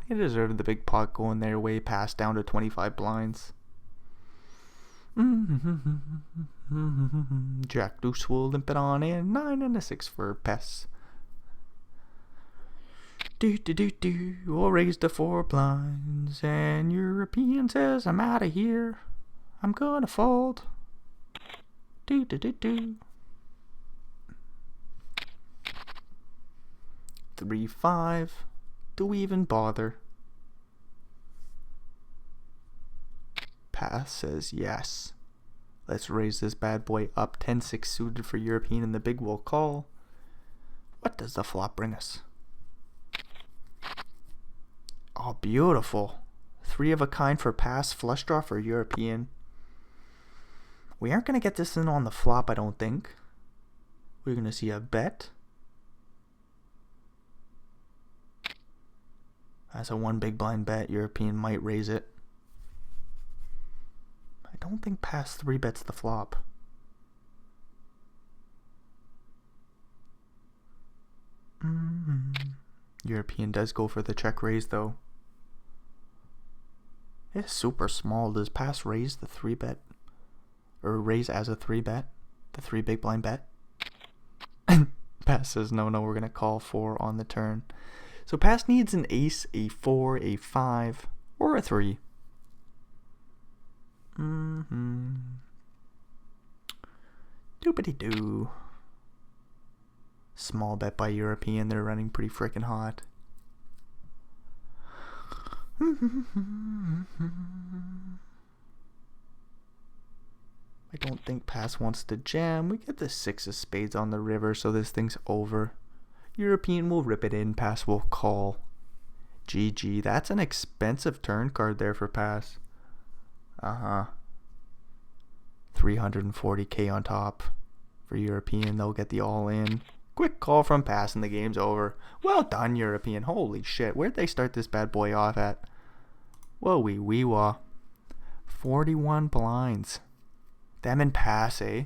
They deserve the big pot going their way. Pass down to 25 blinds. Jack deuce will limp it on in. 9 and a 6 for pass. We'll raise to 4 blinds. And European says, I'm out of here. I'm gonna fold. 3-5. Do we even bother? Pass says yes. Let's raise this bad boy up. 10-6 suited for European, and the big will call. What does the flop bring us? Oh, beautiful. 3 of a kind for pass. Flush draw for European. We aren't going to get this in on the flop, I don't think. We're going to see a bet. That's a 1 big blind bet. European might raise it. I don't think pass 3 bets the flop. European does go for the check raise though. It's super small. Does pass raise the 3 bet? Or raise as a 3 bet? The 3 big blind bet? Pass says no, we're going to call 4 on the turn. So Pass needs an ace, a 4, a 5, or a 3. Doopity-doo. Small bet by European. They're running pretty freaking hot. I don't think Pass wants to jam. We get the 6 of spades on the river, so this thing's over. European will rip it in. Pass will call. GG. That's an expensive turn card there for Pass. 340k on top for European. They'll get the all in. Quick call from Pass and the game's over. Well done, European. Holy shit. Where'd they start this bad boy off at? Whoa, wee wah. 41 blinds. Them and Pass, eh?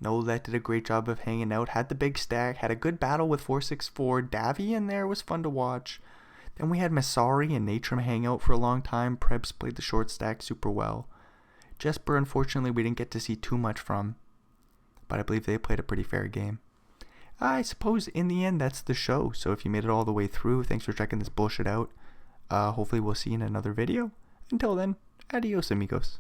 Nolet did a great job of hanging out. Had the big stack. Had a good battle with 464. Davy in there was fun to watch. Then we had Masari and Natrum hang out for a long time. Prebz played the short stack super well. Jesper, unfortunately, we didn't get to see too much from. But I believe they played a pretty fair game. I suppose in the end, that's the show. So if you made it all the way through, thanks for checking this bullshit out. Hopefully we'll see you in another video. Until then, adios amigos.